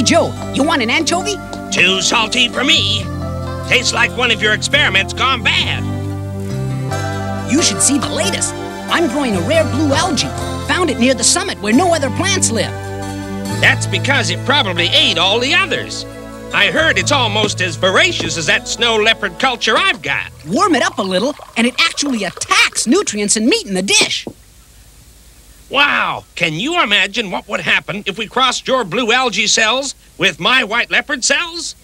Joe, you want an anchovy? Too salty for me. Tastes like one of your experiments gone bad. You should see the latest. I'm growing a rare blue algae. Found it near the summit where no other plants live. That's because it probably ate all the others. I heard it's almost as voracious as that snow leopard culture I've got. Warm it up a little, and it actually attacks nutrients and meat in the dish. Wow! Can you imagine what would happen if we crossed your blue algae cells with my white leopard cells?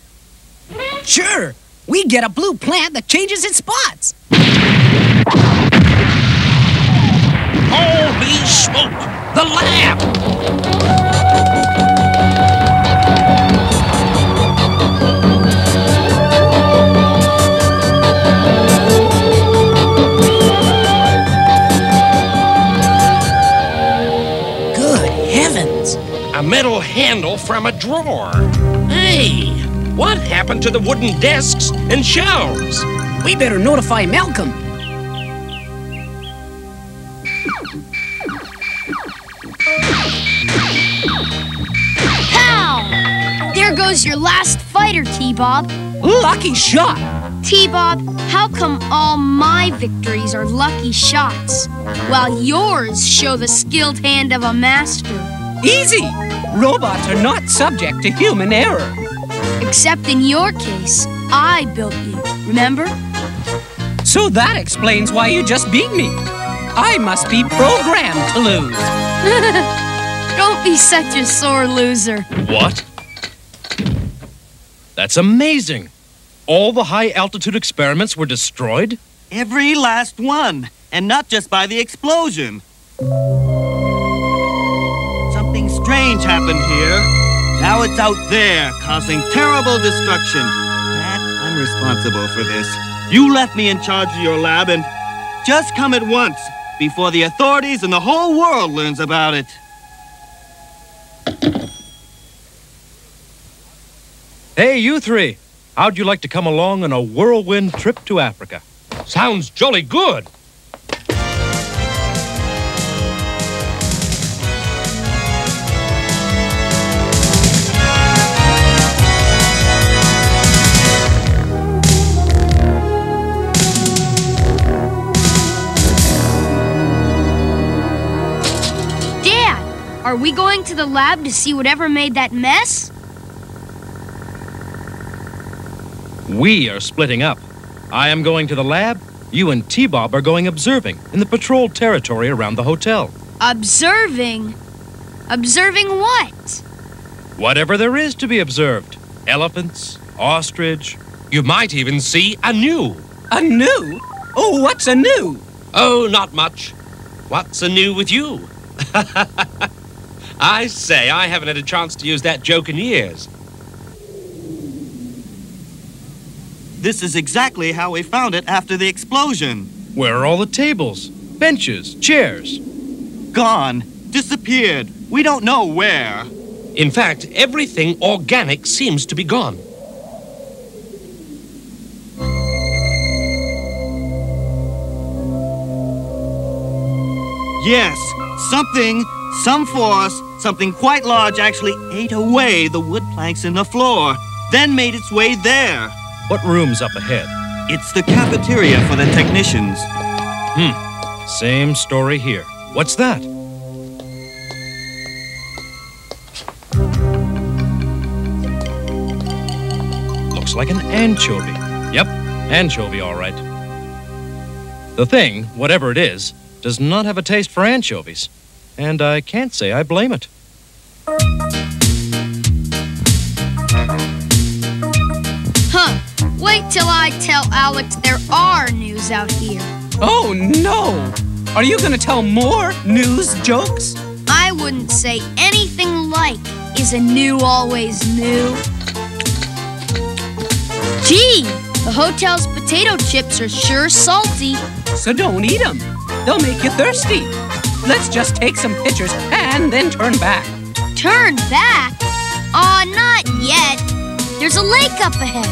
Sure. We get a blue plant that changes its spots. Holy smoke! The lab! Good heavens! A metal handle from a drawer. Hey, what happened to the wooden desks and shelves? We better notify Malcolm. Pow! There goes your last fighter, T-Bob. Lucky shot! T-Bob, how come all my victories are lucky shots, while yours show the skilled hand of a master? Easy! Robots are not subject to human error. Except in your case, I built you, remember? So that explains why you just beat me. I must be programmed to lose. Don't be such a sore loser. What? That's amazing. All the high-altitude experiments were destroyed? Every last one, and not just by the explosion. Something strange happened here. Now it's out there, causing terrible destruction. I'm responsible for this. You left me in charge of your lab, and just come at once, before the authorities and the whole world learns about it. Hey, you three. How'd you like to come along on a whirlwind trip to Africa? Sounds jolly good. Dad, are we going to the lab to see whatever made that mess? We are splitting up. I am going to the lab. You and T-Bob are going observing in the patrol territory around the hotel. Observing? Observing what? Whatever there is to be observed. Elephants, ostrich. You might even see a gnu. A gnu? Oh, what's a gnu? Oh, not much. What's a gnu with you? I say, I haven't had a chance to use that joke in years. This is exactly how we found it after the explosion. Where are all the tables, benches, chairs? Gone. Disappeared. We don't know where. In fact, everything organic seems to be gone. Yes, some force, something quite large actually ate away the wood planks in the floor, then made its way there. What room's up ahead? It's the cafeteria for the technicians. Same story here. What's that? Looks like an anchovy. Yep, anchovy, all right. The thing, whatever it is, does not have a taste for anchovies. And I can't say I blame it. Huh. Wait till I tell Alex there are news out here. Oh, no! Are you gonna tell more news jokes? I wouldn't say anything like, is a new always new? Gee, the hotel's potato chips are sure salty. So don't eat them. They'll make you thirsty. Let's just take some pictures and then turn back. Turn back? Aw, not yet. There's a lake up ahead.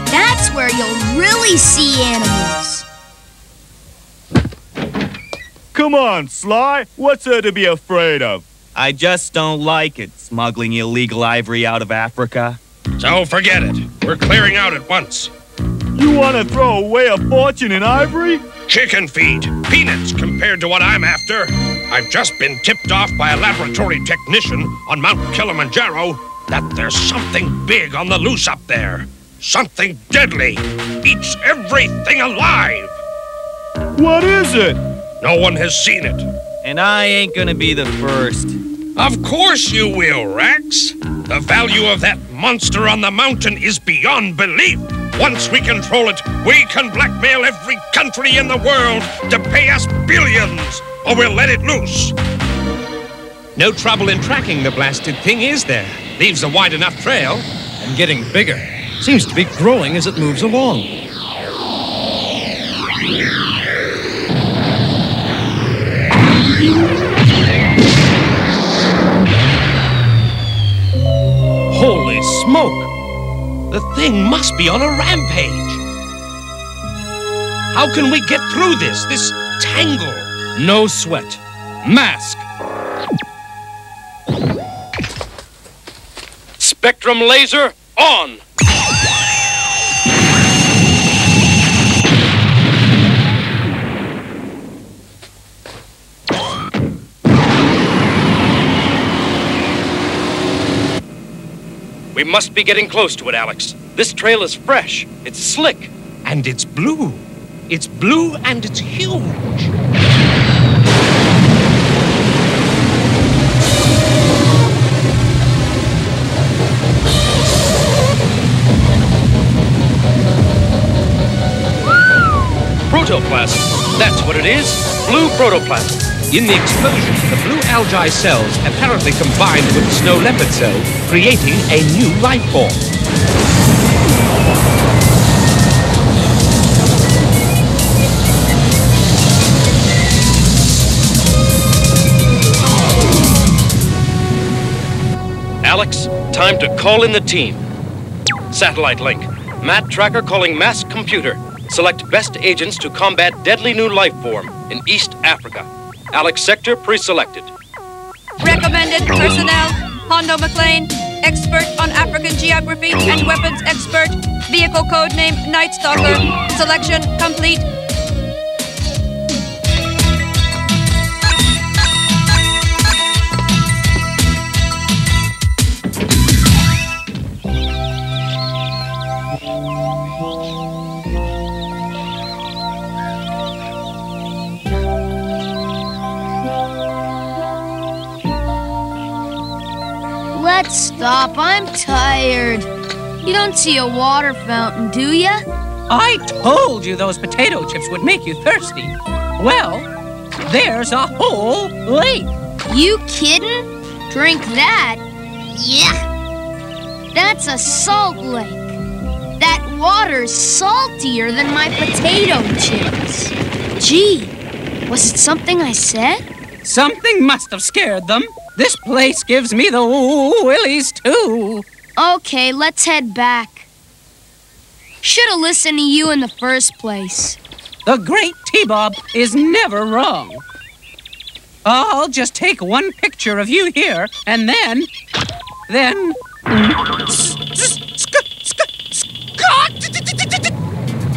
That's where you'll really see animals. Come on, Sly. What's there to be afraid of? I just don't like it, smuggling illegal ivory out of Africa. So forget it. We're clearing out at once. You want to throw away a fortune in ivory? Chicken feed. Peanuts compared to what I'm after. I've just been tipped off by a laboratory technician on Mount Kilimanjaro that there's something big on the loose up there. Something deadly. Eats everything alive. What is it? No one has seen it. And I ain't gonna be the first. Of course you will, Rex. The value of that monster on the mountain is beyond belief. Once we control it, we can blackmail every country in the world to pay us billions, or we'll let it loose. No trouble in tracking the blasted thing, is there? Leaves a wide enough trail. And getting bigger. Seems to be growing as it moves along. Holy smoke! The thing must be on a rampage. How can we get through this tangle? No sweat. M.A.S.K. Spectrum laser on! We must be getting close to it, Alex. This trail is fresh. It's slick. And it's blue. It's blue and it's huge. Protoplasm. That's what it is. Blue protoplasm. In the explosion, the blue algae cells apparently combined with the snow leopard cell, creating a new life form. Alex, time to call in the team. Satellite link. Matt Tracker calling M.A.S.K. computer. Select best agents to combat deadly new life form in East Africa. Alex sector pre-selected. Recommended personnel: Hondo McLean, expert on African geography and weapons expert. Vehicle code name Night Stalker. Selection complete. Let's stop. I'm tired. You don't see a water fountain, do ya? I told you those potato chips would make you thirsty. Well, there's a whole lake. You kidding? Drink that? Yeah. That's a salt lake. That water's saltier than my potato chips. Gee, was it something I said? Something must have scared them. This place gives me the willies, too. Okay, let's head back. Should have listened to you in the first place. The great T-Bob is never wrong. I'll just take one picture of you here, and then...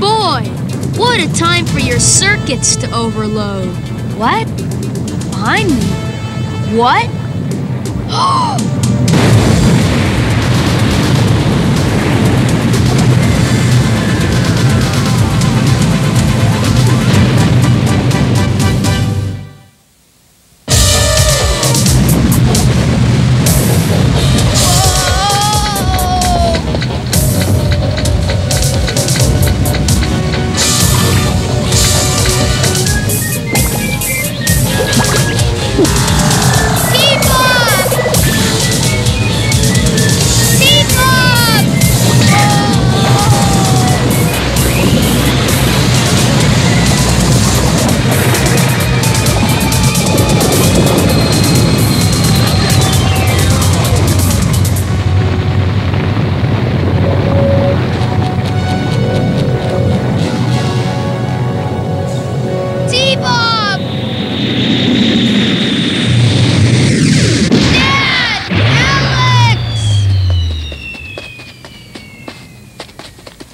Boy, what a time for your circuits to overload. What? Behind me? What?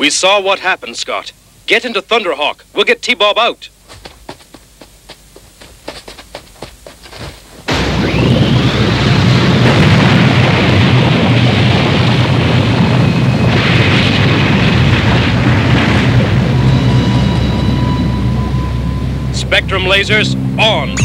We saw what happened, Scott. Get into Thunderhawk. We'll get T-Bob out. Spectrum lasers on.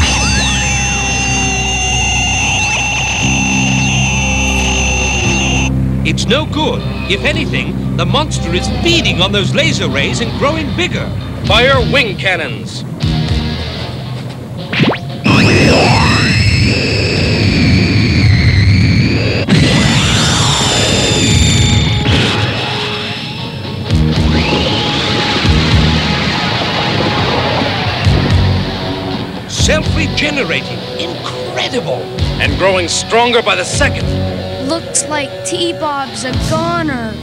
It's no good. If anything, the monster is feeding on those laser rays and growing bigger. Fire wing cannons. Self-regenerating. Incredible. And growing stronger by the second. Looks like T-Bob's a goner.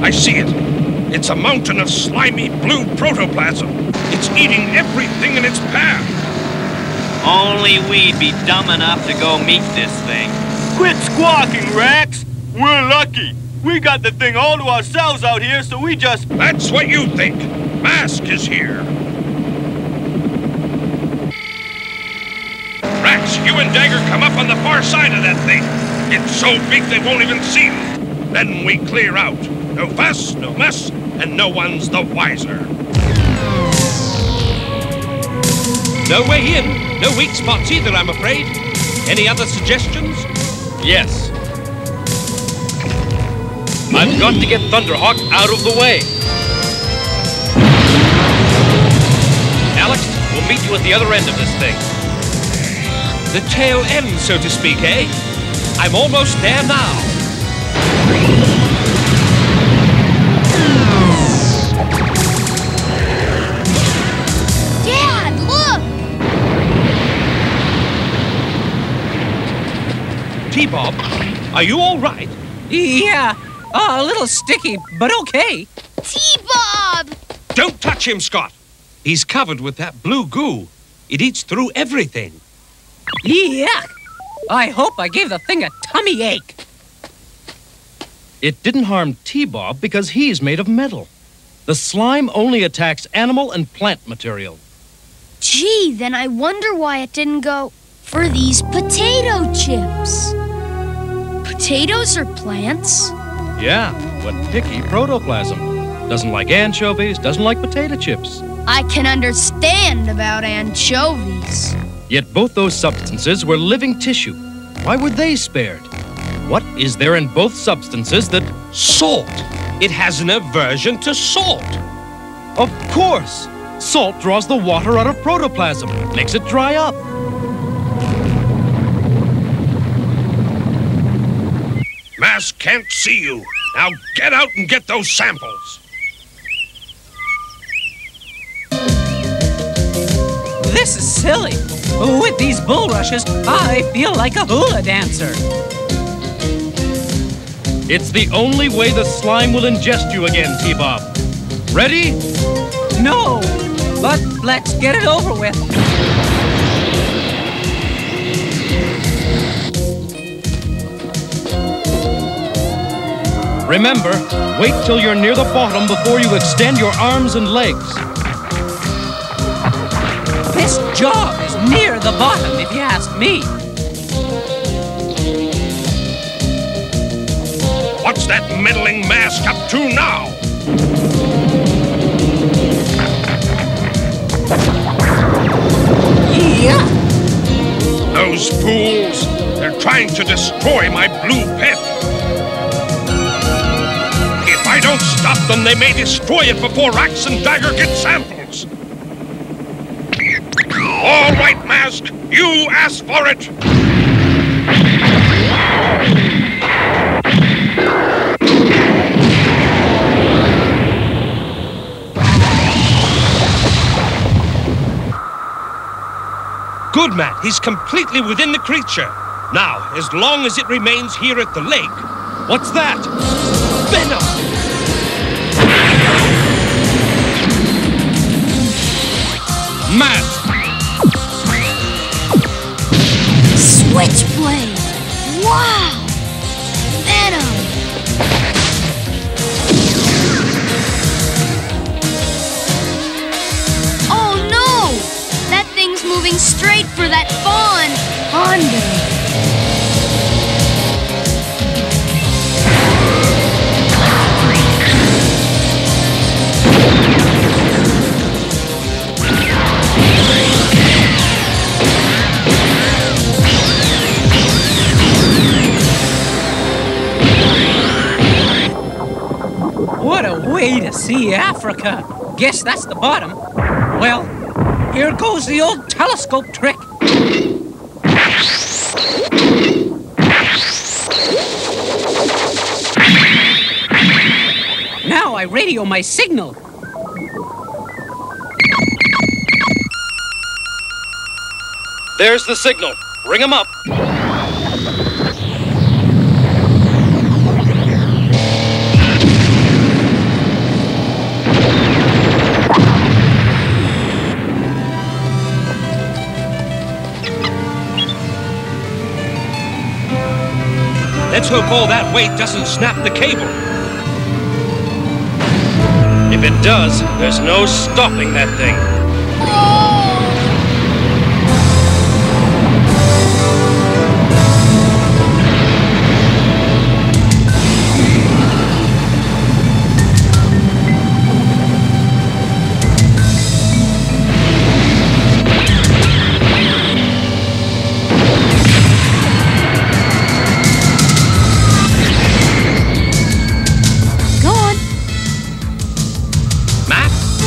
I see it. It's a mountain of slimy blue protoplasm. It's eating everything in its path. Only we'd be dumb enough to go meet this thing. Quit squawking, Rex! We're lucky. We got the thing all to ourselves out here, so we just... That's what you think. M.A.S.K is here. Rax, you and Dagger come up on the far side of that thing. It's so big they won't even see it. Then we clear out. No fuss, no mess, and no one's the wiser. No way in. No weak spots either, I'm afraid. Any other suggestions? Yes. I've got to get Thunderhawk out of the way. Alex, we'll meet you at the other end of this thing. The tail end, so to speak, eh? I'm almost there now. Dad, look! T-Bob, are you all right? Yeah, a little sticky, but okay. T-Bob! Don't touch him, Scott. He's covered with that blue goo. It eats through everything. Yuck! I hope I gave the thing a tummy ache. It didn't harm T-Bob because he's made of metal. The slime only attacks animal and plant material. Gee, then I wonder why it didn't go for these potato chips. Potatoes are plants? Yeah, but picky protoplasm. Doesn't like anchovies, doesn't like potato chips. I can understand about anchovies. Yet both those substances were living tissue. Why were they spared? What is there in both substances that... Salt. It has an aversion to salt. Of course! Salt draws the water out of protoplasm, makes it dry up. M.A.S.K can't see you. Now get out and get those samples. This is silly. With these bulrushes, I feel like a hula dancer. It's the only way the slime will ingest you again, T-Bob. Ready? No, but let's get it over with. Remember, wait till you're near the bottom before you extend your arms and legs. This job is near the bottom, if you ask me. What's that meddling M.A.S.K up to now? Yeah. Those fools! They're trying to destroy my blue pet. If I don't stop them, they may destroy it before Rax and Dagger get samples. All right, M.A.S.K, you asked for it. Good, Matt. He's completely within the creature. Now, as long as it remains here at the lake... What's that? Venom! M.A.S.K! Switchblade! Wow! Venom! What a way to see Africa. Guess that's the bottom. Well, here goes the old telescope trick. Now I radio my signal. There's the signal. Ring 'em up. Let's hope all that weight doesn't snap the cable. If it does, there's no stopping that thing.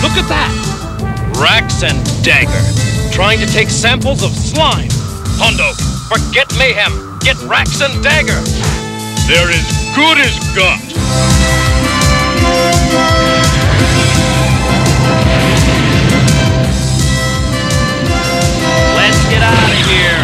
Look at that! Rax and Dagger, trying to take samples of slime. Hondo, forget mayhem. Get Rax and Dagger. They're as good as got. Let's get out of here.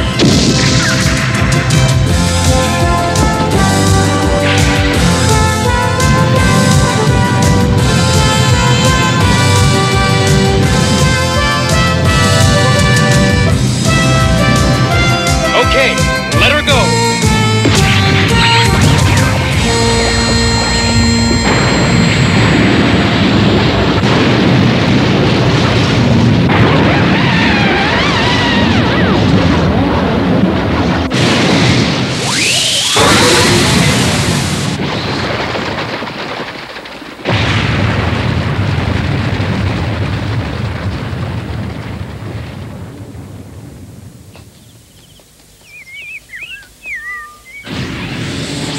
Okay, let her go.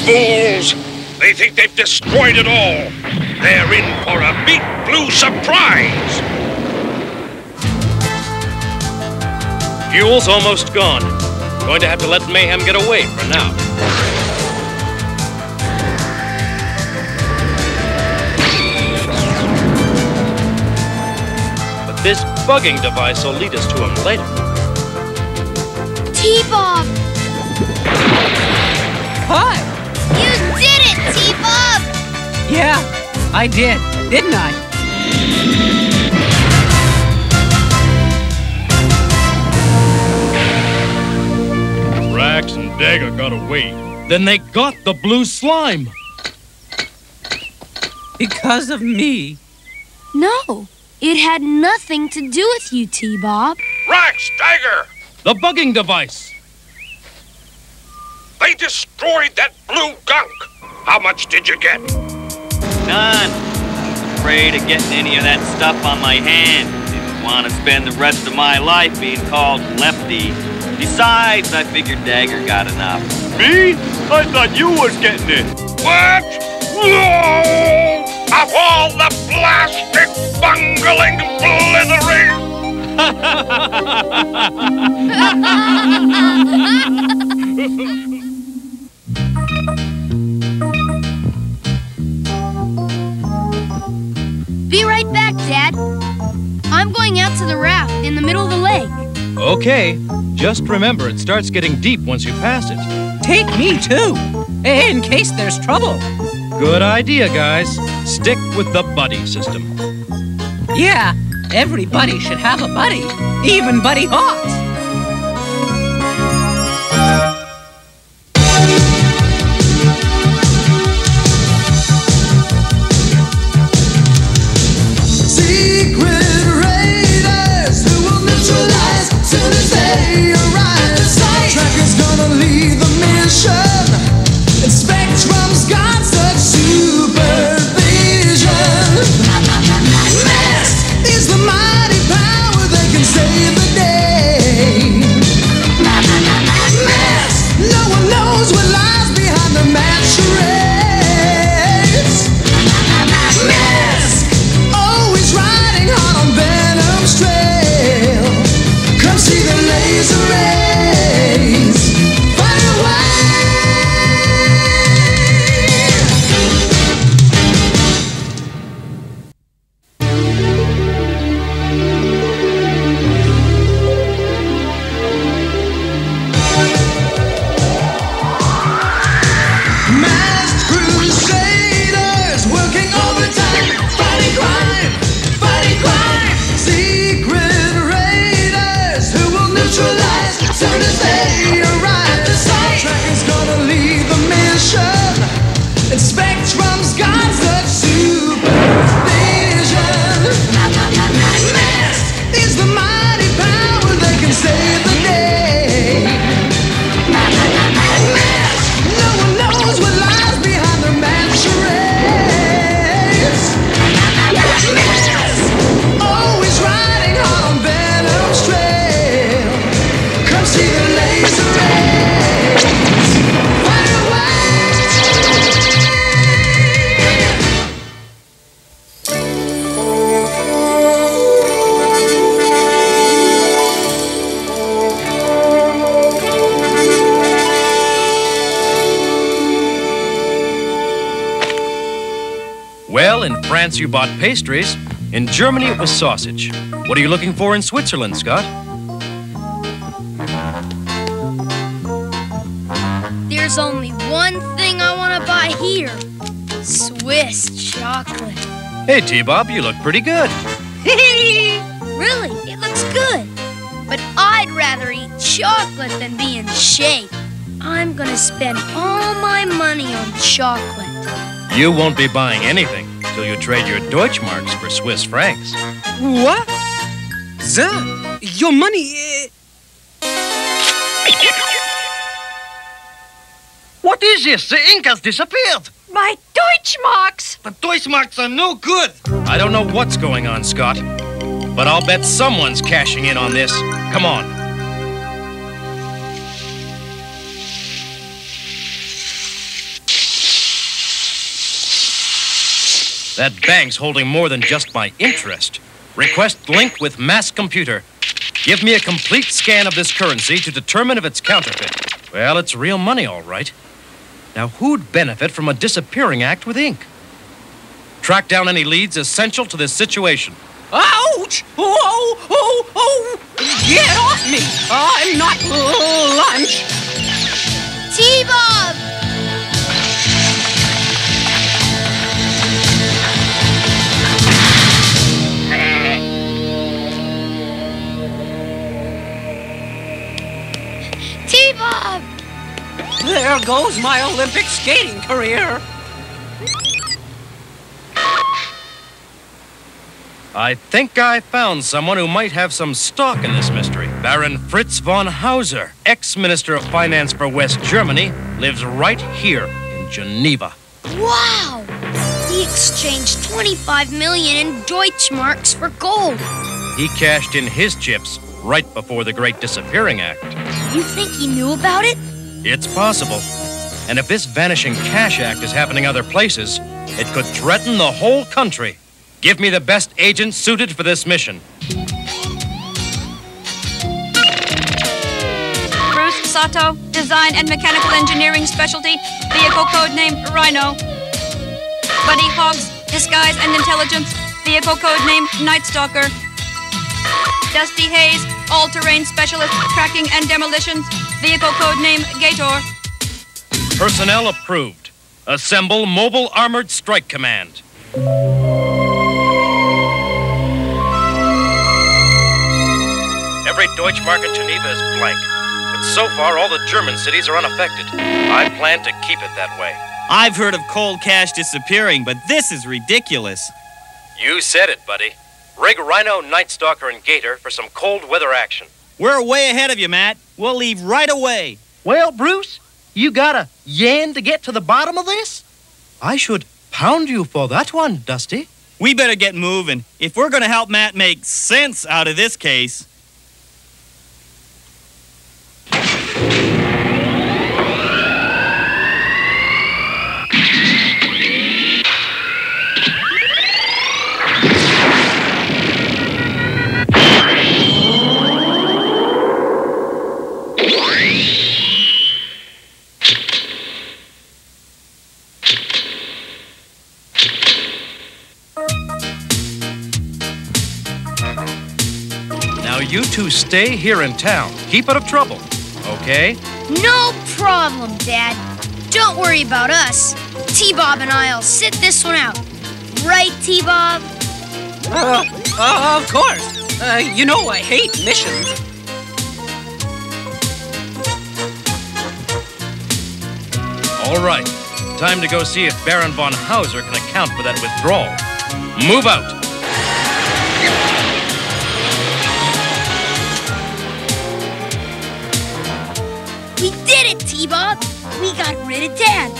Fools! They think they've destroyed it all. They're in for a big blue surprise. Fuel's almost gone. Going to have to let Mayhem get away for now. But this bugging device will lead us to him later. T-Bob! Hi! You did it, T-Bob! Yeah, I did, didn't I? Rax and Dagger got away. Then they got the blue slime. Because of me. No, it had nothing to do with you, T-Bob. Rax, Dagger! The bugging device. They destroyed that blue gunk. How much did you get? None. I was afraid of getting any of that stuff on my hand. Didn't want to spend the rest of my life being called Lefty. Besides, I figured Dagger got enough. Me? I thought you was getting it. What? No! Of all the plastic bungling blithering! Be right back, Dad. I'm going out to the raft in the middle of the lake. Okay, just remember it starts getting deep once you pass it. Take me too, in case there's trouble. Good idea, guys. Stick with the buddy system. Yeah, everybody should have a buddy, even Buddy Hawks. M.A.S.K is the mighty power that can save the day. Well, in France you bought pastries. In Germany it was sausage. What are you looking for in Switzerland, Scott? There's only one thing I want to buy here. Swiss chocolate. Hey, T-Bob, you look pretty good. Really, it looks good. But I'd rather eat chocolate than be in shape. I'm gonna spend all my money on chocolate. You won't be buying anything till you trade your Deutschmarks for Swiss francs. What? Sir, your money... What is this? The ink has disappeared. My Deutschmarks! The Deutschmarks are no good. I don't know what's going on, Scott, but I'll bet someone's cashing in on this. Come on. That bank's holding more than just my interest. Request link with M.A.S.K computer. Give me a complete scan of this currency to determine if it's counterfeit. Well, it's real money, all right. Now, who'd benefit from a disappearing act with ink? Track down any leads essential to this situation. Ouch! Oh! Get off me! I'm not lunch! T-Bob! T-Bob! There goes my Olympic skating career. I think I found someone who might have some stock in this mystery. Baron Fritz von Hauser, ex-Minister of Finance for West Germany, lives right here in Geneva. Wow! He exchanged 25 million in Deutschmarks for gold. He cashed in his chips right before the Great Disappearing Act. You think he knew about it? It's possible. And if this vanishing cash act is happening other places, it could threaten the whole country. Give me the best agent suited for this mission. Bruce Sato, Design and Mechanical Engineering Specialty, Vehicle Code Name Rhino. Buddy Hawks, Disguise and Intelligence, Vehicle Code Name Night Stalker. Dusty Hayes, All-Terrain Specialist, Tracking and Demolitions, Vehicle Code Name Gator. Personnel approved. Assemble Mobile Armored Strike Command. Every Deutschmark in Geneva is blank, but so far all the German cities are unaffected. I plan to keep it that way. I've heard of cold cash disappearing, but this is ridiculous. You said it, buddy. Rig Rhino, Night Stalker, and Gator for some cold weather action. We're way ahead of you, Matt. We'll leave right away. Well, Bruce, you got a yen to get to the bottom of this? I should pound you for that one, Dusty. We better get moving if we're going to help Matt make sense out of this case. Now you two stay here in town. Keep out of trouble, okay? No problem, Dad. Don't worry about us. T-Bob and I'll sit this one out. Right, T-Bob? Of course. You know I hate missions. All right. Time to go see if Baron von Hauser can account for that withdrawal. Move out. We did it, T-Bob. We got rid of Dad.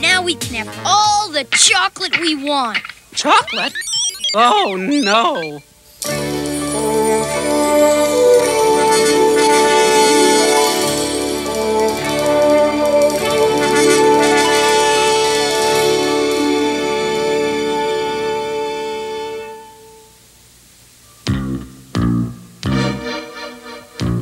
Now we can have all the chocolate we want. Chocolate? Oh, no.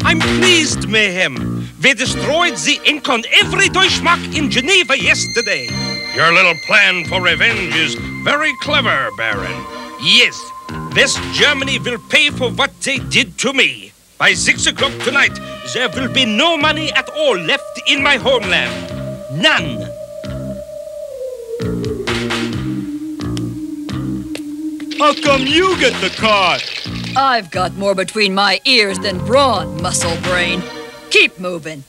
I'm pleased, Mayhem. We destroyed the ink on every Deutschmark in Geneva yesterday. Your little plan for revenge is very clever, Baron. Yes, West Germany will pay for what they did to me. By 6 o'clock tonight, there will be no money at all left in my homeland. None. How come you get the car? I've got more between my ears than brawn, muscle brain. Keep moving.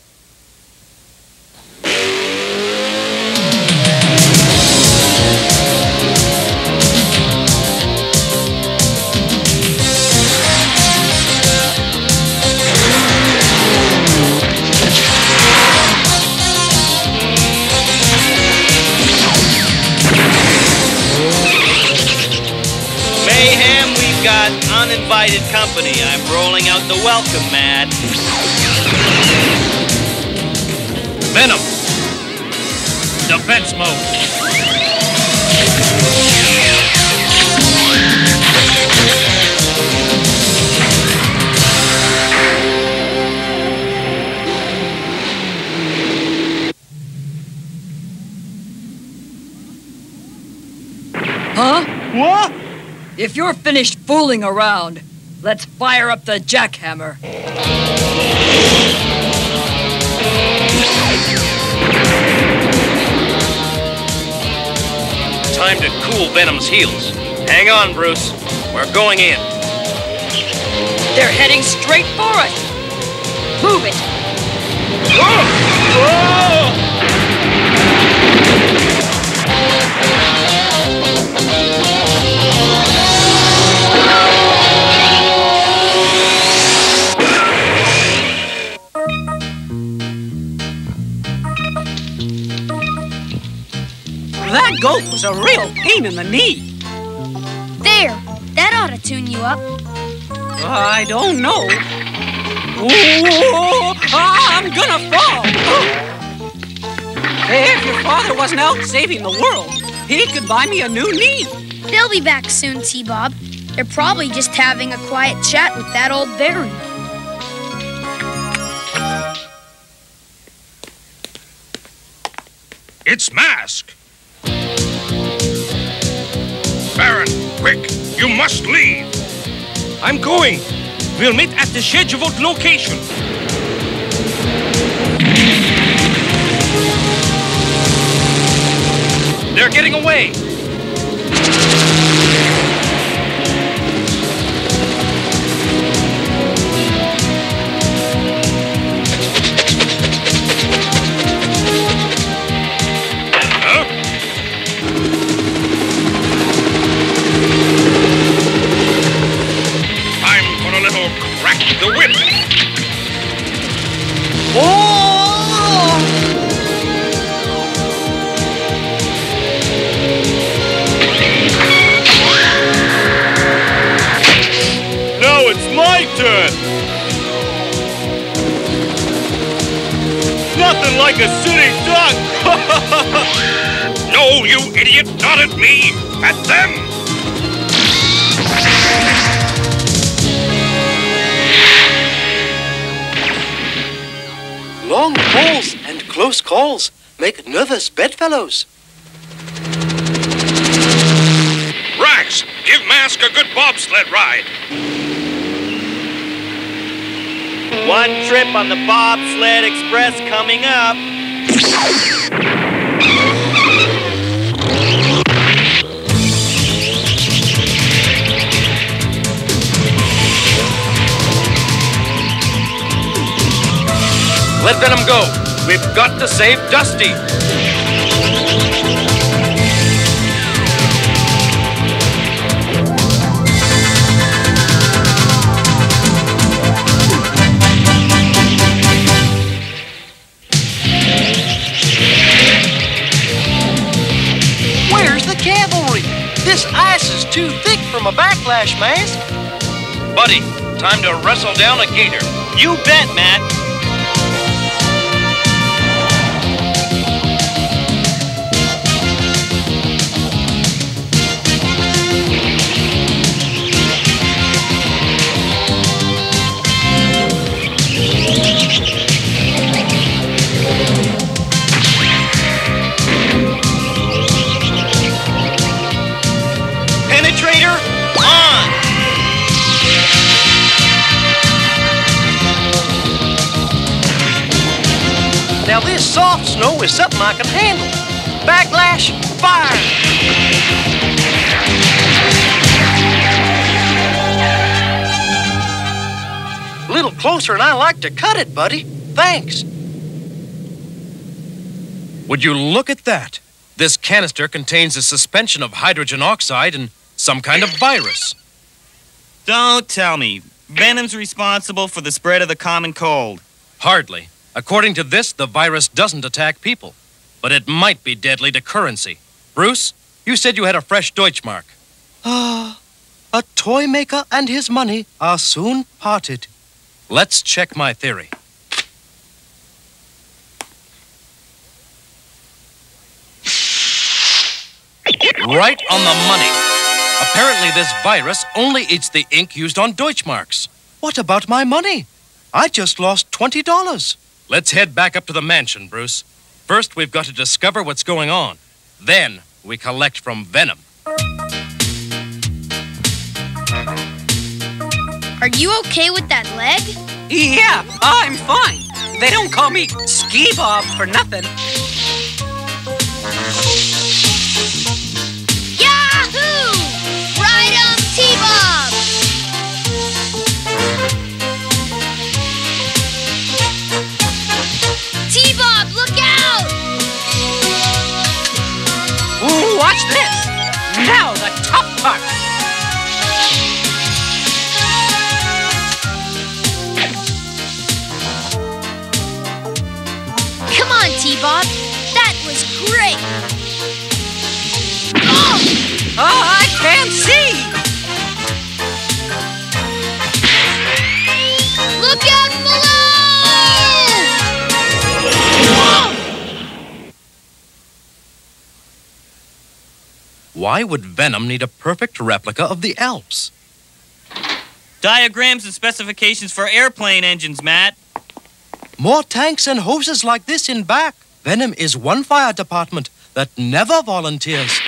Mayhem, we've got uninvited company. I'm rolling out the welcome mat. Venom! Defense mode. Huh? What? If you're finished fooling around, let's fire up the jackhammer. Time to cool Venom's heels. Hang on, Bruce. We're going in. They're heading straight for us. Move it. That goat was a real pain in the knee. There, that ought to tune you up. I don't know. Ooh, I'm gonna fall. If your father wasn't out saving the world, he could buy me a new knee. They'll be back soon, T-Bob. They're probably just having a quiet chat with that old Baron. It's M.A.S.K. Baron, quick, you must leave. I'm going. We'll meet at the scheduled location. They're getting away. The whip! Now it's my turn! Nothing like a sitting duck! No, you idiot! Not at me! At them! Long pulls and close calls make nervous bedfellows. Rax, give M.A.S.K a good bobsled ride. One trip on the Bobsled Express coming up. Let Venom go. We've got to save Dusty. Where's the cavalry? This ice is too thick for my backlash mask. Buddy, time to wrestle down a gator. You bet, Matt. penetrator on. Now this soft snow is something I can handle. Backlash, fire! A little closer and I like to cut it, buddy. Thanks. Would you look at that? This canister contains a suspension of hydrogen oxide and some kind of virus. Don't tell me. Venom's responsible for the spread of the common cold. Hardly. According to this, the virus doesn't attack people. But it might be deadly to currency. Bruce, you said you had a fresh Deutschmark. A toy maker and his money are soon parted. Let's check my theory. Right on the money. Apparently this virus only eats the ink used on Deutschmarks. What about my money? I just lost $20. Let's head back up to the mansion, Bruce. First, we've got to discover what's going on. Then, we collect from Venom. Are you okay with that leg? Yeah, I'm fine. They don't call me Ski Bob for nothing. Yahoo! Ride on T-Bob! T-Bob, look out! Ooh, watch this. Now the tough part. Come on, T-Bob. That was great. Oh! Oh, I can't see. Look out below! Why would Venom need a perfect replica of the Alps? Diagrams and specifications for airplane engines, Matt. More tanks and hoses like this in back. Venom is one fire department that never volunteers.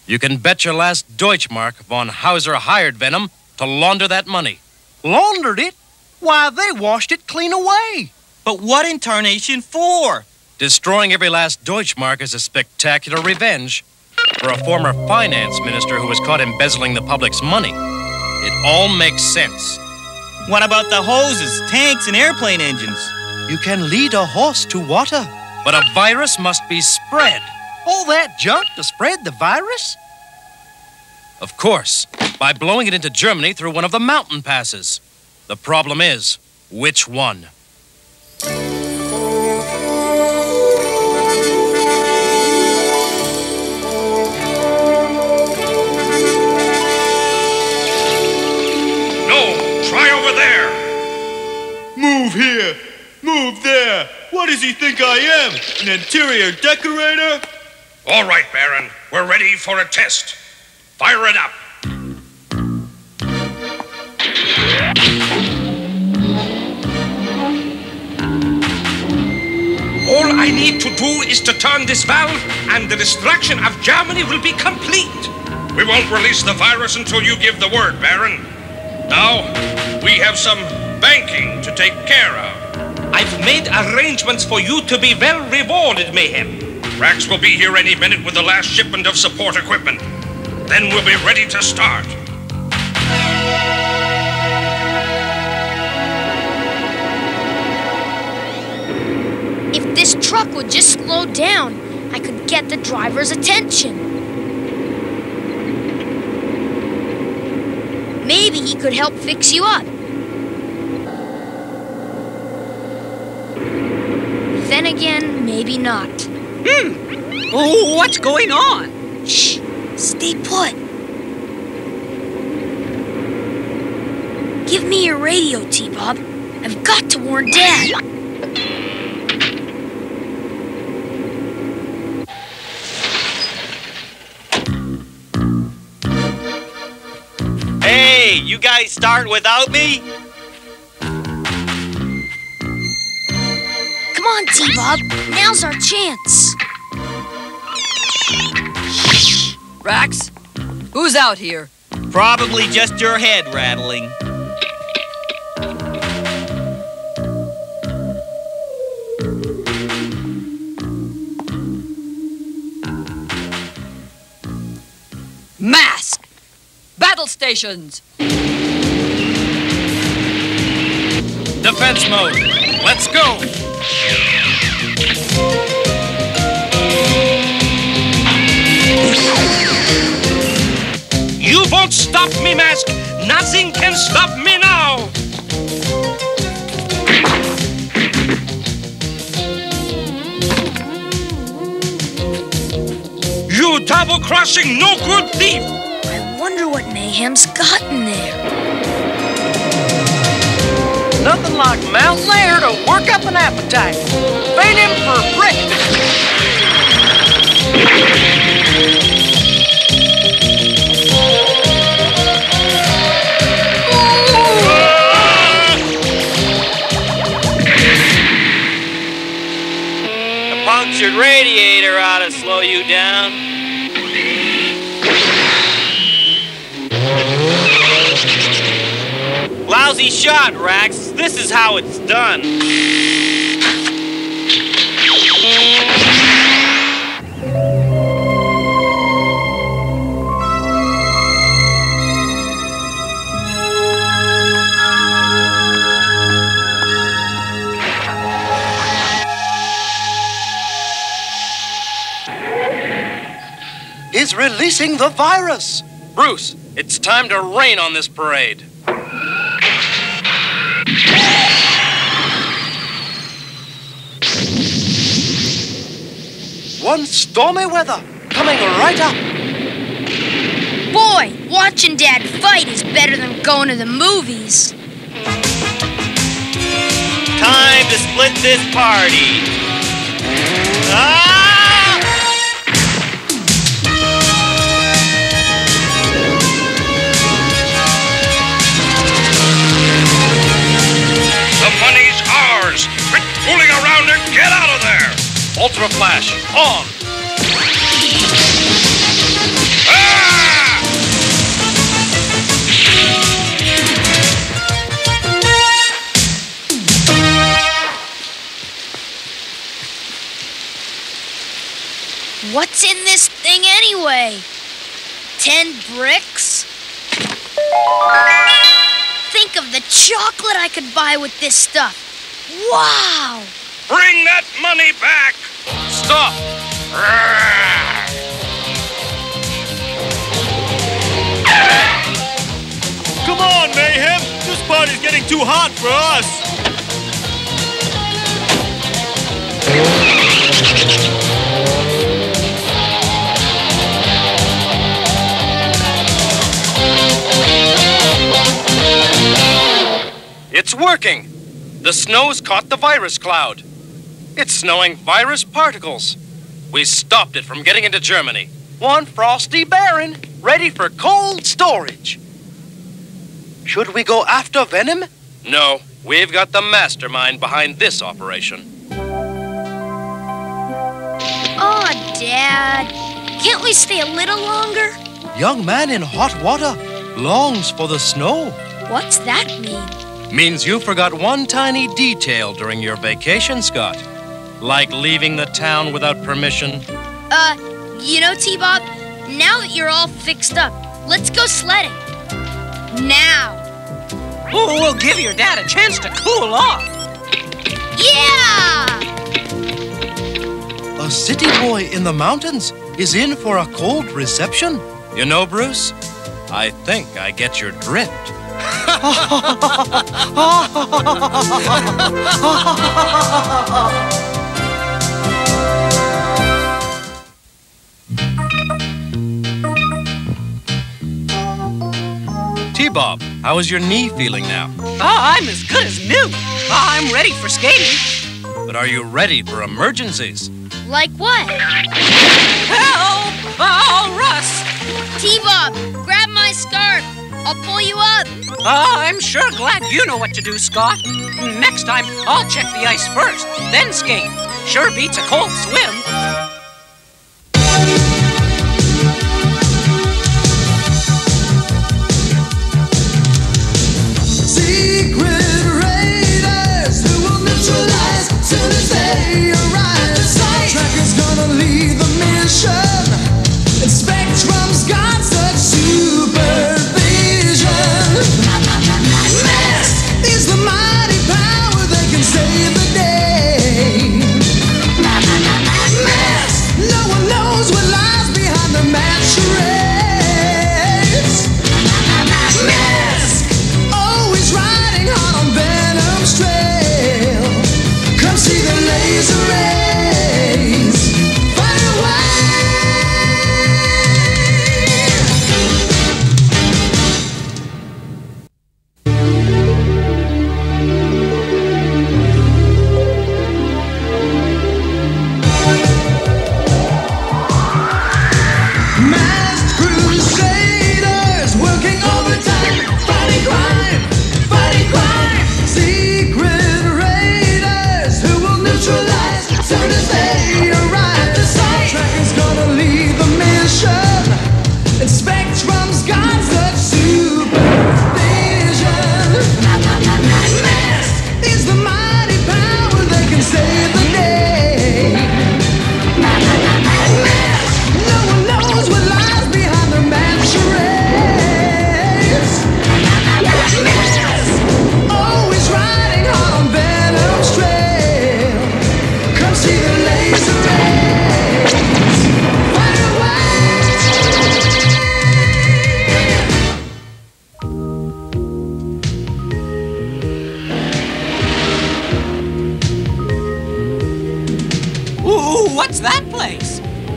You can bet your last Deutschmark von Hauser hired Venom to launder that money. Laundered it? Why, they washed it clean away. But what in tarnation for? Destroying every last Deutschmark is a spectacular revenge for a former finance minister who was caught embezzling the public's money. It all makes sense. What about the hoses, tanks, and airplane engines? You can lead a horse to water. But a virus must be spread. All that junk to spread the virus? Of course, by blowing it into Germany through one of the mountain passes. The problem is, which one? Try over there. Move here. Move there. What does he think I am? An interior decorator? All right, Baron. We're ready for a test. Fire it up. All I need to do is to turn this valve, and the destruction of Germany will be complete. We won't release the virus until you give the word, Baron. Now, we have some banking to take care of. I've made arrangements for you to be well rewarded, Mayhem. Rax will be here any minute with the last shipment of support equipment. Then we'll be ready to start. If this truck would just slow down, I could get the driver's attention. Maybe he could help fix you up. Then again, maybe not. Oh, what's going on? Shh! Stay put. Give me your radio, T-Bob. I've got to warn Dad. Hey, you guys start without me? Come on, T-Bob. Now's our chance. Rax, Who's out here? Probably just your head rattling. M.A.S.K. Battle stations! Defense mode. Let's go! You won't stop me, M.A.S.K. Nothing can stop me now. You double-crossing, no-good thief! I wonder what Mayhem's got in there. Nothing like mountain air to work up an appetite. Feed him for breakfast. The punctured radiator ought to slow you down. Lousy shot, Rax. This is how it's done. Is releasing the virus. Bruce, it's time to rain on this parade. One stormy weather coming right up. Boy, watching Dad fight is better than going to the movies. Time to split this party. Ah! The money's ours. Quit fooling around and get out of there. Ultra Flash, on! Ah! What's in this thing anyway? 10 bricks? Think of the chocolate I could buy with this stuff. Wow! Bring that money back. Stop! Come on, Mayhem! This party's getting too hot for us! It's working! The snow's caught the virus cloud. It's snowing virus particles. We stopped it from getting into Germany. One frosty baron, ready for cold storage. Should we go after Venom? No, we've got the mastermind behind this operation. Aw, Dad. Can't we stay a little longer? Young man in hot water longs for the snow. What's that mean? Means you forgot one tiny detail during your vacation, Scott. Like leaving the town without permission. You know, T-Bob, now that you're all fixed up, let's go sledding. Now. Oh, we'll give your dad a chance to cool off. Yeah! A city boy in the mountains is in for a cold reception. You know, Bruce, I think I get your drift. T-Bob, how is your knee feeling now? Oh, I'm as good as new. I'm ready for skating. But are you ready for emergencies? Like what? Help! Oh, Russ! T-Bob, grab my scarf. I'll pull you up. I'm sure glad you know what to do, Scott. Next time, I'll check the ice first, then skate. Sure beats a cold swim.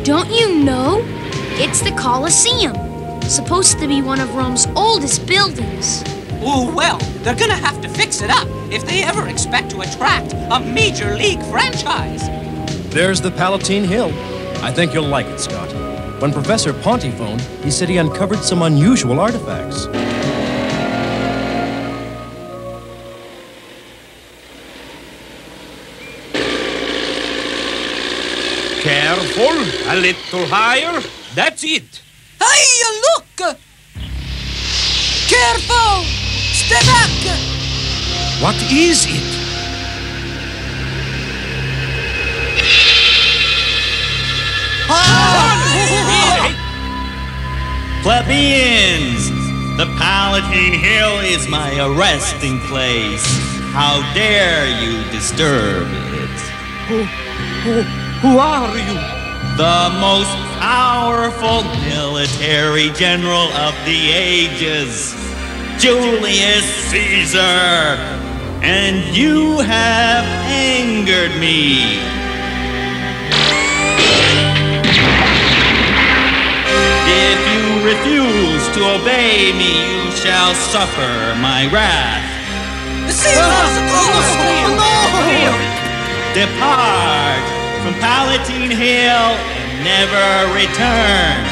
Don't you know? It's the Colosseum. Supposed to be one of Rome's oldest buildings. Oh, well, they're gonna have to fix it up if they ever expect to attract a major league franchise. There's the Palatine Hill. I think you'll like it, Scott. When Professor Ponty phoned, he said he uncovered some unusual artifacts. Careful, a little higher. That's it. Hey, look! Careful! Step back! What is it? Plebeians! The Palatine Hill is my resting place. How dare you disturb it? Who are you? The most powerful military general of the ages, Julius Caesar. And you have angered me. If you refuse to obey me, you shall suffer my wrath. Depart from Palatine Hill and never return.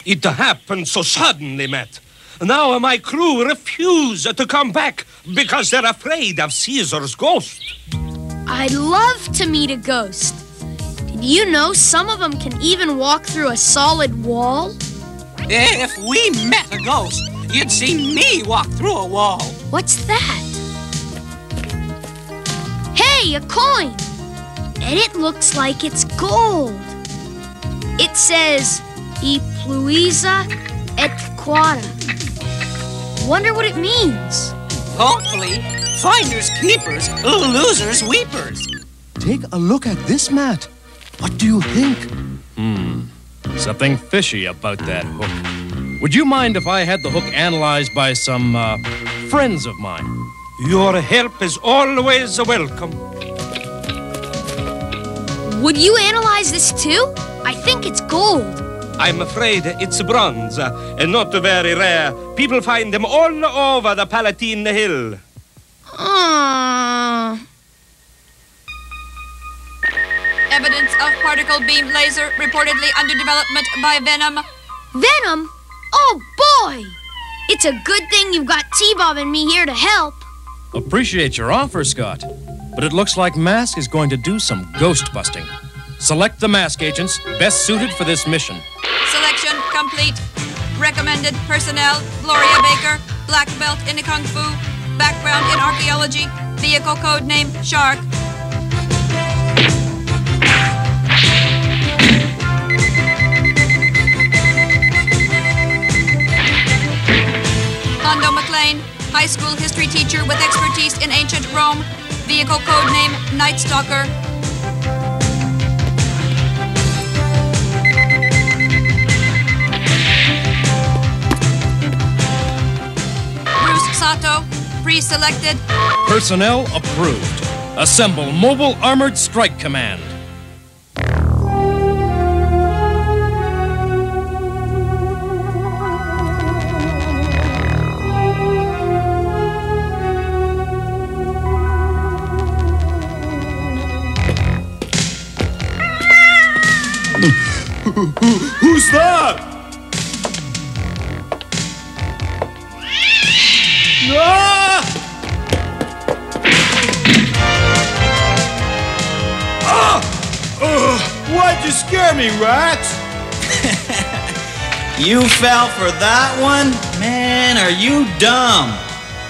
It happened so suddenly, Matt. Now my crew refuse to come back because they're afraid of Caesar's ghost. I'd love to meet a ghost. Did you know some of them can even walk through a solid wall? If we met a ghost, you'd see me walk through a wall. What's that? Hey, a coin! And it looks like it's gold. It says, E pluisa et quata. Wonder what it means. Hopefully, finders keepers, losers weepers. Take a look at this, Matt. What do you think? Something fishy about that hook. Would you mind if I had the hook analyzed by some friends of mine? Your help is always welcome. Would you analyze this too? I think it's gold. I'm afraid it's bronze, and not very rare. People find them all over the Palatine Hill. Evidence of particle beam laser reportedly under development by Venom. Venom? Oh, boy! It's a good thing you've got T-Bob and me here to help. Appreciate your offer, Scott. But it looks like M.A.S.K is going to do some ghost busting. Select the M.A.S.K agents best suited for this mission. Selection complete. Recommended personnel: Gloria Baker, black belt in Kung Fu, background in archaeology, vehicle code name Shark. Londo McLean, high school history teacher with expertise in ancient Rome, vehicle code name Night Stalker. Sato, pre-selected. Personnel approved. Assemble Mobile Armored Strike Command. Who's that? Why'd you scare me, Rex? You fell for that one? Man, are you dumb?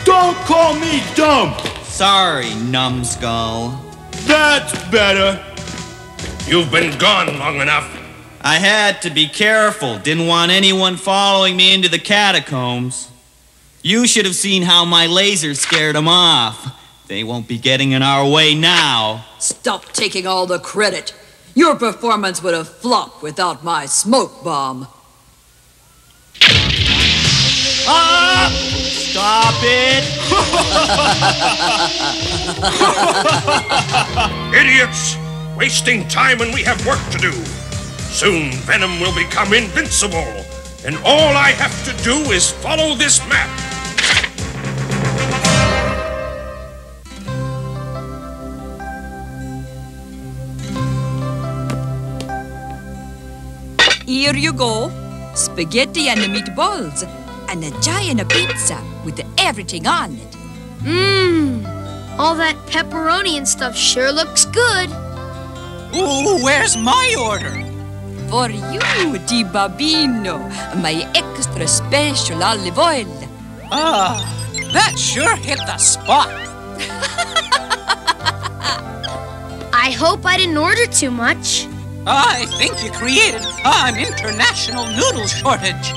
Don't call me dumb. Sorry, numbskull. That's better. You've been gone long enough. I had to be careful. Didn't want anyone following me into the catacombs. You should have seen how my laser scared them off. They won't be getting in our way now. Stop taking all the credit. Your performance would have flopped without my smoke bomb. Ah! Stop it! Idiots! Wasting time when we have work to do. Soon Venom will become invincible, and all I have to do is follow this map. Here you go. Spaghetti and meatballs. And a giant pizza with everything on it. Mmm. All that pepperoni and stuff sure looks good. Ooh, where's my order? For you, Di Babino, my extra special olive oil. Ah, that sure hit the spot. I hope I didn't order too much. I think you created an international noodle shortage.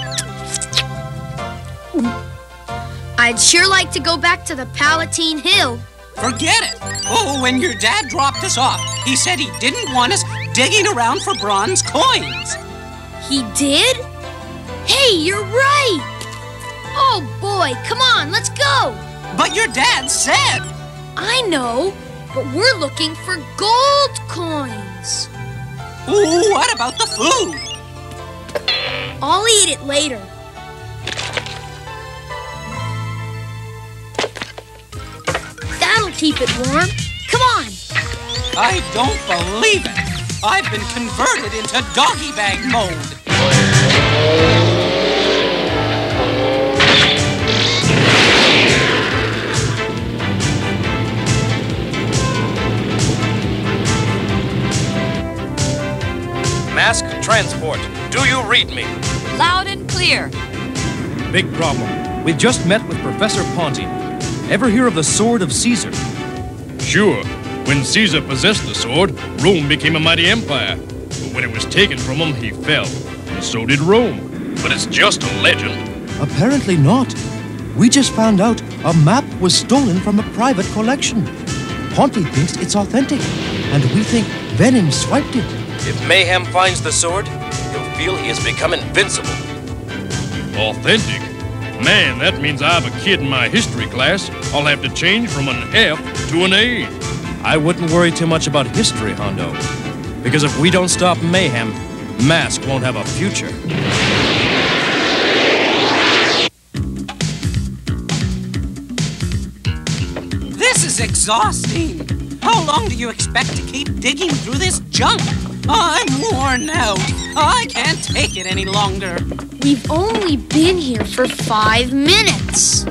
I'd sure like to go back to the Palatine Hill. Forget it. Oh, when your dad dropped us off, he said he didn't want us digging around for bronze coins. He did? Hey, you're right. Oh, boy, come on, let's go. But your dad said. I know, but we're looking for gold coins. Ooh, what about the food? I'll eat it later. That'll keep it warm. Come on. I don't believe it. I've been converted into doggy bag mode. M.A.S.K. transport. Do you read me? Loud and clear. Big problem. We've just met with Professor Ponty. Ever hear of the Sword of Caesar? Sure. When Caesar possessed the sword, Rome became a mighty empire. But when it was taken from him, he fell. And so did Rome. But it's just a legend. Apparently not. We just found out a map was stolen from a private collection. Ponty thinks it's authentic, and we think Venom swiped it. If Mayhem finds the sword, he'll feel he has become invincible. Authentic? Man, that means I have a kid in my history class. I'll have to change from an F to an A. I wouldn't worry too much about history, Hondo. Because if we don't stop Mayhem, M.A.S.K. won't have a future. This is exhausting. How long do you expect to keep digging through this junk? I'm worn out. I can't take it any longer. We've only been here for 5 minutes.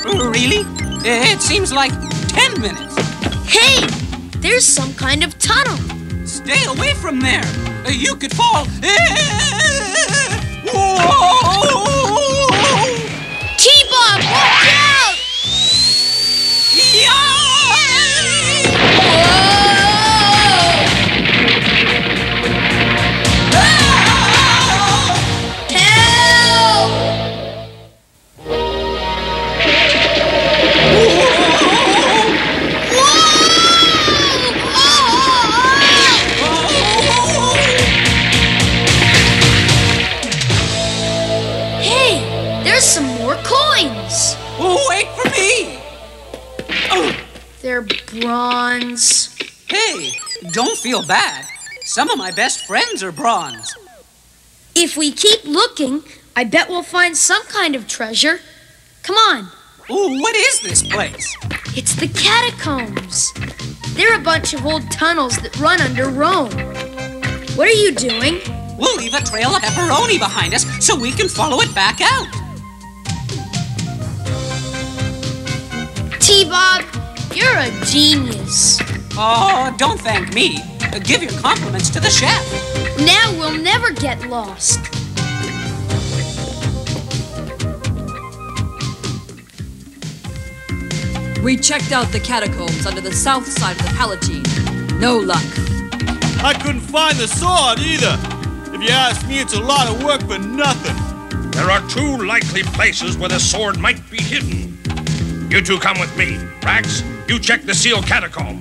Really? It seems like 10 minutes. Hey, there's some kind of tunnel. Stay away from there. You could fall. Whoa! T-Bob, watch out! Yeah! Some more coins. Wait for me. They're bronze. Hey, don't feel bad. Some of my best friends are bronze. If we keep looking, I bet we'll find some kind of treasure. Come on. Ooh, what is this place? It's the catacombs. They're a bunch of old tunnels that run under Rome. What are you doing? We'll leave a trail of pepperoni behind us so we can follow it back out. T-Bob, you're a genius. Oh, don't thank me. Give your compliments to the chef. Now we'll never get lost. We checked out the catacombs under the south side of the Palatine. No luck. I couldn't find the sword either. If you ask me, it's a lot of work for nothing. There are 2 likely places where the sword might be hidden. You two come with me. Rax, you check the sealed catacomb.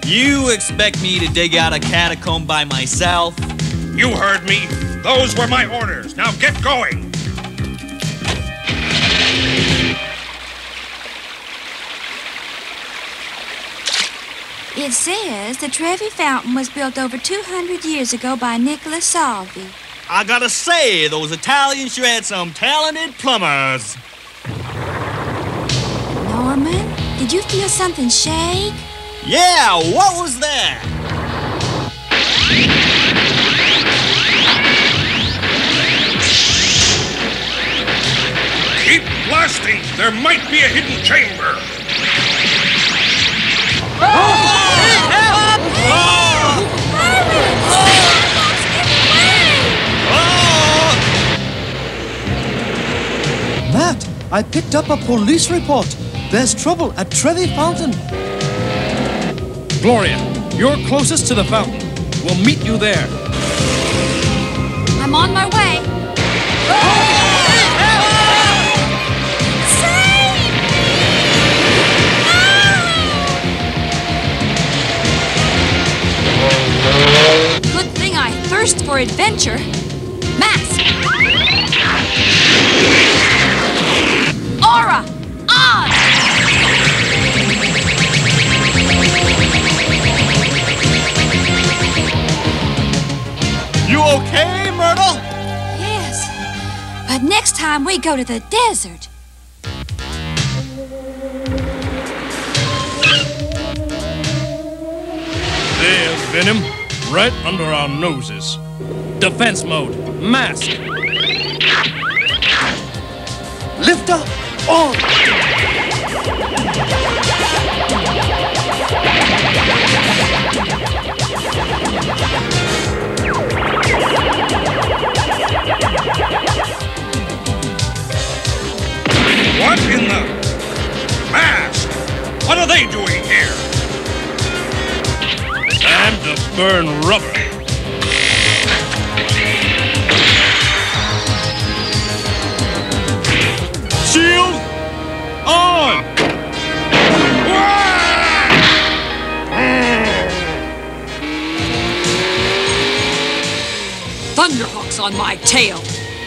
You expect me to dig out a catacomb by myself? You heard me. Those were my orders. Now get going. It says the Trevi Fountain was built over 200 years ago by Nicholas Salvi. I gotta say, those Italians sure had some talented plumbers. Norman, did you feel something shake? Yeah, what was that? Keep blasting! There might be a hidden chamber! Matt, I picked up a police report. There's trouble at Trevi Fountain. Gloria, you're closest to the fountain. We'll meet you there. I'm on my way. Good thing I thirst for adventure. M.A.S.K. Aura! On! You okay, Myrtle? Yes, but next time we go to the desert. There's venom right under our noses. Defense mode. M.A.S.K. Lifter on! What in the... M.A.S.K? What are they doing here? Time to burn rubber. Shield on! Thunderhawks on my tail,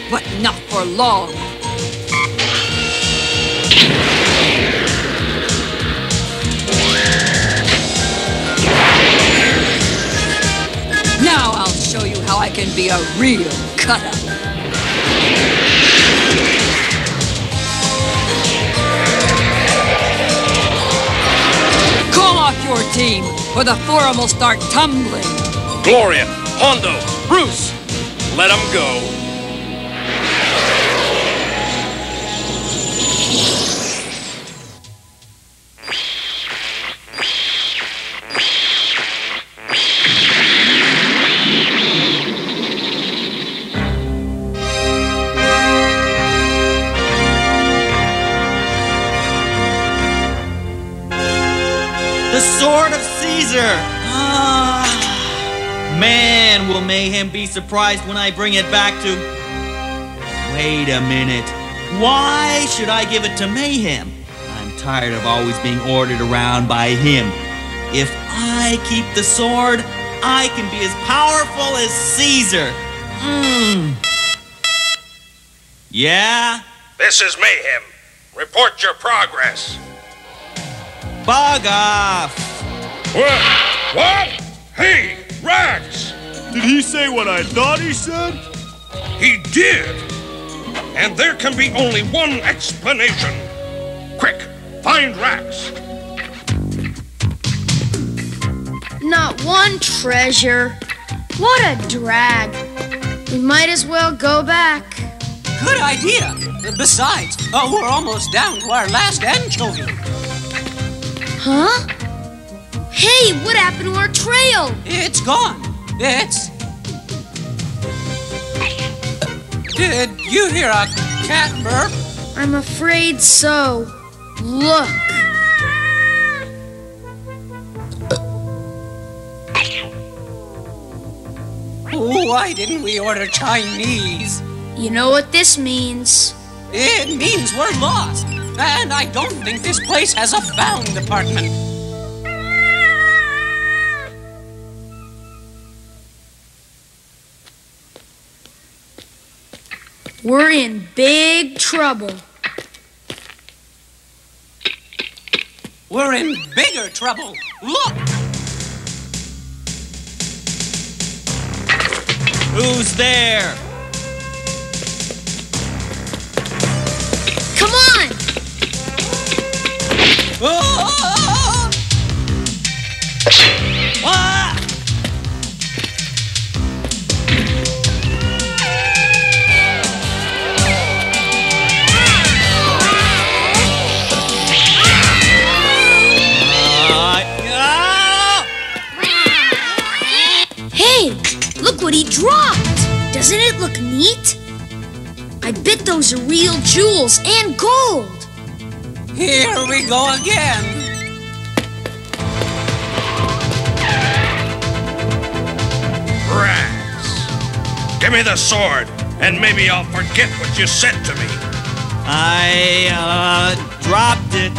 but not for long. Now I'll show you how I can be a real cut-up. Call off your team, or the forum will start tumbling. Gloria, Hondo, Bruce, let them go. The sword of Caesar! Man, will Mayhem be surprised when I bring it back to... Wait a minute. Why should I give it to Mayhem? I'm tired of always being ordered around by him. If I keep the sword, I can be as powerful as Caesar. Yeah? This is Mayhem. Report your progress. Bug off! What? Hey, Rags! Did he say what I thought he said? He did! And there can be only one explanation. Quick, find Rags. Not one treasure. What a drag. We might as well go back. Good idea. Besides, we're almost down to our last anchovy. Huh? Hey, what happened to our trail? It's gone. Did you hear a cat burp? I'm afraid so. Look. Why didn't we order Chinese? You know what this means. It means we're lost. And I don't think this place has a found department. We're in big trouble. We're in bigger trouble. Look! Who's there? Come on! Ah! Ah! Hey, look what he dropped! Doesn't it look neat? I bet those are real jewels and gold. Here we go again. Rats! Give me the sword, and maybe I'll forget what you said to me. I dropped it.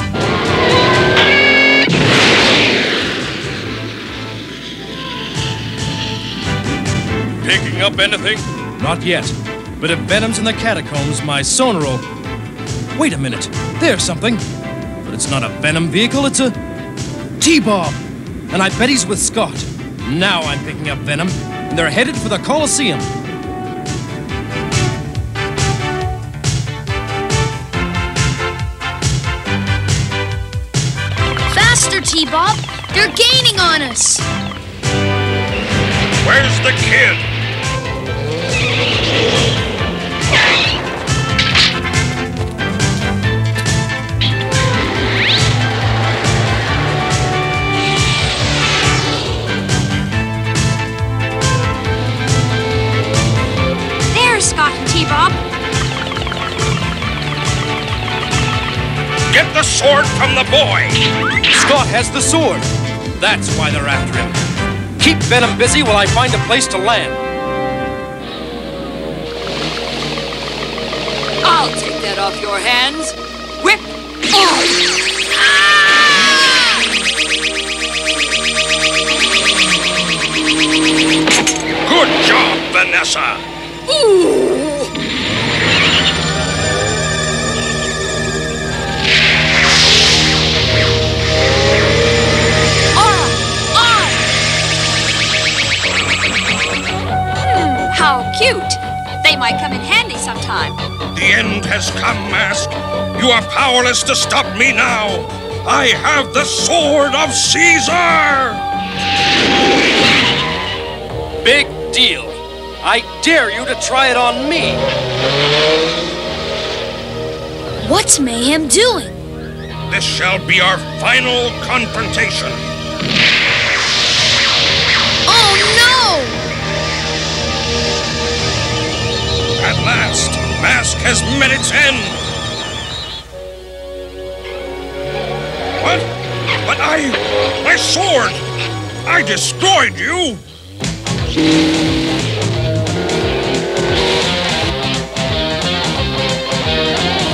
Picking up anything? Not yet. But if Venom's in the catacombs, my sonar will... Wait a minute. There's something. But it's not a Venom vehicle, it's a... T-Bob! And I bet he's with Scott. Now I'm picking up Venom, and they're headed for the Coliseum. Faster, T-Bob! They're gaining on us! Where's the kid? There's Scott and T-Bob. Get the sword from the boy! Scott has the sword. That's why they're after him. Keep Venom busy while I find a place to land. I'll take that off your hands. Whip on! Good job, Vanessa! Ooh! How cute. They might come in handy sometime. The end has come, M.A.S.K. You are powerless to stop me now. I have the sword of Caesar! Big deal. I dare you to try it on me. What's Mayhem doing? This shall be our final confrontation. Oh no! At last, M.A.S.K has met its end. What? But my sword! I destroyed you!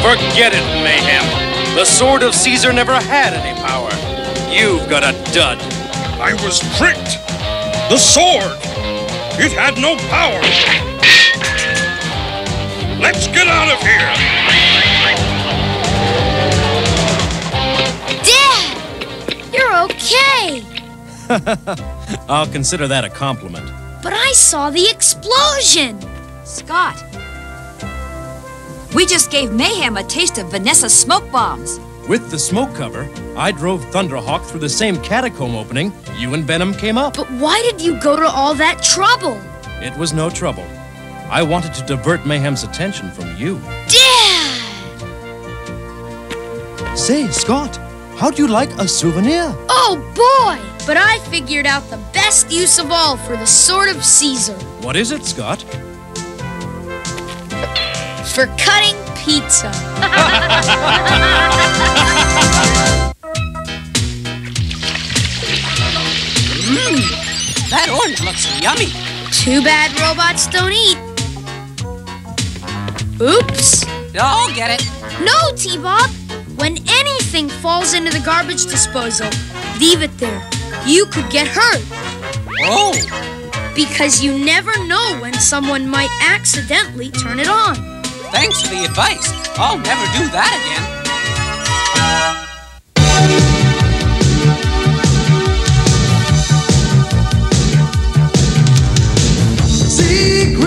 Forget it, Mayhem. The sword of Caesar never had any power. You've got a dud. I was tricked. The sword! It had no power. Let's get out of here! Dad! You're okay! I'll consider that a compliment. But I saw the explosion! Scott, we just gave Mayhem a taste of Vanessa's smoke bombs. With the smoke cover, I drove Thunderhawk through the same catacomb opening you and Venom came up. But why did you go to all that trouble? It was no trouble. I wanted to divert Mayhem's attention from you. Dad! Say, Scott, how'd you like a souvenir? Oh boy! But I figured out the best use of all for the sword of Caesar. What is it, Scott? For cutting pizza. That orange looks yummy. Too bad robots don't eat. Oops. I'll get it. No, T-Bob. When anything falls into the garbage disposal, leave it there. You could get hurt. Oh. Because you never know when someone might accidentally turn it on. Thanks for the advice. I'll never do that again. Secret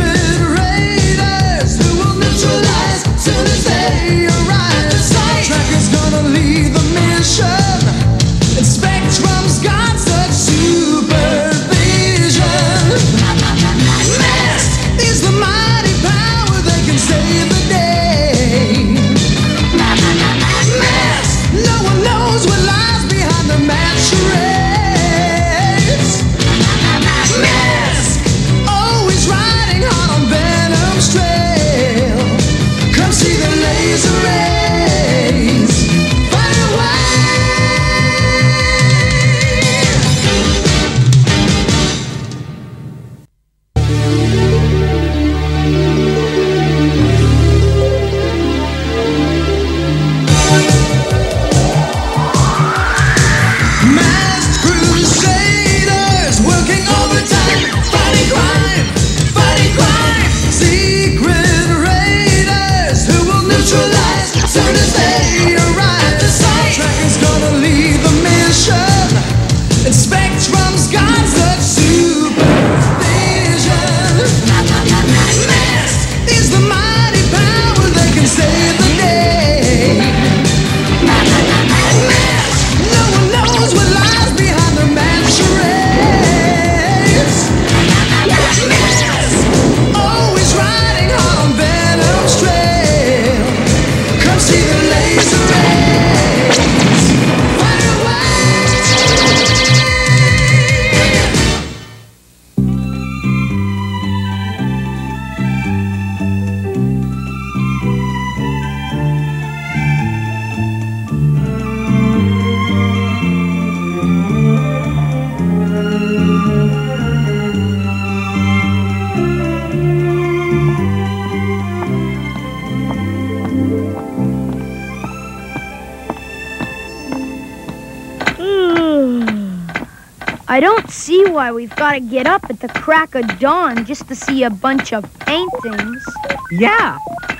I don't see why we've got to get up at the crack of dawn just to see a bunch of paintings. Yeah.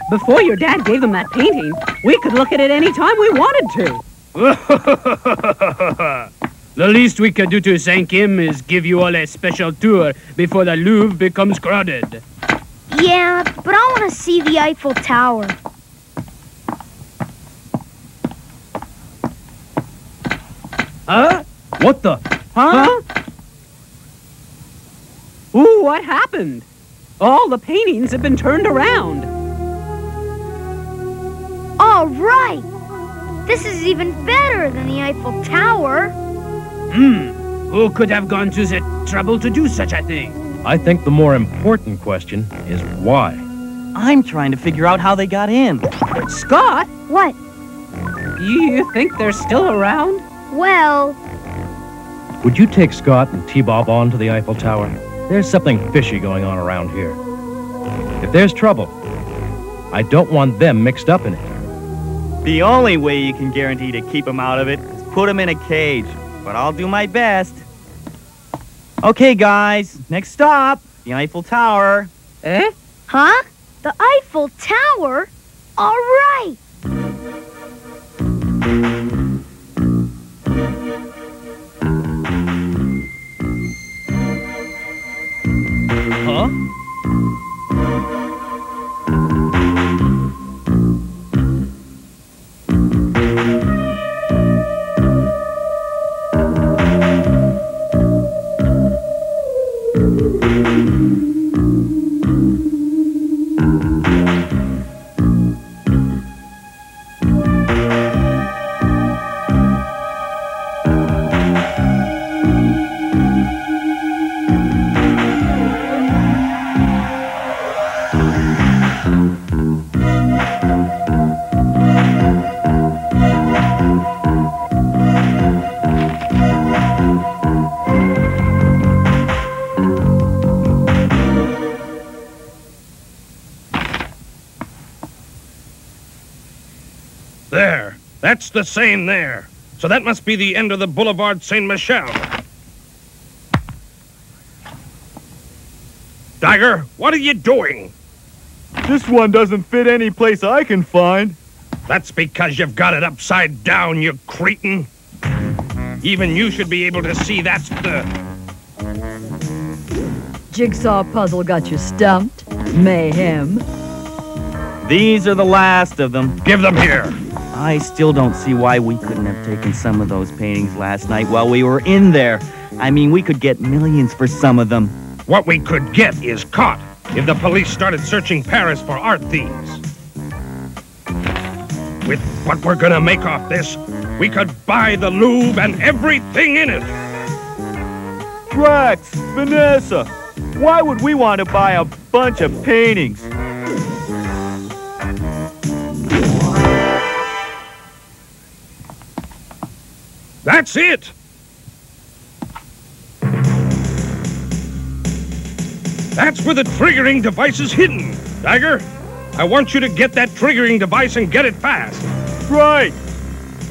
Before your dad gave them that painting, we could look at it any time we wanted to. The least we could do to thank him is give you all a special tour before the Louvre becomes crowded. Yeah, but I want to see the Eiffel Tower. Huh? What the? Huh? Ooh, what happened? All the paintings have been turned around. All right! This is even better than the Eiffel Tower. Who could have gone to the trouble to do such a thing? I think the more important question is why. I'm trying to figure out how they got in. Scott? What? You think they're still around? Well... Would you take Scott and T-Bob on to the Eiffel Tower? There's something fishy going on around here. If there's trouble, I don't want them mixed up in it. The only way you can guarantee to keep them out of it is put them in a cage. But I'll do my best. Okay, guys. Next stop, the Eiffel Tower. Eh? Huh? The Eiffel Tower? All right. Huh? There. That's the Seine there. So that must be the end of the Boulevard Saint-Michel. Tiger, what are you doing? This one doesn't fit any place I can find. That's because you've got it upside down, you cretin. Even you should be able to see that's the... Jigsaw puzzle got you stumped. Mayhem. These are the last of them. Give them here. I still don't see why we couldn't have taken some of those paintings last night while we were in there. I mean, we could get millions for some of them. What we could get is caught if the police started searching Paris for art thieves. With what we're gonna make off this, we could buy the Louvre and everything in it. Drax, Vanessa, why would we want to buy a bunch of paintings? That's it! That's where the triggering device is hidden. Tiger, I want you to get that triggering device and get it fast. Right.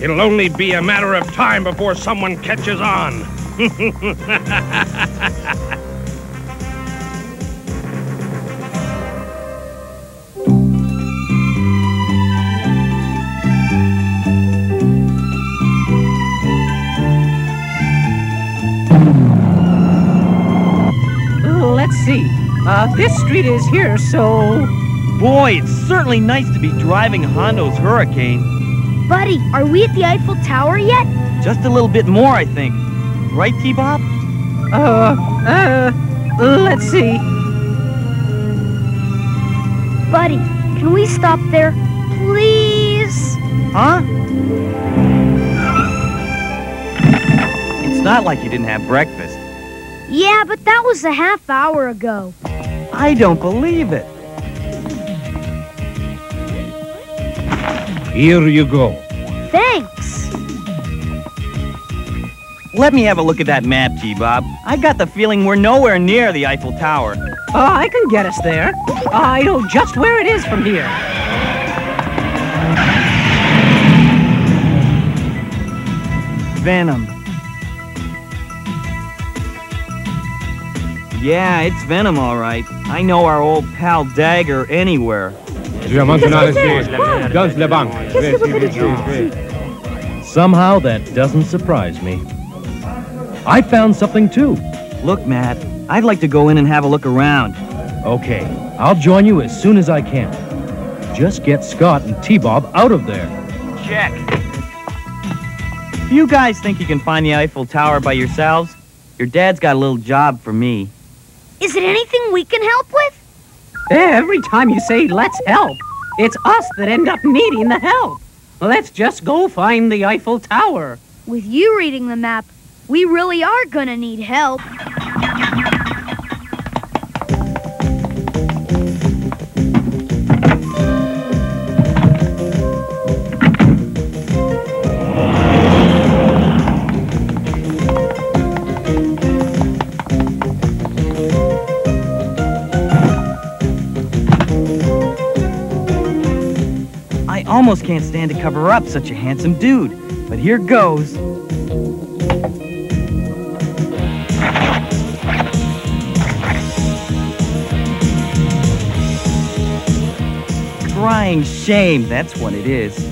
It'll only be a matter of time before someone catches on. Let's see. This street is here, so... Boy, it's certainly nice to be driving Hondo's Hurricane. Buddy, are we at the Eiffel Tower yet? Just a little bit more, I think. Right, T-Bob? Let's see. Buddy, can we stop there? Please? Huh? It's not like you didn't have breakfast. Yeah, but that was a half hour ago. I don't believe it. Here you go. Thanks. Let me have a look at that map, T-Bob. I got the feeling we're nowhere near the Eiffel Tower. I can get us there. I know just where it is from here. Venom. Yeah, it's Venom, all right. I know our old pal Dagger anywhere. Somehow that doesn't surprise me. I found something too. Look, Matt, I'd like to go in and have a look around. Okay, I'll join you as soon as I can. Just get Scott and T-Bob out of there. Check. If you guys think you can find the Eiffel Tower by yourselves, your dad's got a little job for me. Is it anything we can help with? Every time you say, let's help, it's us that end up needing the help. Let's just go find the Eiffel Tower. With you reading the map, we really are gonna need help. I almost can't stand to cover up such a handsome dude, but here goes. Crying shame, that's what it is.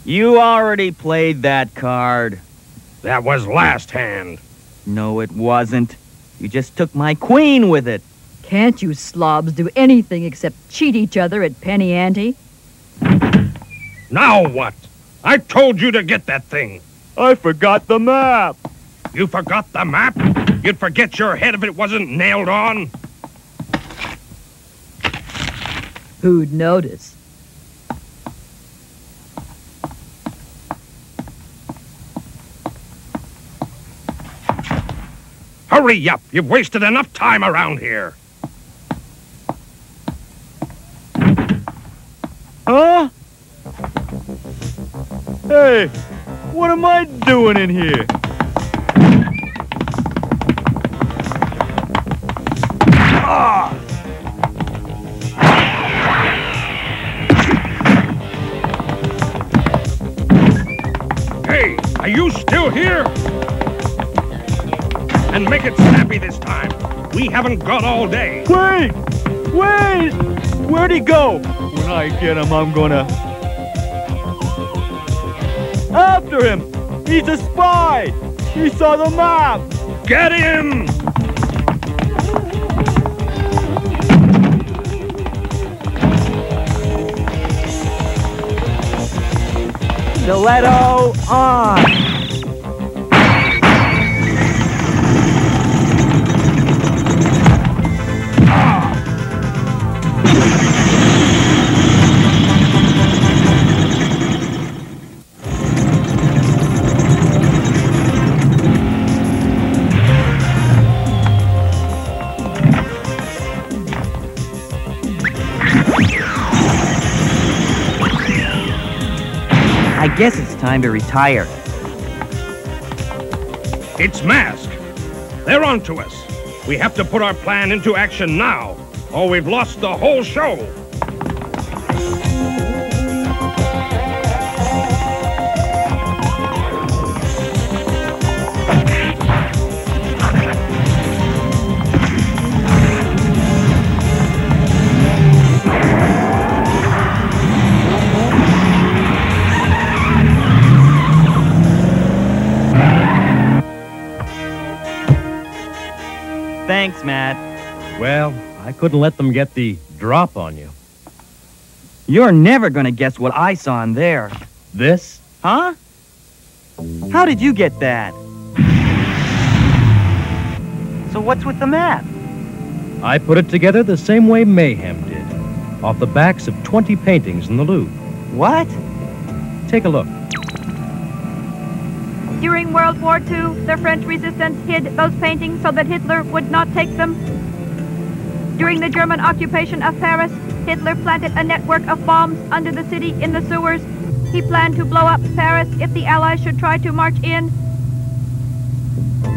You already played that card. That was last hand. No, it wasn't. You just took my queen with it. Can't you slobs do anything except cheat each other at penny ante? Now what? I told you to get that thing. I forgot the map. You forgot the map? You'd forget your head if it wasn't nailed on. Who'd notice? Hurry up! You've wasted enough time around here. Huh? Hey, what am I doing in here? Ah! Hey, are you still here? And make it snappy this time. We haven't got all day. Wait! Wait! Where'd he go? When I get him, I'm gonna... After him! He's a spy! He saw the map! Get him! Stiletto on! I guess it's time to retire. It's M.A.S.K. They're on to us. We have to put our plan into action now, or we've lost the whole show. Thanks, Matt. Well, I couldn't let them get the drop on you. You're never gonna guess what I saw in there. This? Huh? How did you get that? So what's with the map? I put it together the same way Mayhem did, off the backs of 20 paintings in the Louvre. What? Take a look. During World War II, the French resistance hid those paintings so that Hitler would not take them. During the German occupation of Paris, Hitler planted a network of bombs under the city in the sewers. He planned to blow up Paris if the Allies should try to march in.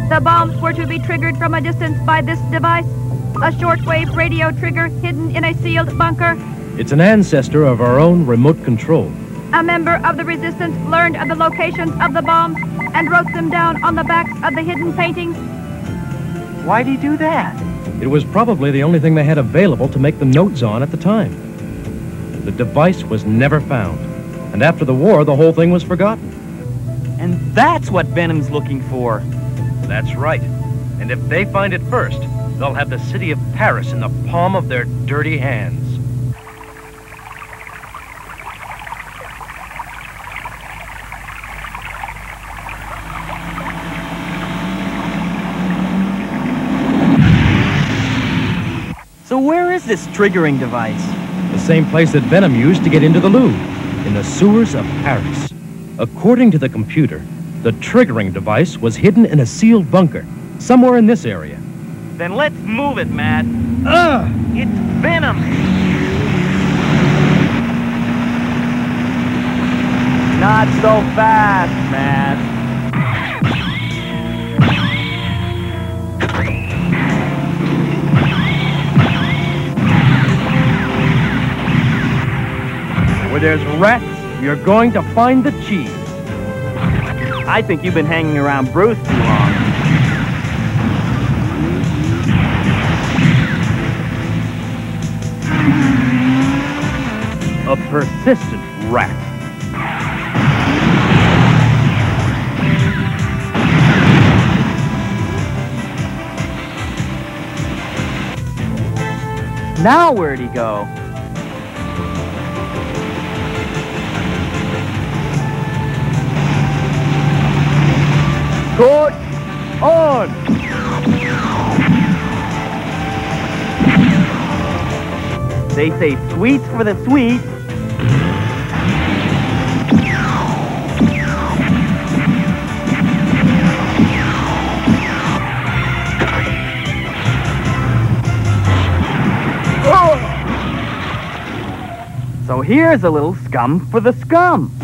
The bombs were to be triggered from a distance by this device, a shortwave radio trigger hidden in a sealed bunker. It's an ancestor of our own remote control. A member of the resistance learned of the locations of the bombs and wrote them down on the backs of the hidden paintings. Why'd he do that? It was probably the only thing they had available to make the notes on at the time. The device was never found, and after the war, the whole thing was forgotten. And that's what Venom's looking for. That's right. And if they find it first, they'll have the city of Paris in the palm of their dirty hands. So where is this triggering device? The same place that Venom used to get into the Louvre, in the sewers of Paris. According to the computer, the triggering device was hidden in a sealed bunker, somewhere in this area. Then let's move it, Matt. It's Venom! Not so fast, Matt. Where there's rats, you're going to find the cheese. I think you've been hanging around Bruce too long. A persistent rat. Now where'd he go? Good on! They say sweets for the sweet. So here's a little scum for the scum.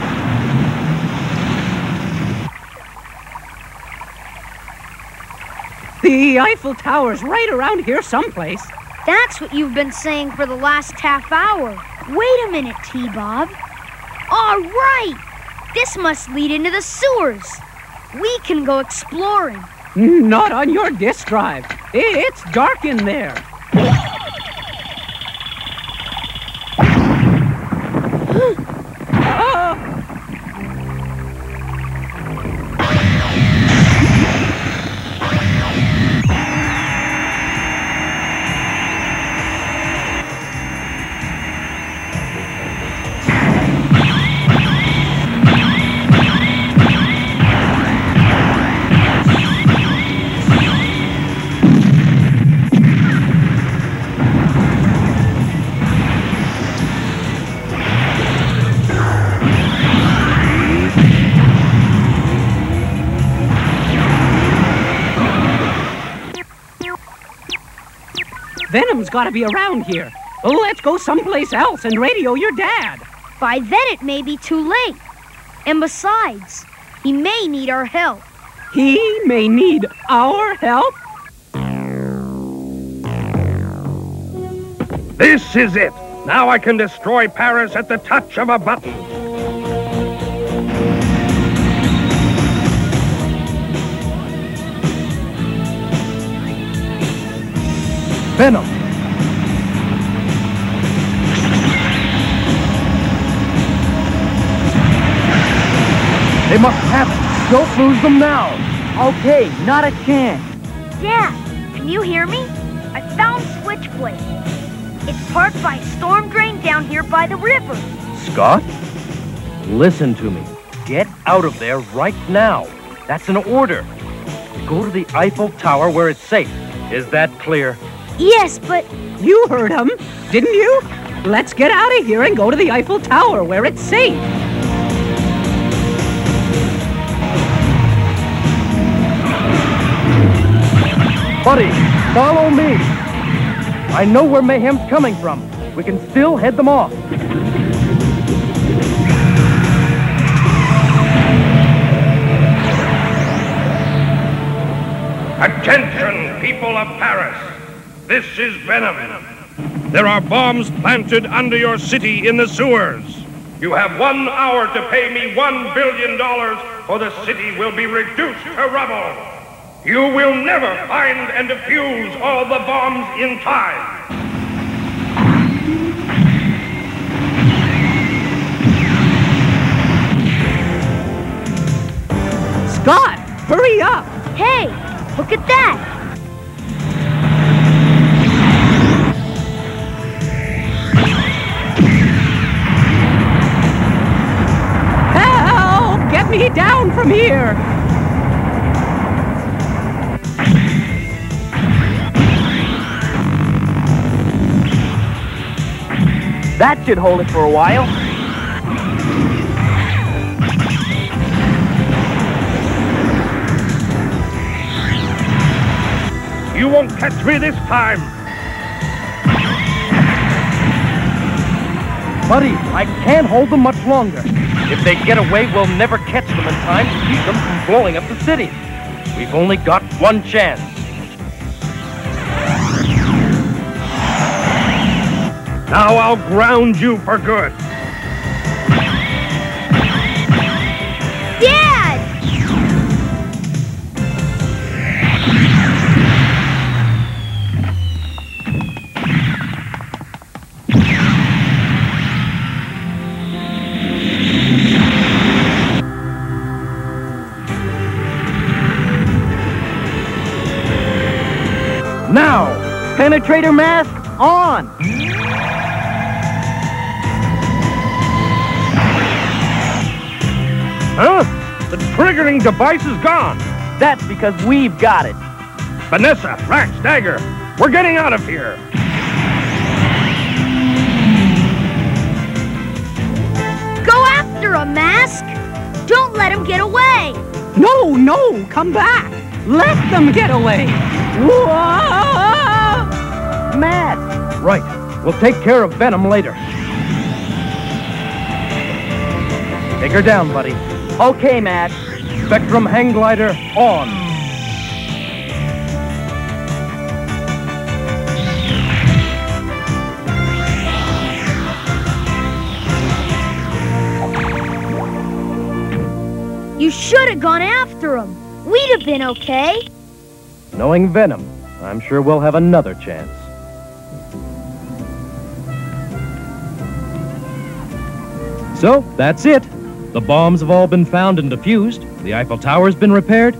The Eiffel Tower's right around here someplace. That's what you've been saying for the last half hour. Wait a minute, T-Bob. All right! This must lead into the sewers. We can go exploring. Not on your disk drive. It's dark in there. Venom's gotta be around here. Let's go someplace else and radio your dad. By then it may be too late. And besides, he may need our help. He may need our help? This is it. Now I can destroy Paris at the touch of a button. Venom! They must have it. Don't lose them now. Okay, not a chance. Dad, can you hear me? found Switchblade. It's parked by a storm drain down here by the river. Scott? Listen to me. Get out of there right now. That's an order. Go to the Eiffel Tower where it's safe. Is that clear? Yes, but... You heard him, didn't you? Let's get out of here and go to the Eiffel Tower where it's safe. Buddy, follow me. I know where mayhem's coming from. We can still head them off. Attention, people of Paris. This is Venom. There are bombs planted under your city in the sewers. You have 1 hour to pay me $1 billion, or the city will be reduced to rubble. You will never find and defuse all the bombs in time. Scott, hurry up! Hey, look at that! Help! Get me down from here! That should hold it for a while. You won't catch me this time. Buddy, I can't hold them much longer. If they get away, we'll never catch them in time to keep them from blowing up the city. We've only got one chance. Now I'll ground you for good. Dad! Now, penetrator mask on! Huh? The triggering device is gone. That's because we've got it. Vanessa, Rax, Dagger, we're getting out of here. Go after him, M.A.S.K. Don't let him get away. No, no, come back. Let them get away. Whoa! Matt! Right. We'll take care of Venom later. Take her down, buddy. Okay, Matt. Spectrum hang glider on. You should have gone after him. We'd have been okay. Knowing Venom, I'm sure we'll have another chance. So, that's it. The bombs have all been found and defused, the Eiffel Tower's been repaired,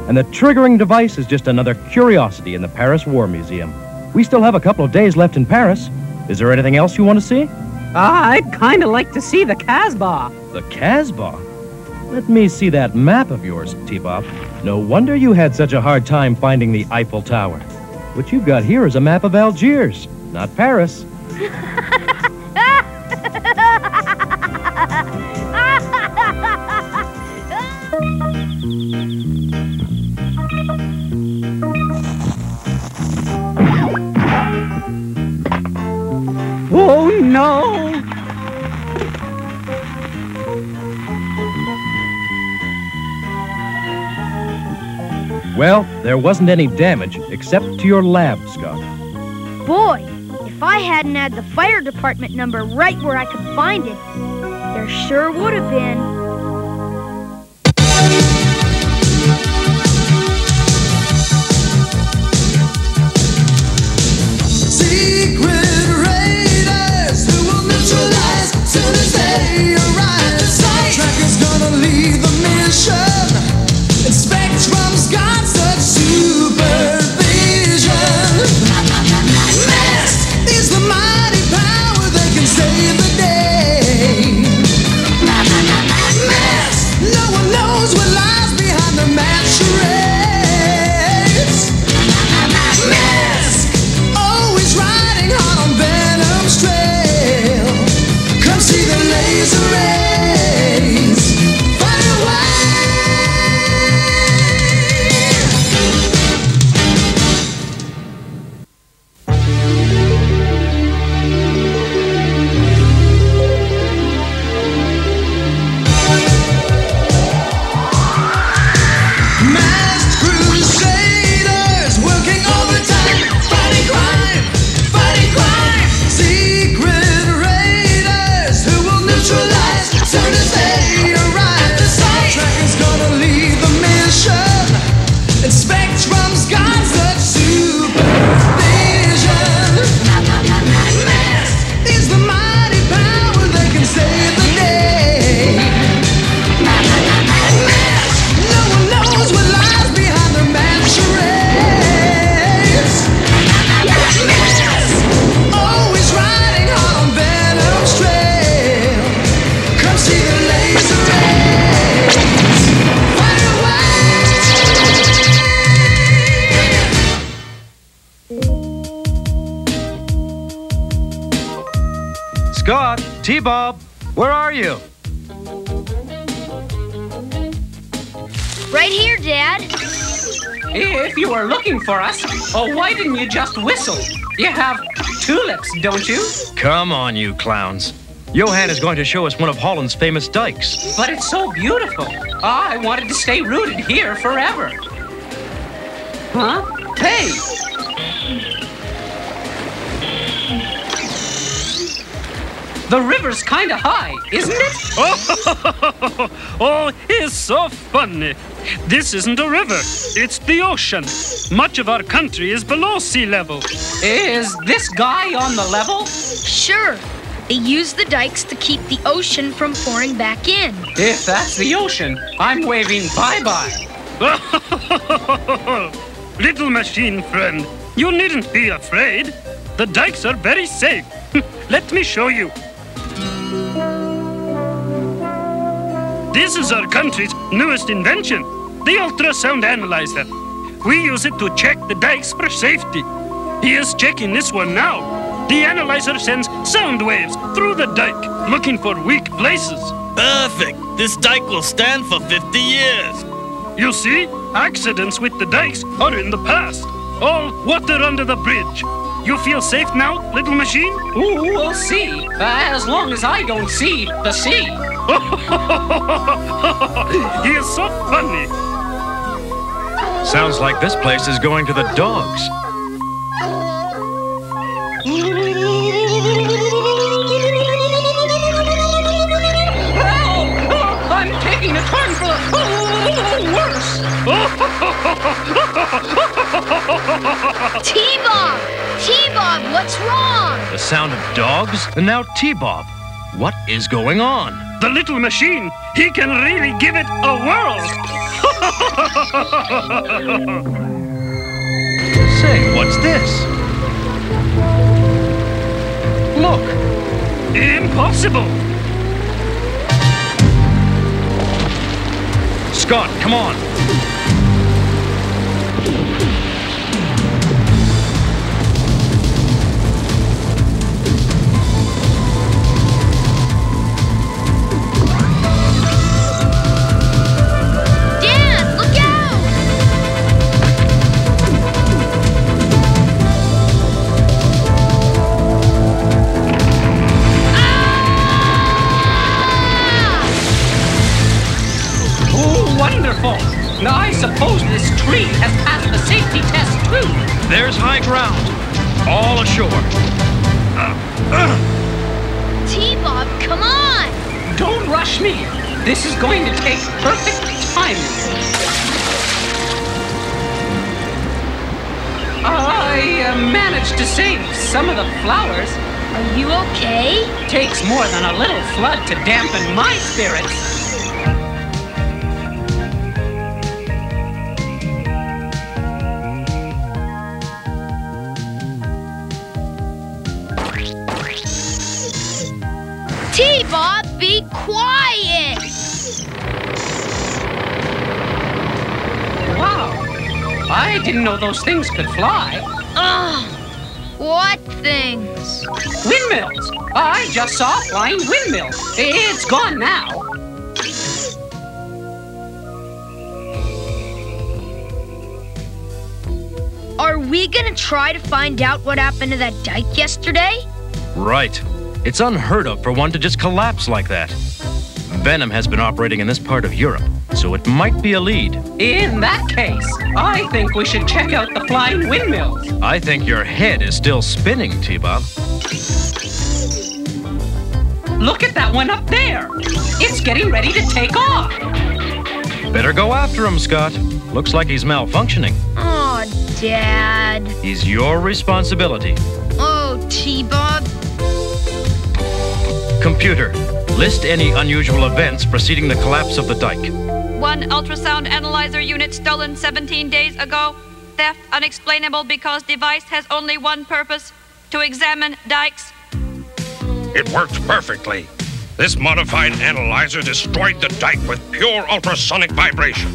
and the triggering device is just another curiosity in the Paris War Museum. We still have a couple of days left in Paris. Is there anything else you want to see? I'd kind of like to see the Casbah. The Casbah? Let me see that map of yours, T-Bop. No wonder you had such a hard time finding the Eiffel Tower. What you've got here is a map of Algiers, not Paris. Oh, no! Well, there wasn't any damage except to your lab, Scott. Boy, if I hadn't had the fire department number right where I could find it, there sure would have been. T-Bob, where are you? Right here, Dad. If you were looking for us, why didn't you just whistle? You have tulips, don't you? Come on, you clowns. Johan is going to show us one of Holland's famous dikes. But it's so beautiful. I wanted to stay rooted here forever. Huh? Hey! The river's kind of high, isn't it? Oh, it's so funny. This isn't a river, it's the ocean. Much of our country is below sea level. Is this guy on the level? Sure. They use the dikes to keep the ocean from pouring back in. If that's the ocean, I'm waving bye-bye. Little machine friend, you needn't be afraid. The dikes are very safe. Let me show you. This is our country's newest invention, the ultrasound analyzer. We use it to check the dikes for safety. He is checking this one now. The analyzer sends sound waves through the dike, looking for weak places. Perfect. This dike will stand for 50 years. You see, accidents with the dikes are in the past. All water under the bridge. You feel safe now, little machine? Ooh, we'll see. As long as I don't see the sea. He is so funny. Sounds like this place is going to the dogs. I'm taking a turn for the worse. T-Bob! T-Bob, what's wrong? The sound of dogs, and now T-Bob. What is going on? The little machine, he can really give it a whirl. Say, what's this? Look. Impossible. Scott, come on. Now, I suppose this tree has passed the safety test, too. There's high ground. All ashore. T-Bob, come on! Don't rush me. This is going to take perfect timing. I managed to save some of the flowers. Are you okay? Takes more than a little flood to dampen my spirits. T-Bob, be quiet! Wow, I didn't know those things could fly. Ugh, what things? Windmills. I just saw a flying windmill. It's gone now. Are we gonna try to find out what happened to that dike yesterday? Right. It's unheard of for one to just collapse like that. Venom has been operating in this part of Europe, so it might be a lead. In that case, I think we should check out the flying windmills. I think your head is still spinning, T-Bob. Look at that one up there. It's getting ready to take off. Better go after him, Scott. Looks like he's malfunctioning. Aw, Dad. He's your responsibility. Oh, T-Bob. Computer, list any unusual events preceding the collapse of the dike. 1 ultrasound analyzer unit stolen 17 days ago. Theft unexplainable because device has only one purpose, to examine dikes. It worked perfectly. This modified analyzer destroyed the dike with pure ultrasonic vibration.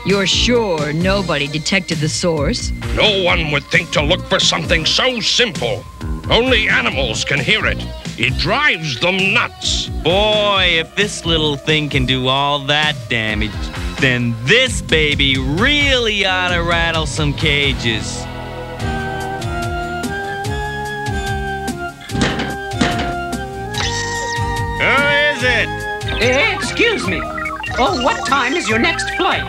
You're sure nobody detected the source? No one would think to look for something so simple. Only animals can hear it. It drives them nuts. Boy, if this little thing can do all that damage, then this baby really ought to rattle some cages. Who is it? Excuse me. Oh, what time is your next flight?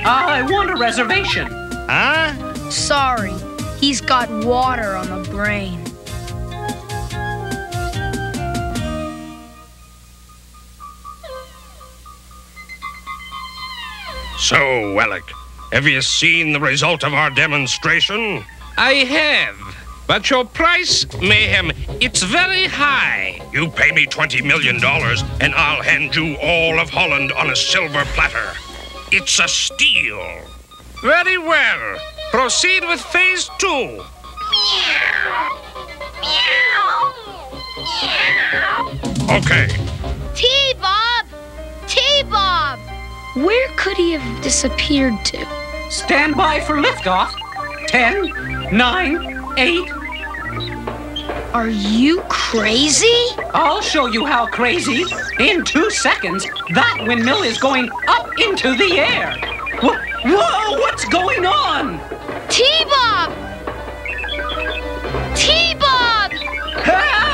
I want a reservation. Huh? Sorry, he's got water on the brain. So, Alec, have you seen the result of our demonstration? I have. But your price, Mayhem, it's very high. You pay me $20 million, and I'll hand you all of Holland on a silver platter. It's a steal. Very well. Proceed with phase 2. Okay. T-Bob! T-Bob! Where could he have disappeared to? Stand by for liftoff. 10, 9, 8. Are you crazy? I'll show you how crazy. In 2 seconds, that windmill is going up into the air. Whoa, what's going on? T-Bob! T-Bob! Help!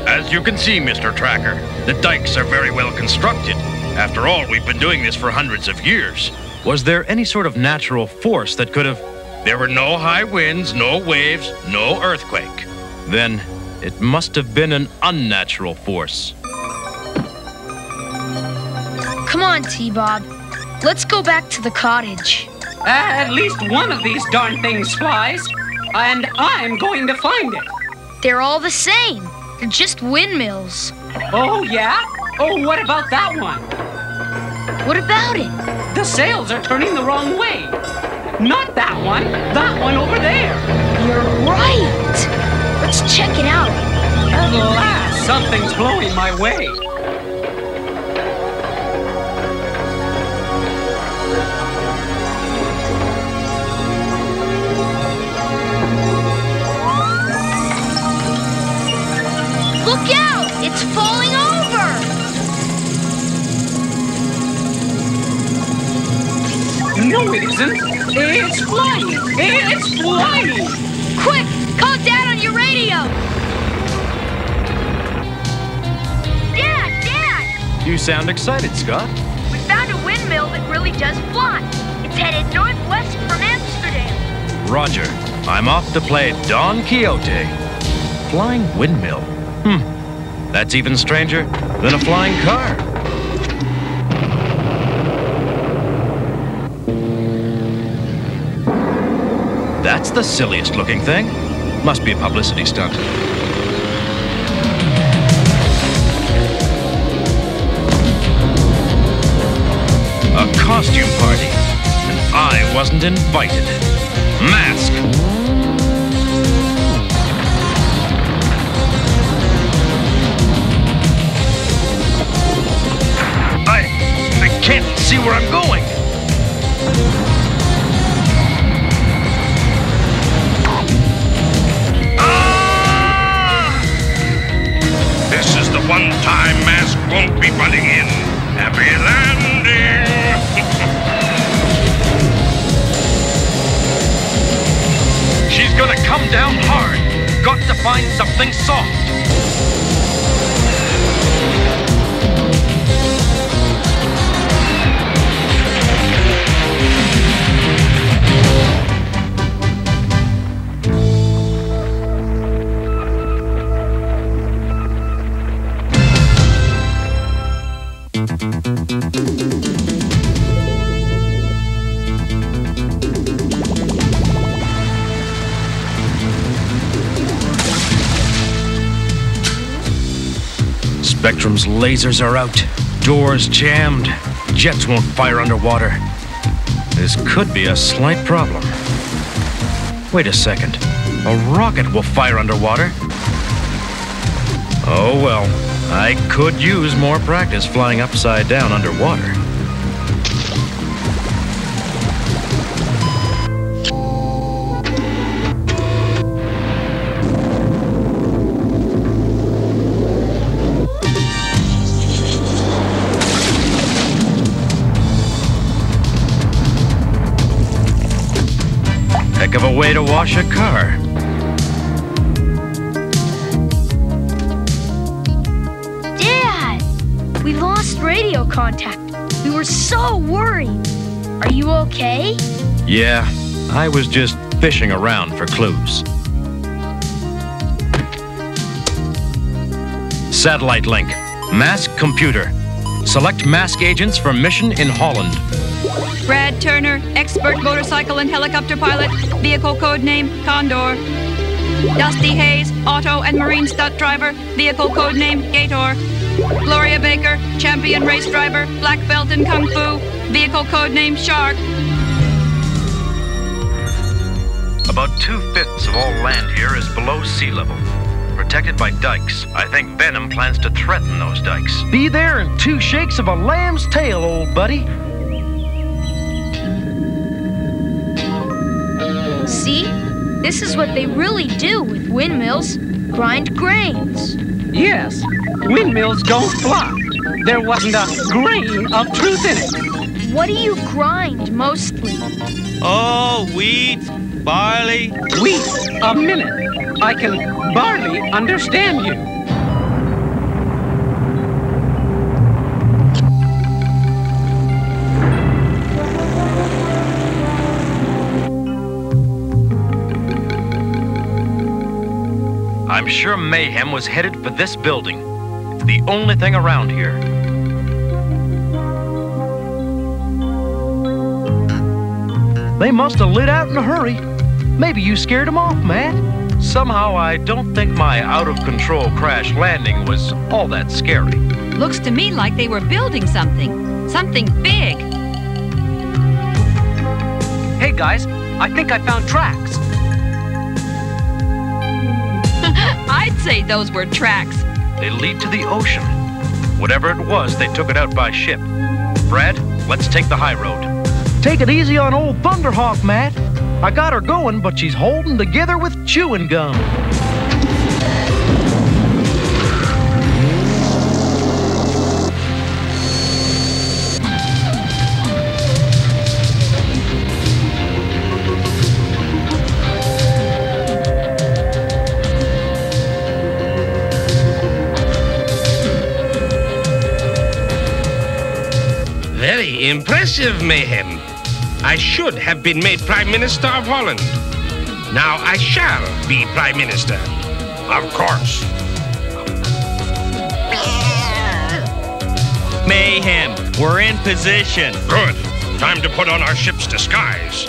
As you can see, Mr. Tracker, the dikes are very well constructed. After all, we've been doing this for hundreds of years. Was there any sort of natural force that could have... There were no high winds, no waves, no earthquake. Then it must have been an unnatural force. Come on, T-Bob. Let's go back to the cottage. At least one of these darn things flies, and I'm going to find it. They're all the same. They're just windmills. Oh, yeah? Oh, what about that one? What about it? The sails are turning the wrong way. Not that one over there. You're right. Let's check it out. At last, something's blowing my way. Look out! It's falling over! No, it isn't. It's flying. It's flying. Quick, call Dad on your radio. Dad! You sound excited, Scott. We found a windmill that really does fly. It's headed northwest from Amsterdam. Roger. I'm off to play Don Quixote. Flying windmill. That's even stranger than a flying car. That's the silliest looking thing. Must be a publicity stunt. A costume party, and I wasn't invited. M.A.S.K. I can't see where I'm going. This is the one time M.A.S.K won't be butting in. Happy landing! She's gonna come down hard. Got to find something soft. Spectrum's lasers are out. Doors jammed. Jets won't fire underwater. This could be a slight problem. Wait a second. A rocket will fire underwater. Oh well, I could use more practice flying upside down underwater. Heck of a way to wash a car. Dad! We lost radio contact. We were so worried. Are you okay? Yeah, I was just fishing around for clues. Satellite link. M.A.S.K computer. Select M.A.S.K agents for mission in Holland. Brad Turner, expert motorcycle and helicopter pilot, vehicle code name Condor. Dusty Hayes, auto and marine stunt driver, vehicle code name Gator. Gloria Baker, champion race driver, black belt in Kung Fu, vehicle code name Shark. About 2/5 of all land here is below sea level, protected by dikes. I think Venom plans to threaten those dikes. Be there in 2 shakes of a lamb's tail, old buddy. See? This is what they really do with windmills. Grind grains. Yes, windmills don't fly. There wasn't a grain of truth in it. What do you grind mostly? Oh, wheat, barley. Wheat, a minute. I can barely understand you. I'm sure mayhem was headed for this building. It's the only thing around here. They must have lit out in a hurry. Maybe you scared them off, Matt. Somehow I don't think my out-of-control crash landing was all that scary. Looks to me like they were building something. Something big. Hey guys, I think I found tracks. I'd say those were tracks. They lead to the ocean. Whatever it was, they took it out by ship. Brad, let's take the high road. Take it easy on old Thunderhawk, Matt. I got her going, but she's holding together with chewing gum. Very impressive, Mayhem. I should have been made Prime Minister of Holland. Now I shall be Prime Minister. Of course. Mayhem, we're in position. Good. Time to put on our ship's disguise.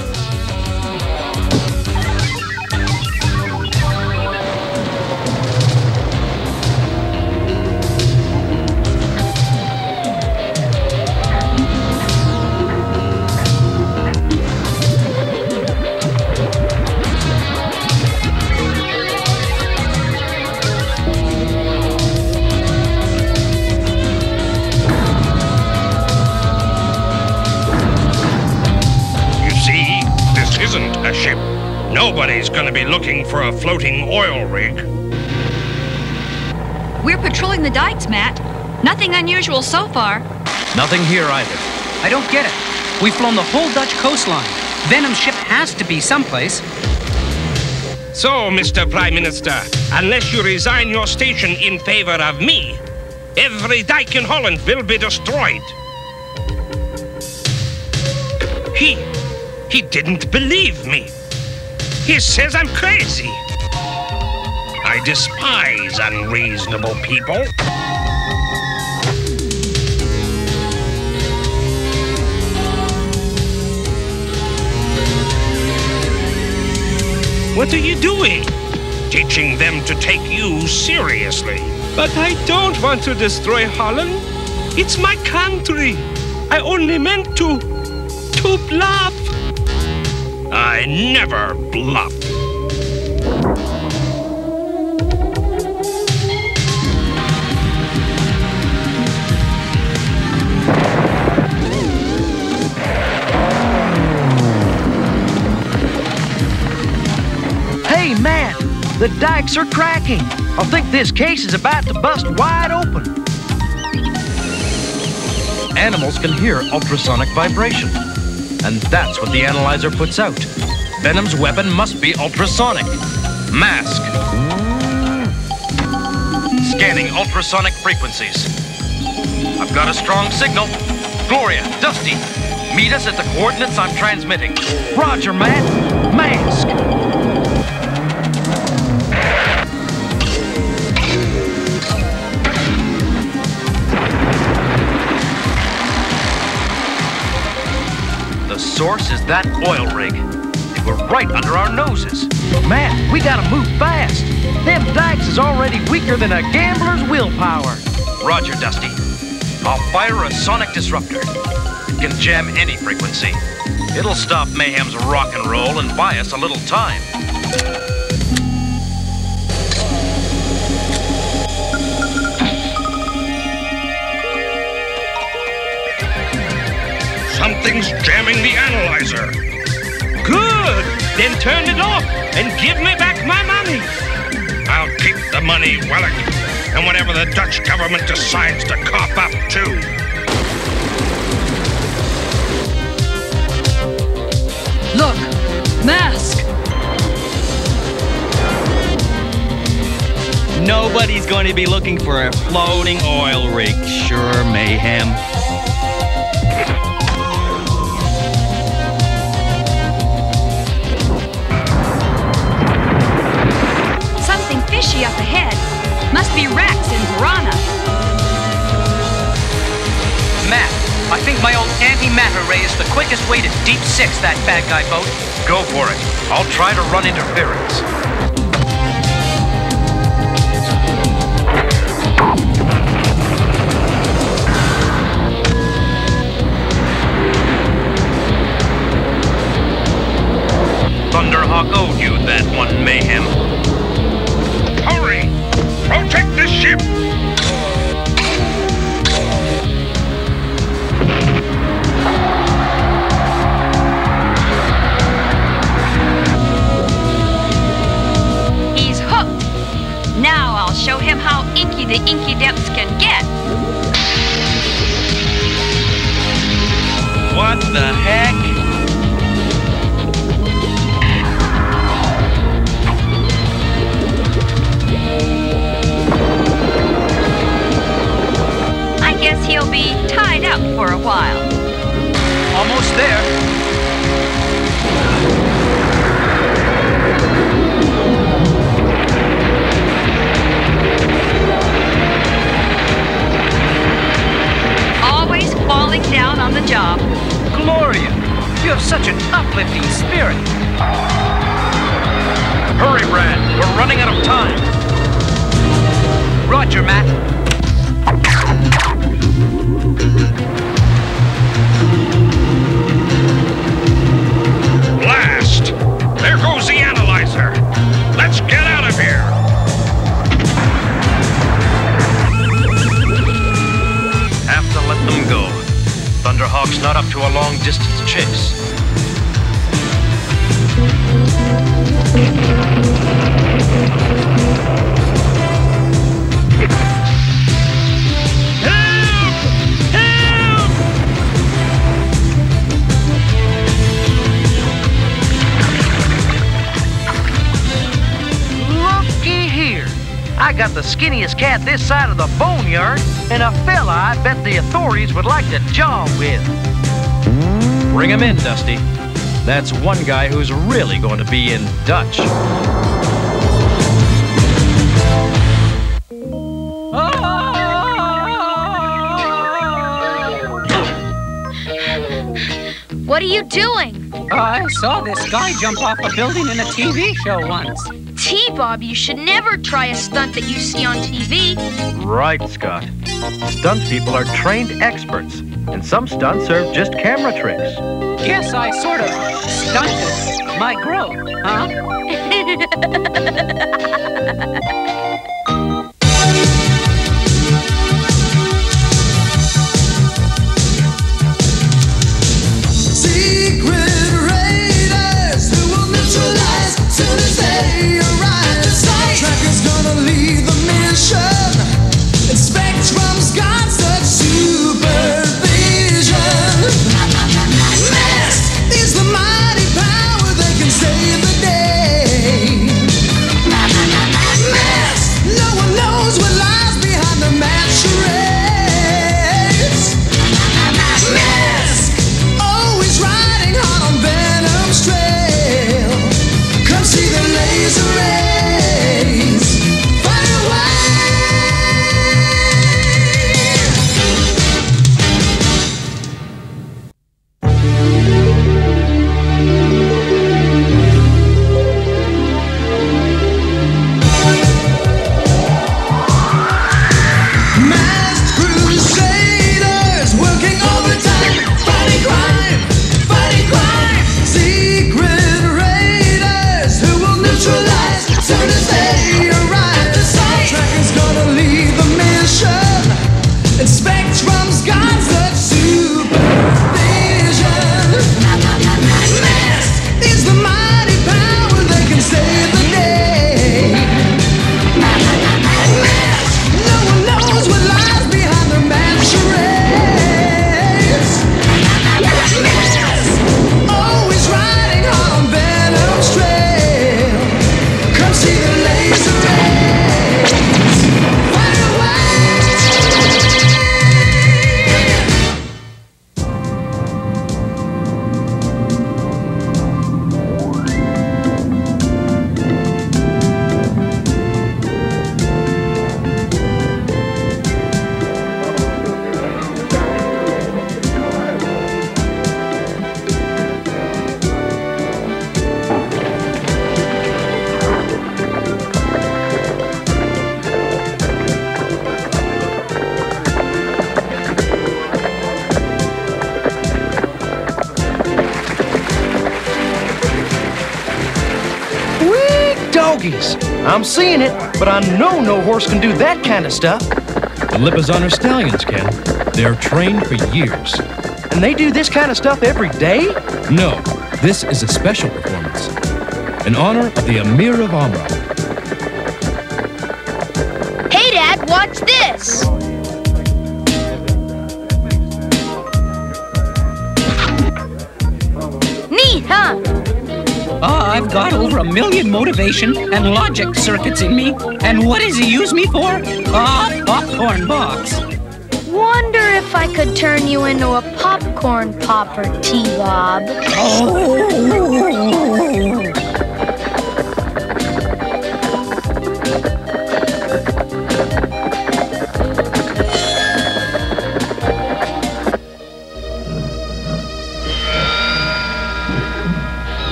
Isn't a ship. Nobody's gonna be looking for a floating oil rig. We're patrolling the dikes, Matt. Nothing unusual so far. Nothing here either. I don't get it. We've flown the whole Dutch coastline. Venom's ship has to be someplace. So, Mr. Prime Minister, unless you resign your station in favor of me, every dike in Holland will be destroyed. He didn't believe me. He says I'm crazy. I despise unreasonable people. What are you doing? Teaching them to take you seriously. But I don't want to destroy Holland. It's my country. I only meant to bluff. I never bluff. Hey, Matt, the dikes are cracking. I think this case is about to bust wide open. Animals can hear ultrasonic vibration, and that's what the analyzer puts out. Venom's weapon must be ultrasonic. M.A.S.K. Scanning ultrasonic frequencies. I've got a strong signal. Gloria, Dusty, meet us at the coordinates I'm transmitting. Roger, Matt. M.A.S.K. The source is that oil rig. They were right under our noses. Matt, we gotta move fast. Them dikes is already weaker than a gambler's willpower. Roger, Dusty. I'll fire a sonic disruptor. It can jam any frequency. It'll stop Mayhem's rock and roll and buy us a little time. Something's jamming the analyzer. Good! Then turn it off and give me back my money. I'll keep the money, Wellick. And whenever the Dutch government decides to cough up too. Look, M.A.S.K. Nobody's going to be looking for a floating oil rig, sure, Mayhem. Something fishy up ahead. Must be Rex and Piranha. Matt, I think my old antimatter ray is the quickest way to deep six that bad guy boat. Go for it. I'll try to run interference. Thunderhawk owed you that one, Mayhem. Hurry! Protect the ship! He's hooked. Now I'll show him how inky the inky depths can get. What the heck? I guess he'll be tied up for a while. Almost there. Always falling down on the job. Gloria, you have such an uplifting spirit. Hurry, Brad. We're running out of time. Roger, Matt. Blast! There goes the analyzer. Let's get out of here. Have to let them go. Thunderhawk's not up to a long-distance chase. Looky here. I got the skinniest cat this side of the boneyard, and a fella I bet the authorities would like to jaw with. Bring him in, Dusty. That's one guy who's really going to be in Dutch. What are you doing? I saw this guy jump off a building in a TV show once. T-Bob, you should never try a stunt that you see on TV. Right, Scott. Stunt people are trained experts, and some stunts are just camera tricks. Guess I sort of stunted my growth, huh? I'm seeing it, but I know no horse can do that kind of stuff. The Lippizaner stallions can. They're trained for years. And they do this kind of stuff every day? No, this is a special performance in honor of the Emir of Amra. Hey, Dad, watch this. Neat, huh? I've got over 1 million motivation and logic circuits in me. And what does he use me for? A popcorn box. Wonder if I could turn you into a popcorn popper, T-Bob. Oh.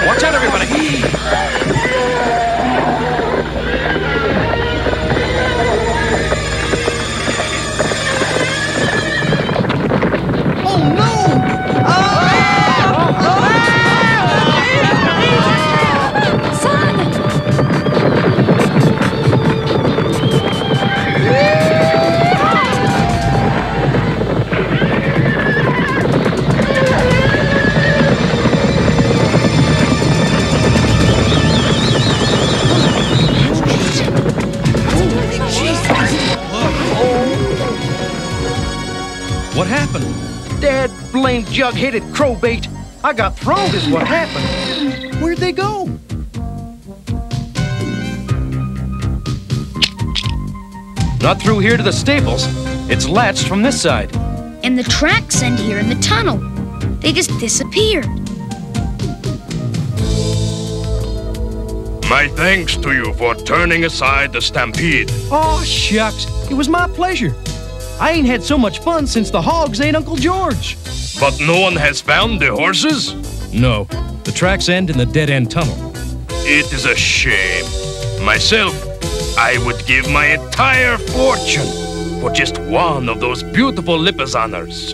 Watch out, everybody! Oh no! What happened? Dad blamed jug-headed crowbait. I got thrown is what happened. Where'd they go? Not through here to the stables. It's latched from this side. And the tracks end here in the tunnel. They just disappeared. My thanks to you for turning aside the stampede. Oh, shucks. It was my pleasure. I ain't had so much fun since the hogs ate Uncle George. But no one has found the horses? No. The tracks end in the dead-end tunnel. It is a shame. Myself, I would give my entire fortune for just one of those beautiful Lippizaners.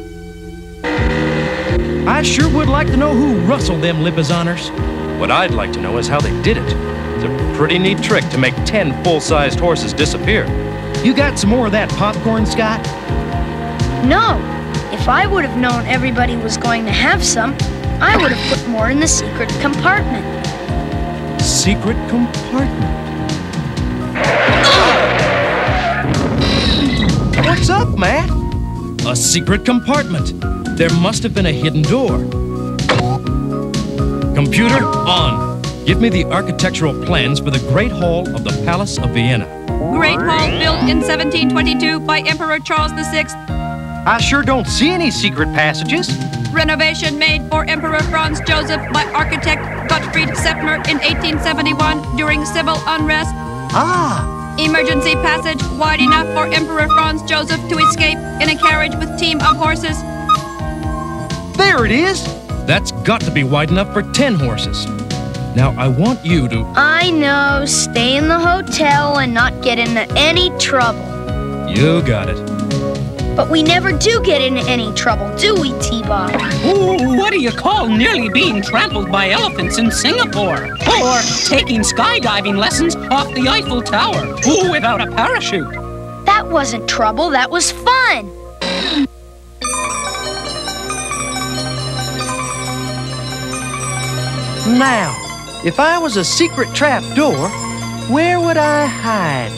I sure would like to know who rustled them Lippizaners. What I'd like to know is how they did it. It's a pretty neat trick to make 10 full-sized horses disappear. You got some more of that popcorn, Scott? No. If I would have known everybody was going to have some, I would have put more in the secret compartment. Secret compartment? What's up, Matt? A secret compartment. There must have been a hidden door. Computer, on. Give me the architectural plans for the Great Hall of the Palace of Vienna. Great Hall built in 1722 by Emperor Charles VI. I sure don't see any secret passages. Renovation made for Emperor Franz Joseph by architect Gottfried Seppner in 1871 during civil unrest. Emergency passage wide enough for Emperor Franz Joseph to escape in a carriage with team of horses. There it is. That's got to be wide enough for 10 horses. Now, I want you to... I know. Stay in the hotel and not get into any trouble. You got it. But we never do get into any trouble, do we, T-Bob? Ooh, what do you call nearly being trampled by elephants in Singapore? Or taking skydiving lessons off the Eiffel Tower? Ooh, without a parachute. That wasn't trouble, that was fun. Now, if I was a secret trap door, where would I hide?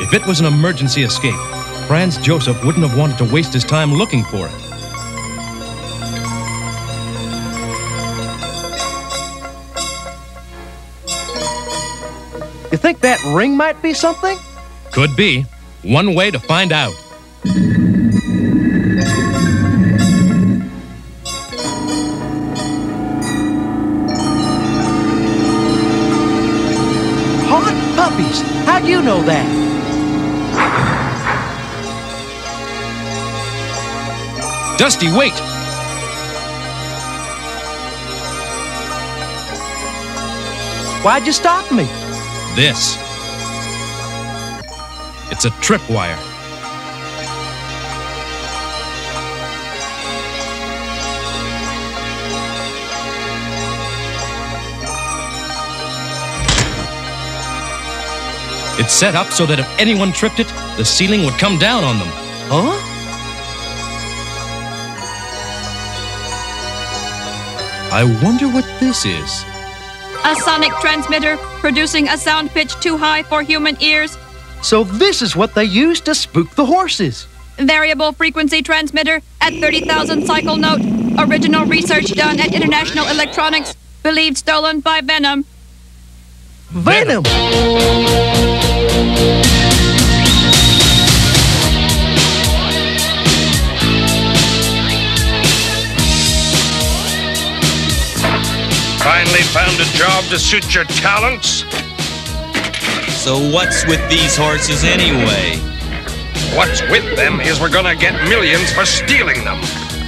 If it was an emergency escape, Franz Joseph wouldn't have wanted to waste his time looking for it. You think that ring might be something? Could be. One way to find out. Hot puppies! How'd you know that? Dusty, wait! Why'd you stop me? This. It's a tripwire. It's set up so that if anyone tripped it, the ceiling would come down on them. Huh? I wonder what this is. A sonic transmitter producing a sound pitch too high for human ears. So this is what they used to spook the horses. Variable frequency transmitter at 30,000 cycle note. Original research done at International Electronics. Believed stolen by Venom. Venom! Finally found a job to suit your talents? So what's with these horses anyway? What's with them is we're gonna get millions for stealing them.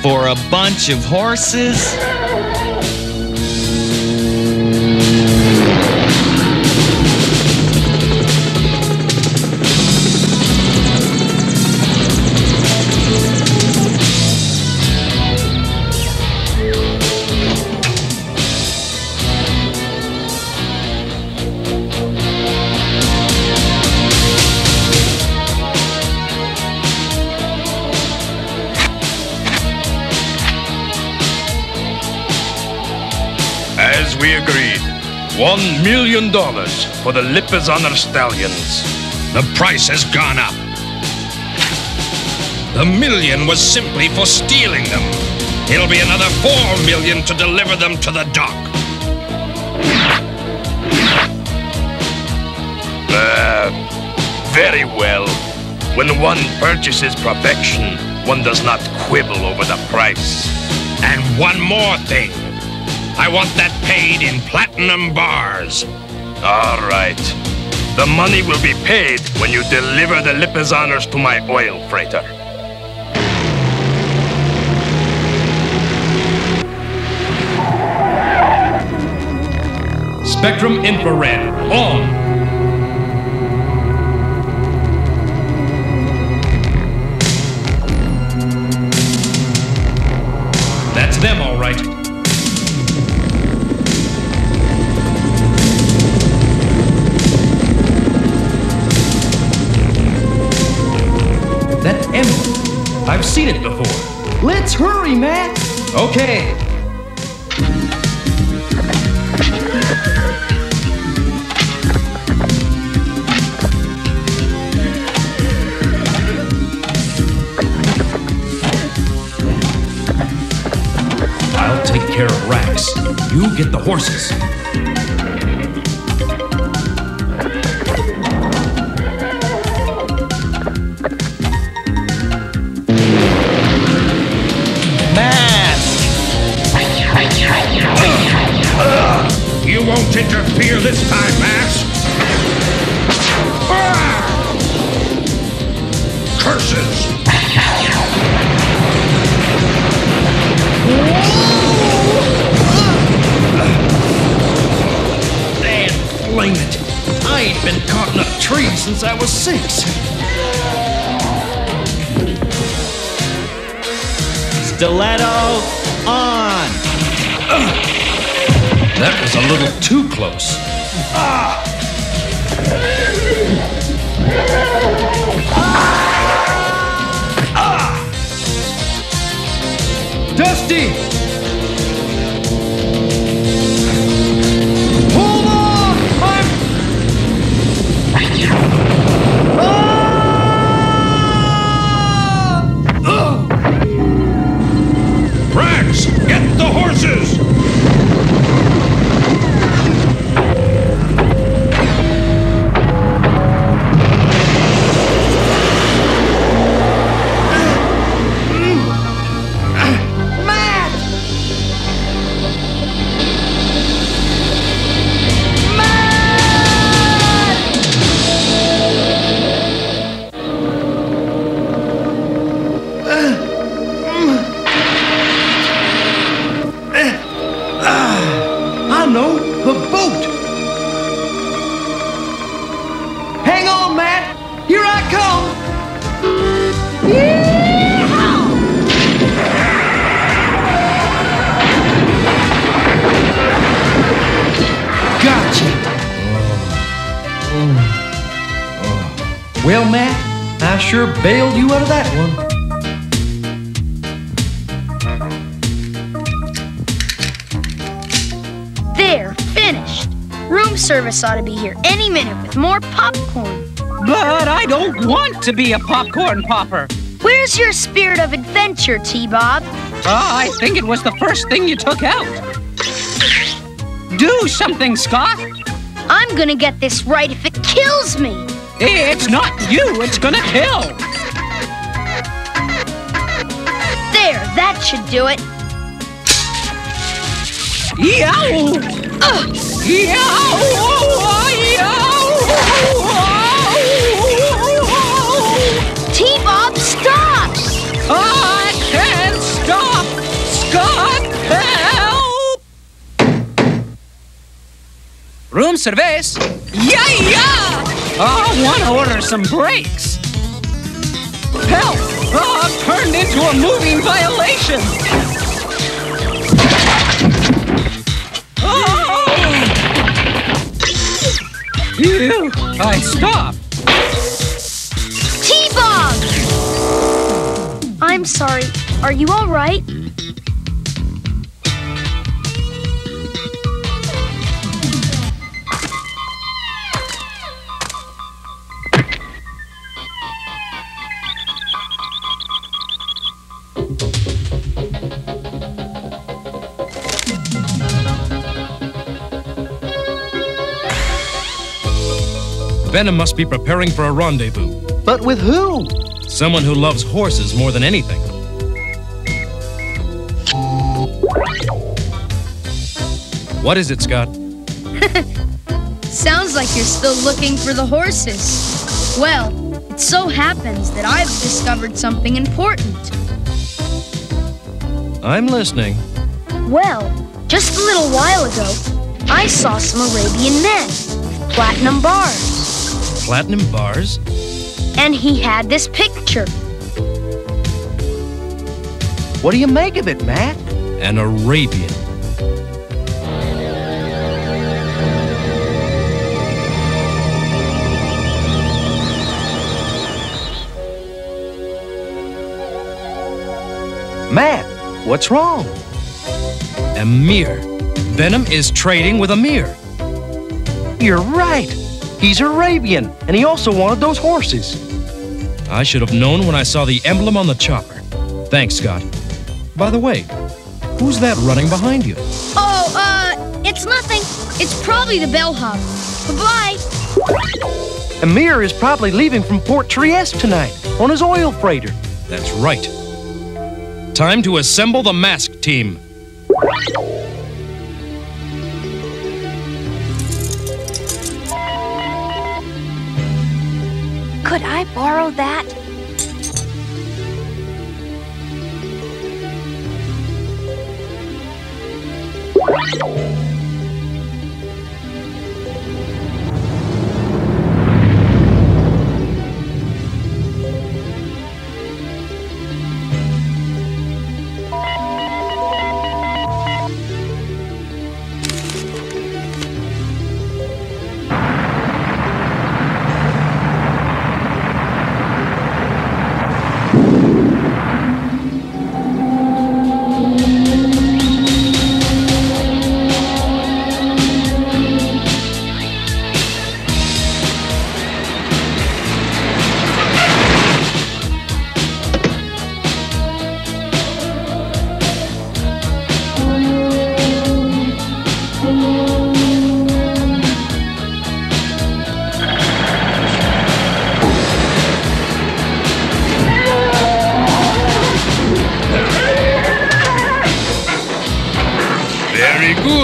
For a bunch of horses? As we agreed, $1 million for the Lippizaner stallions. The price has gone up. The million was simply for stealing them. It'll be another $4 million to deliver them to the dock. Very well. When one purchases perfection, one does not quibble over the price. And one more thing. I want that paid in platinum bars. All right. The money will be paid when you deliver the Lippizaners to my oil freighter. Spectrum infrared, on. That's them, all right. That emblem. I've seen it before. Let's hurry, Matt. Okay. I'll take care of Rax. You get the horses. You won't interfere this time, M.A.S.K. Curses! Man, blame it. I ain't been caught in a tree since I was 6. Stiletto on! That was a little too close. Dusty! Hold on! Rax, get the horses! Well, Matt, I sure bailed you out of that one. There, finished. Room service ought to be here any minute with more popcorn. But I don't want to be a popcorn popper. Where's your spirit of adventure, T-Bob? I think it was the first thing you took out. Do something, Scott. I'm gonna get this right if it kills me. It's not you, it's gonna kill. There, that should do it. Yow! Yow! T-Bob, stop! I can't stop! Scott, help! Room service. Yeah! I want to order some brakes. Help! I've turned into a moving violation. Phew, I stopped. T-Bob! I'm sorry. Are you all right? Venom must be preparing for a rendezvous. But with who? Someone who loves horses more than anything. What is it, Scott? Sounds like you're still looking for the horses. Well, it so happens that I've discovered something important. I'm listening. Well, just a little while ago, I saw some Arabian men with platinum bars. Platinum bars? And he had this picture. What do you make of it, Matt? An Arabian. Matt, what's wrong? Emir. Venom is trading with Emir. You're right. He's Arabian, and he also wanted those horses. I should have known when I saw the emblem on the chopper. Thanks, Scott. By the way, who's that running behind you? Oh, it's nothing. It's probably the bellhop. Bye-bye. Emir is probably leaving from Port Trieste tonight on his oil freighter. That's right. Time to assemble the M.A.S.K team. Could I borrow that?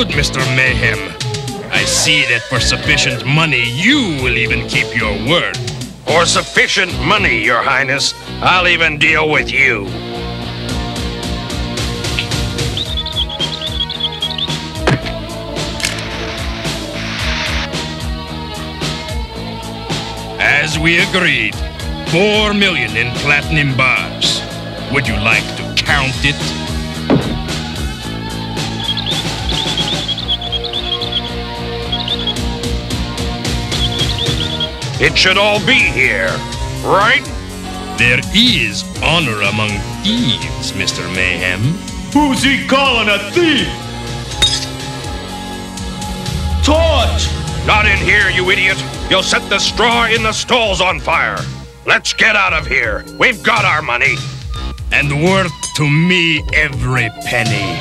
Mr. Mayhem. I see that for sufficient money, you will even keep your word. For sufficient money, Your Highness, I'll even deal with you. As we agreed, 4 million in platinum bars. Would you like to count it? It should all be here, right? There is honor among thieves, Mr. Mayhem. Who's he calling a thief? Torch! Not in here, you idiot. You'll set the straw in the stalls on fire. Let's get out of here. We've got our money. And worth to me every penny.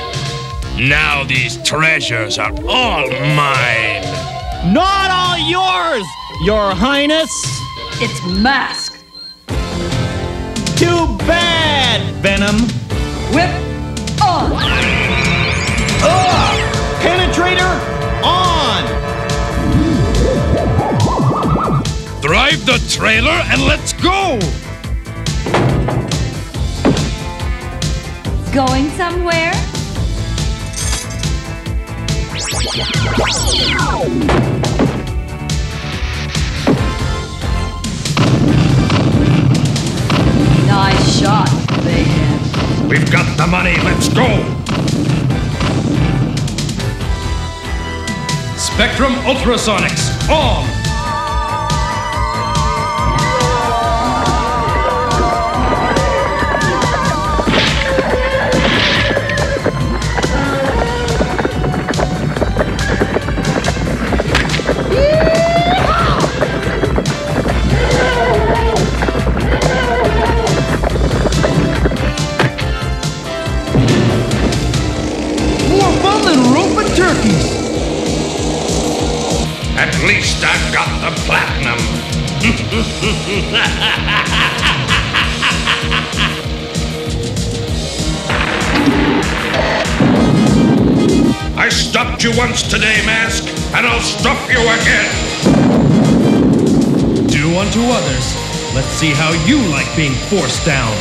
Now these treasures are all mine. Not all yours, Your Highness. It's M.A.S.K. Too bad, Venom. Whip on. Penetrator on. Drive the trailer and let's go. Going somewhere? Nice shot, Mayhem. We've got the money. Let's go. Spectrum Ultrasonics on. At least I've got the platinum. I stopped you once today, M.A.S.K, and I'll stop you again. Do unto others. Let's see how you like being forced down.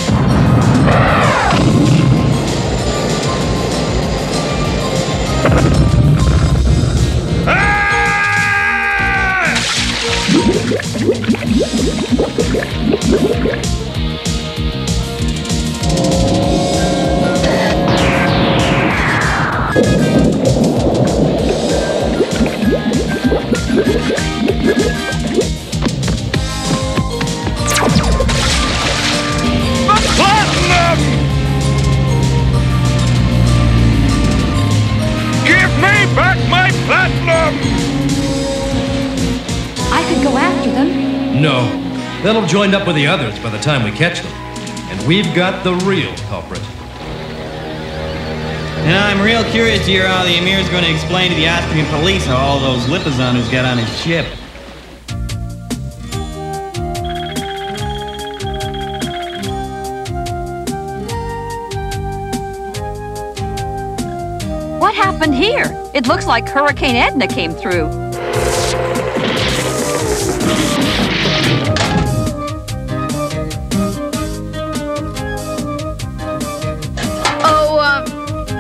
No, they'll have joined up with the others by the time we catch them. And we've got the real culprit. And I'm real curious to hear how the Emir's going to explain to the Austrian police how all those Lippizaners got on his ship. What happened here? It looks like Hurricane Edna came through.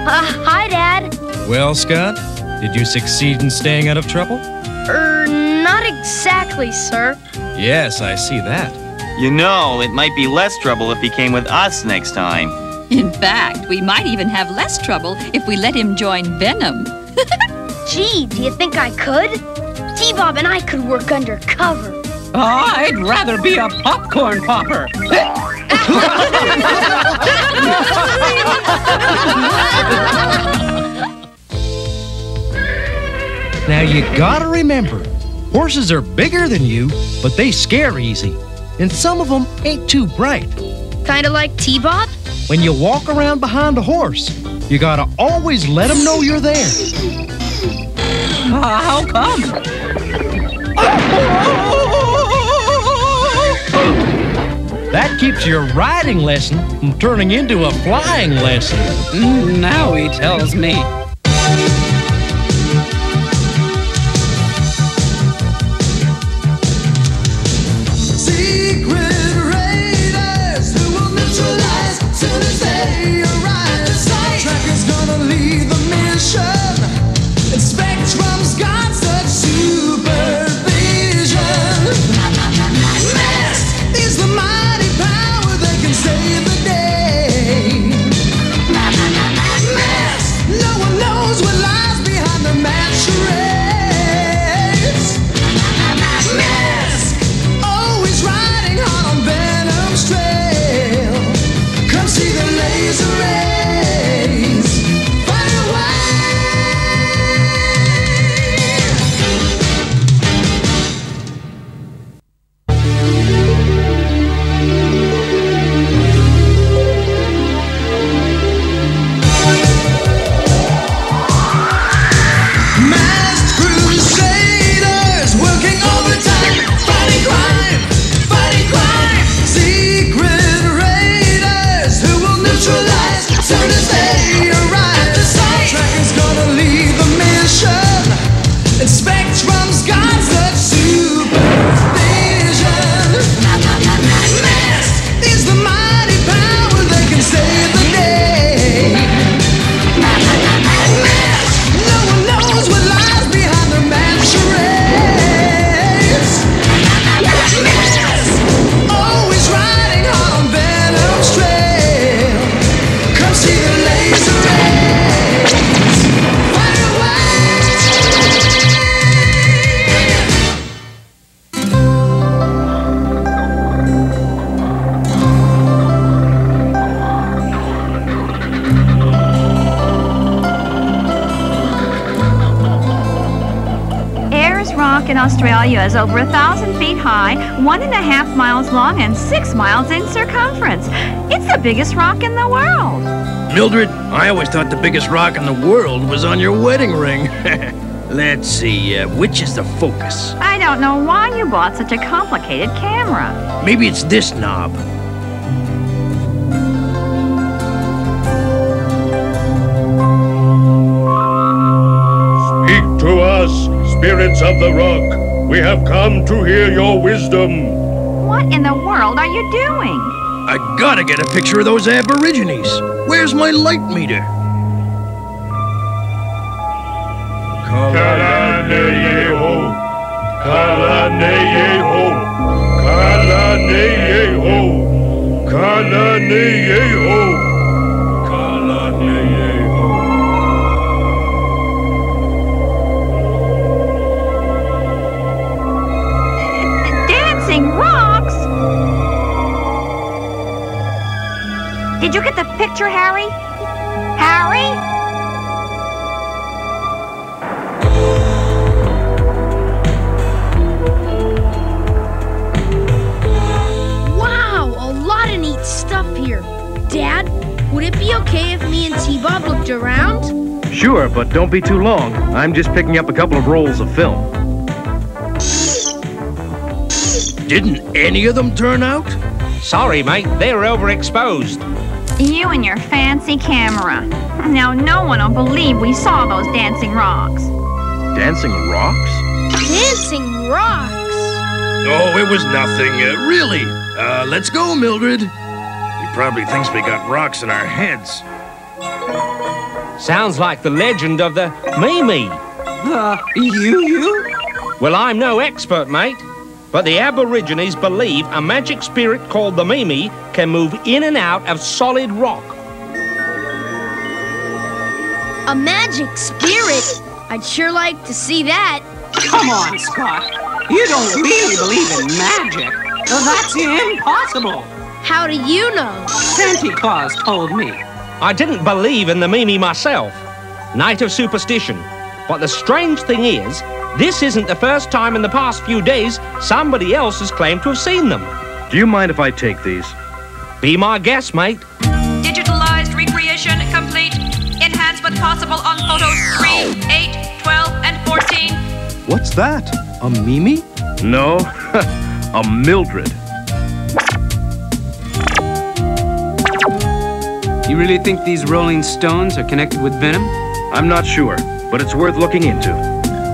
Hi, Dad. Well, Scott, did you succeed in staying out of trouble? Not exactly, sir. Yes, I see that. You know, it might be less trouble if he came with us next time. In fact, we might even have less trouble if we let him join Venom. Gee, do you think I could? T-Bob and I could work undercover. Oh, I'd rather be a popcorn popper. Now you gotta remember, horses are bigger than you, but they scare easy. And some of them ain't too bright. Kinda like T-Bob? When you walk around behind a horse, you gotta always let them know you're there. How come? That keeps your riding lesson from turning into a flying lesson. Now he tells me. In Australia is over 1,000 feet high, 1.5 miles long, and 6 miles in circumference. It's the biggest rock in the world. Mildred, I always thought the biggest rock in the world was on your wedding ring. Let's see, which is the focus? I don't know why you bought such a complicated camera. Maybe it's this knob. Speak to us. spirits of the rock, we have come to hear your wisdom. What in the world are you doing? I gotta get a picture of those Aborigines. Where's my light meter? Kala-ne-ye-ho, Kala-ne-ye-ho, Kala-ne-ye-ho, Kala-ne-ye-ho, Kala-ne-ye-ho. Dancing rocks? Did you get the picture, Harry? Harry? Wow, a lot of neat stuff here. Dad, would it be okay if me and T-Bob looked around? Sure, but don't be too long. I'm just picking up a couple of rolls of film. Didn't any of them turn out? Sorry, mate. They're overexposed. You and your fancy camera. Now no one will believe we saw those dancing rocks. Dancing rocks? Dancing rocks? Oh, it was nothing. Really. Let's go, Mildred. He probably thinks we got rocks in our heads. Sounds like the legend of the Mimi. You? Well, I'm no expert, mate. But the Aborigines believe a magic spirit called the Mimi can move in and out of solid rock. A magic spirit? I'd sure like to see that. Come on, Scott. You don't really believe in magic. That's impossible. How do you know? Santa Claus told me. I didn't believe in the Mimi myself. Native superstition. But the strange thing is, this isn't the first time in the past few days somebody else has claimed to have seen them. Do you mind if I take these? Be my guest, mate. Digitalized recreation complete. Enhancement possible on photos 3, 8, 12, and 14. What's that? A Mimi? No, a Mildred. You really think these rolling stones are connected with venom? I'm not sure, but it's worth looking into.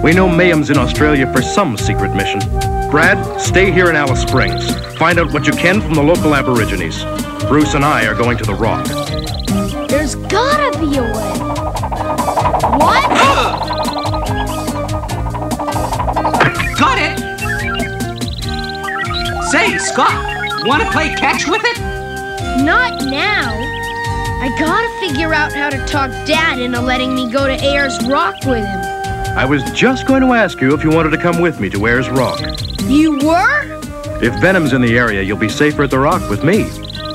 We know Mayhem's in Australia for some secret mission. Brad, stay here in Alice Springs. Find out what you can from the local Aborigines. Bruce and I are going to the Rock. There's gotta be a way. What? Got it! Say, Scott, wanna play catch with it? Not now. I gotta figure out how to talk Dad into letting me go to Ayers Rock with him. I was just going to ask you if you wanted to come with me to Ayers Rock. You were? If Venom's in the area, you'll be safer at the Rock with me.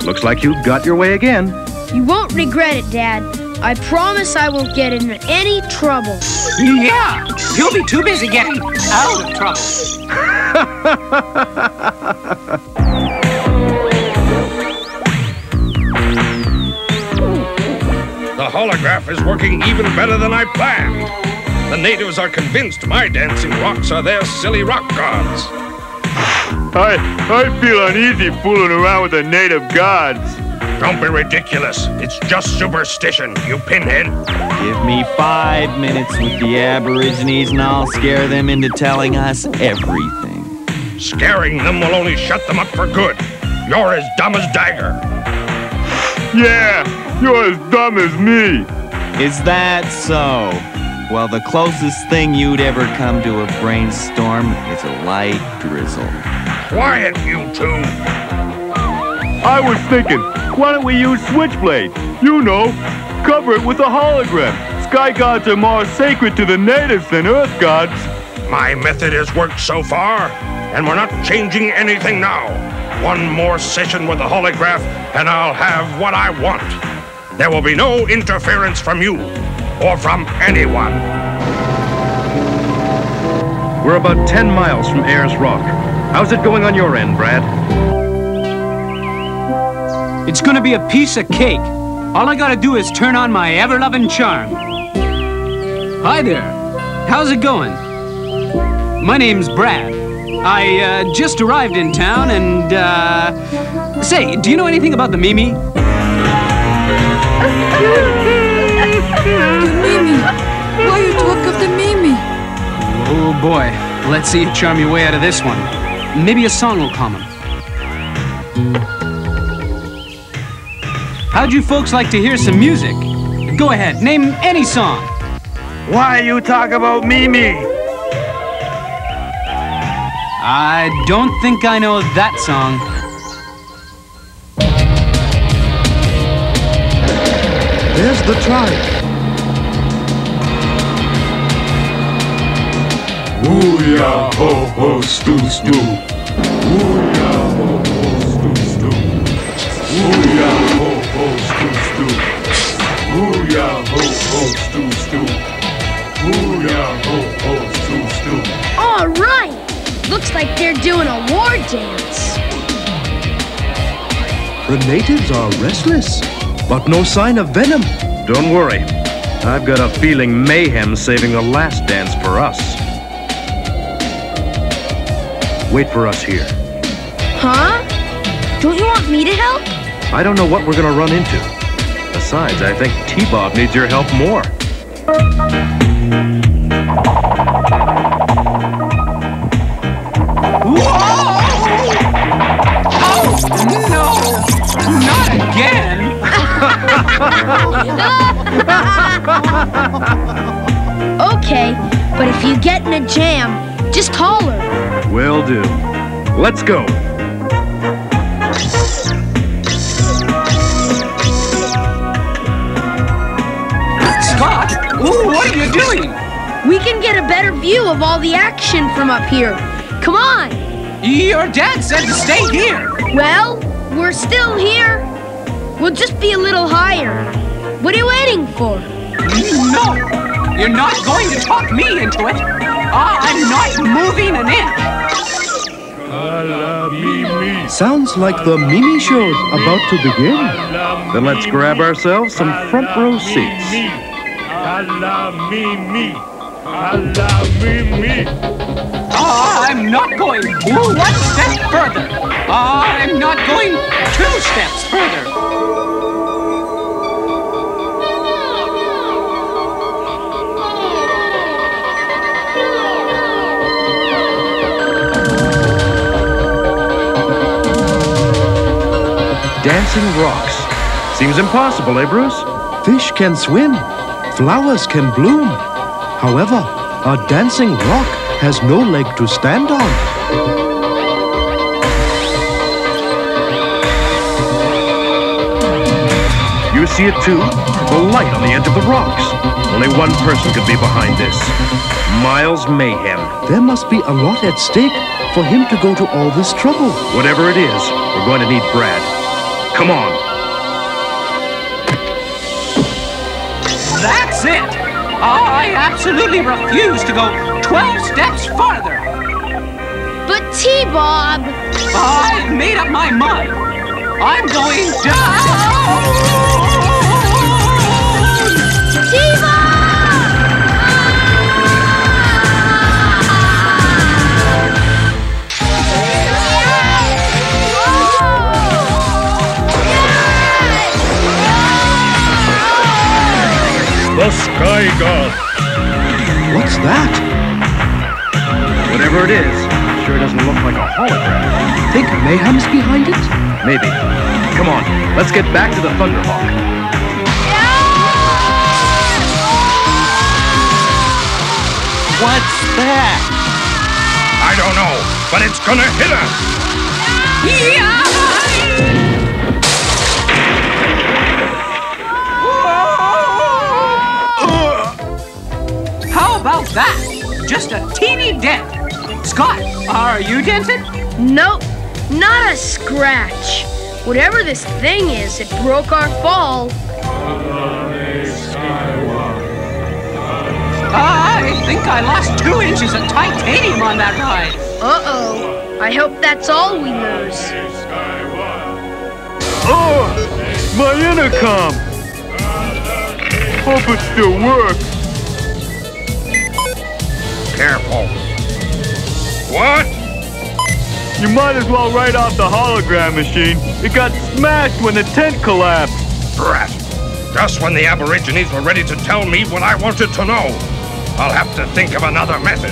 Looks like you got your way again. You won't regret it, Dad. I promise I won't get into any trouble. Yeah, you'll be too busy getting out of trouble. The holograph is working even better than I planned. The natives are convinced my dancing rocks are their silly rock gods. I feel uneasy fooling around with the native gods. Don't be ridiculous. It's just superstition, you pinhead. Give me 5 minutes with the Aborigines and I'll scare them into telling us everything. Scaring them will only shut them up for good. You're as dumb as Dagger. Yeah, you're as dumb as me. Is that so? Well, the closest thing you'd ever come to a brainstorm is a light drizzle. Quiet, you two. I was thinking, why don't we use Switchblade? You know, cover it with a hologram. Sky gods are more sacred to the natives than Earth gods. My method has worked so far, and we're not changing anything now. One more session with the holograph, and I'll have what I want. There will be no interference from you, or from anyone. We're about 10 miles from Ayers Rock. How's it going on your end, Brad? It's gonna be a piece of cake. All I gotta do is turn on my ever-loving charm. Hi there. How's it going? My name's Brad. I just arrived in town and, say, do you know anything about the Mimi? The Mimi. Why you talk of the Mimi? Oh boy, let's see you charm your way out of this one. Maybe a song will calm him. How'd you folks like to hear some music? Go ahead, name any song. Why you talk about Mimi? I don't think I know that song. There's the tribe. Ooh-yah, ho-ho, stew-stew. Ooh-yah, ho-ho, stew-stew. Ooh-yah, ho-ho, stew-stew. Ooh-yah, ho-ho, stew-stew. Ooh-yah, ho-ho, stew-stew. All right! Looks like they're doing a war dance. The natives are restless, but no sign of venom. Don't worry. I've got a feeling mayhem's saving the last dance for us. Wait for us here. Huh? Don't you want me to help? I don't know what we're gonna run into. Besides, I think T-Bob needs your help more. No! Not again! Okay, but if you get in a jam, just call her. Will do. Let's go. Scott, what are you doing? We can get a better view of all the action from up here. Come on. Your dad said to stay here. Well, we're still here. We'll just be a little higher. What are you waiting for? No, you're not going to talk me into it. I'm not moving an inch. Sounds like the Mimi Show's about to begin. Then let's grab ourselves some front row seats. I'm not going 1 step further. I'm not going 2 steps further. Dancing rocks. Seems impossible, eh, Bruce? Fish can swim. Flowers can bloom. However, a dancing rock has no leg to stand on. You see it too? The light on the edge of the rocks. Only one person could be behind this. Miles Mayhem. There must be a lot at stake for him to go to all this trouble. Whatever it is, we're going to need Brad. Come on. That's it. I absolutely refuse to go 12 steps farther. But T-Bob! I've made up my mind. I'm going down. T-Bob! The Sky God. What's that? Whatever it is, sure doesn't look like a hologram. Think Mayhem's behind it? Maybe. Come on, let's get back to the Thunderhawk. What's that? I don't know, but it's gonna hit us. How about that? Just a teeny dent. Scott, are you dented? Nope, not a scratch. Whatever this thing is, it broke our fall. I think I lost 2 inches of titanium on that ride. Uh-oh. I hope that's all we lose. Oh, my intercom. Hope it still works. Careful. What? You might as well write off the hologram machine. It got smashed when the tent collapsed. Drat. Just when the Aborigines were ready to tell me what I wanted to know. I'll have to think of another method.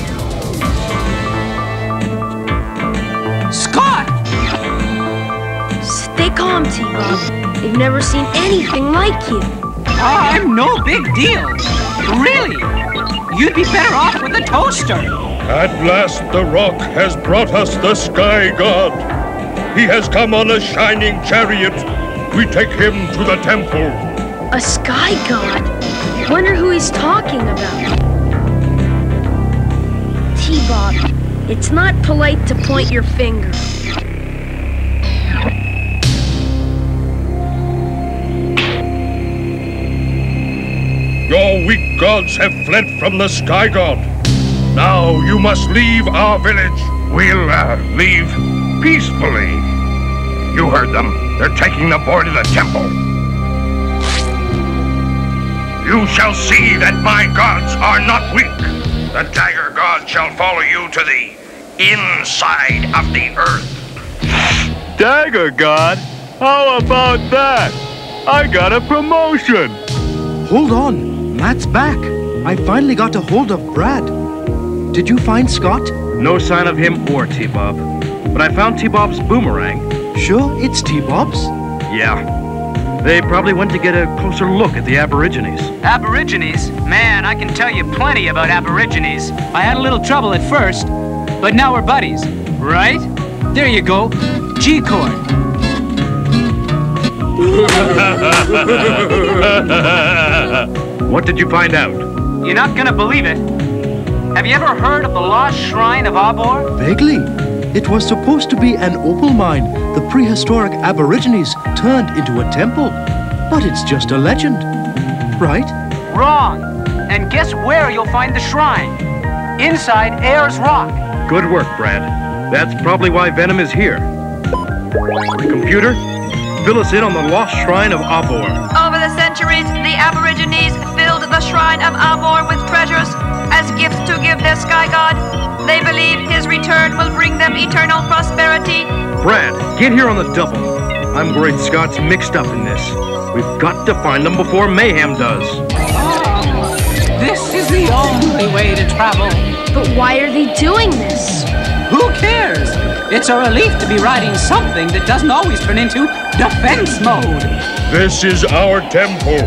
Scott! Stay calm, T-Bob. They've never seen anything like you. I'm no big deal. Really. You'd be better off with a toaster. At last the rock has brought us the Sky God. He has come on a shining chariot. We take him to the temple. A sky god? Wonder who he's talking about. T-Bob, it's not polite to point your finger. Your weak gods have fled from the Sky God. Now you must leave our village. We'll leave peacefully. You heard them. They're taking the boy to the temple. You shall see that my gods are not weak. The Dagger God shall follow you to the inside of the earth. Dagger God? How about that? I got a promotion. Hold on. Matt's back. I finally got a hold of Brad. Did you find Scott? No sign of him or T-Bob. But I found T-Bob's boomerang. Sure, it's T-Bob's? Yeah. They probably went to get a closer look at the Aborigines. Aborigines? Man, I can tell you plenty about Aborigines. I had a little trouble at first, but now we're buddies, right? There you go. G-chord. What did you find out? You're not gonna believe it. Have you ever heard of the lost shrine of Abor? Vaguely. It was supposed to be an opal mine the prehistoric Aborigines turned into a temple. But it's just a legend, right? Wrong. And guess where you'll find the shrine? Inside Ayers Rock. Good work, Brad. That's probably why Venom is here. Computer, fill us in on the lost shrine of Abor. Over the centuries, the Aborigines filled the shrine of Abor with treasures as gifts to give their sky god. They believe his return will bring them eternal prosperity. Brad, get here on the double. I'm worried Scott's mixed up in this. We've got to find them before Mayhem does. Oh, this is the only way to travel. But why are they doing this? Who cares? It's a relief to be riding something that doesn't always turn into defense mode. This is our temple.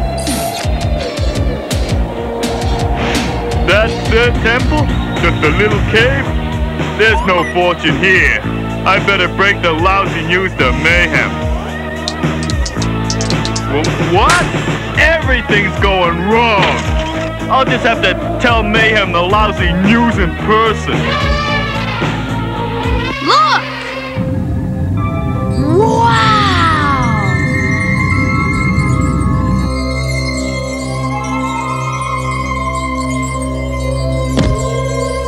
That's the temple? Just a little cave? There's no fortune here. I better break the lousy news to Mayhem. What? Everything's going wrong. I'll just have to tell Mayhem the lousy news in person. Look! Wow!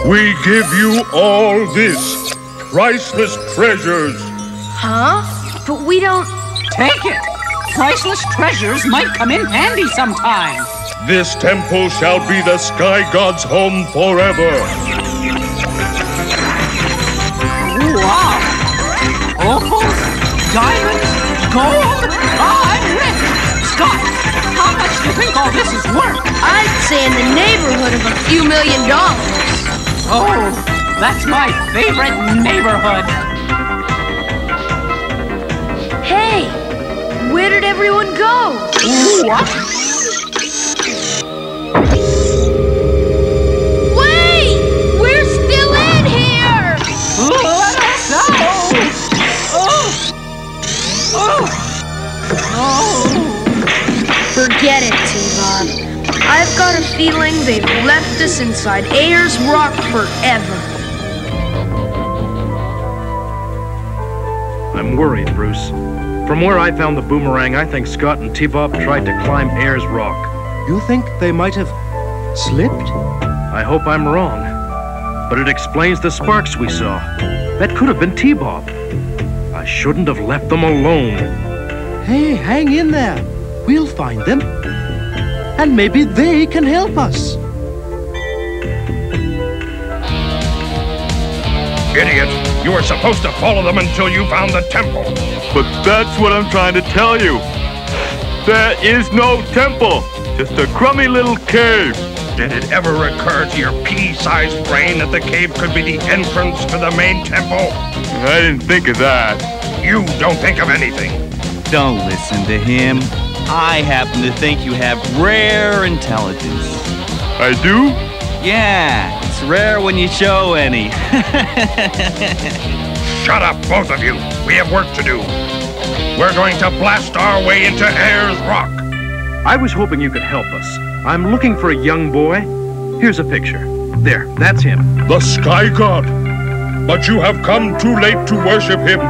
We give you all this. Priceless treasures. Huh? But we don't... Take it. Priceless treasures might come in handy sometime. This temple shall be the Sky God's home forever. Wow. Opals, diamonds, gold. I'm rich. Scott, how much do you think all this is worth? I'd say in the neighborhood of a few $1 million. Oh, that's my favorite neighborhood. Hey, where did everyone go? What? Wait! We're still in here! Let us out! Forget it, T-Bob. I've got a feeling they've left us inside Ayers Rock forever. I'm worried, Bruce. From where I found the boomerang, I think Scott and T-Bob tried to climb Ayers Rock. You think they might have slipped? I hope I'm wrong. But it explains the sparks we saw. That could have been T-Bob. I shouldn't have left them alone. Hey, hang in there. We'll find them. And maybe they can help us. Idiot, you were supposed to follow them until you found the temple. But that's what I'm trying to tell you. There is no temple, just a crummy little cave. Did it ever occur to your pea-sized brain that the cave could be the entrance to the main temple? I didn't think of that. You don't think of anything. Don't listen to him. I happen to think you have rare intelligence. I do? Yeah, it's rare when you show any. Shut up, both of you. We have work to do. We're going to blast our way into Ayers Rock. I was hoping you could help us. I'm looking for a young boy. Here's a picture. There, that's him. The Sky God. But you have come too late to worship him.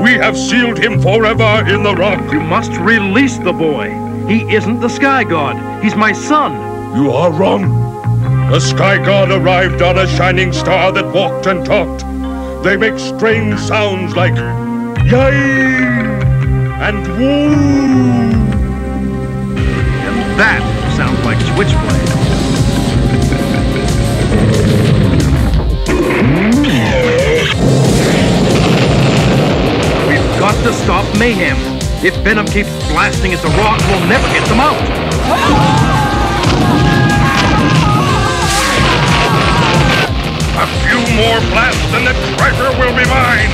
We have sealed him forever in the rock. You must release the boy. He isn't the Sky God. He's my son. You are wrong. The Sky God arrived on a shining star that walked and talked. They make strange sounds like yay and woo. And that sounds like Switchblade. We've got to stop mayhem. If Venom keeps blasting at the rock, we'll never get them out. A few more blasts and the treasure will be mine.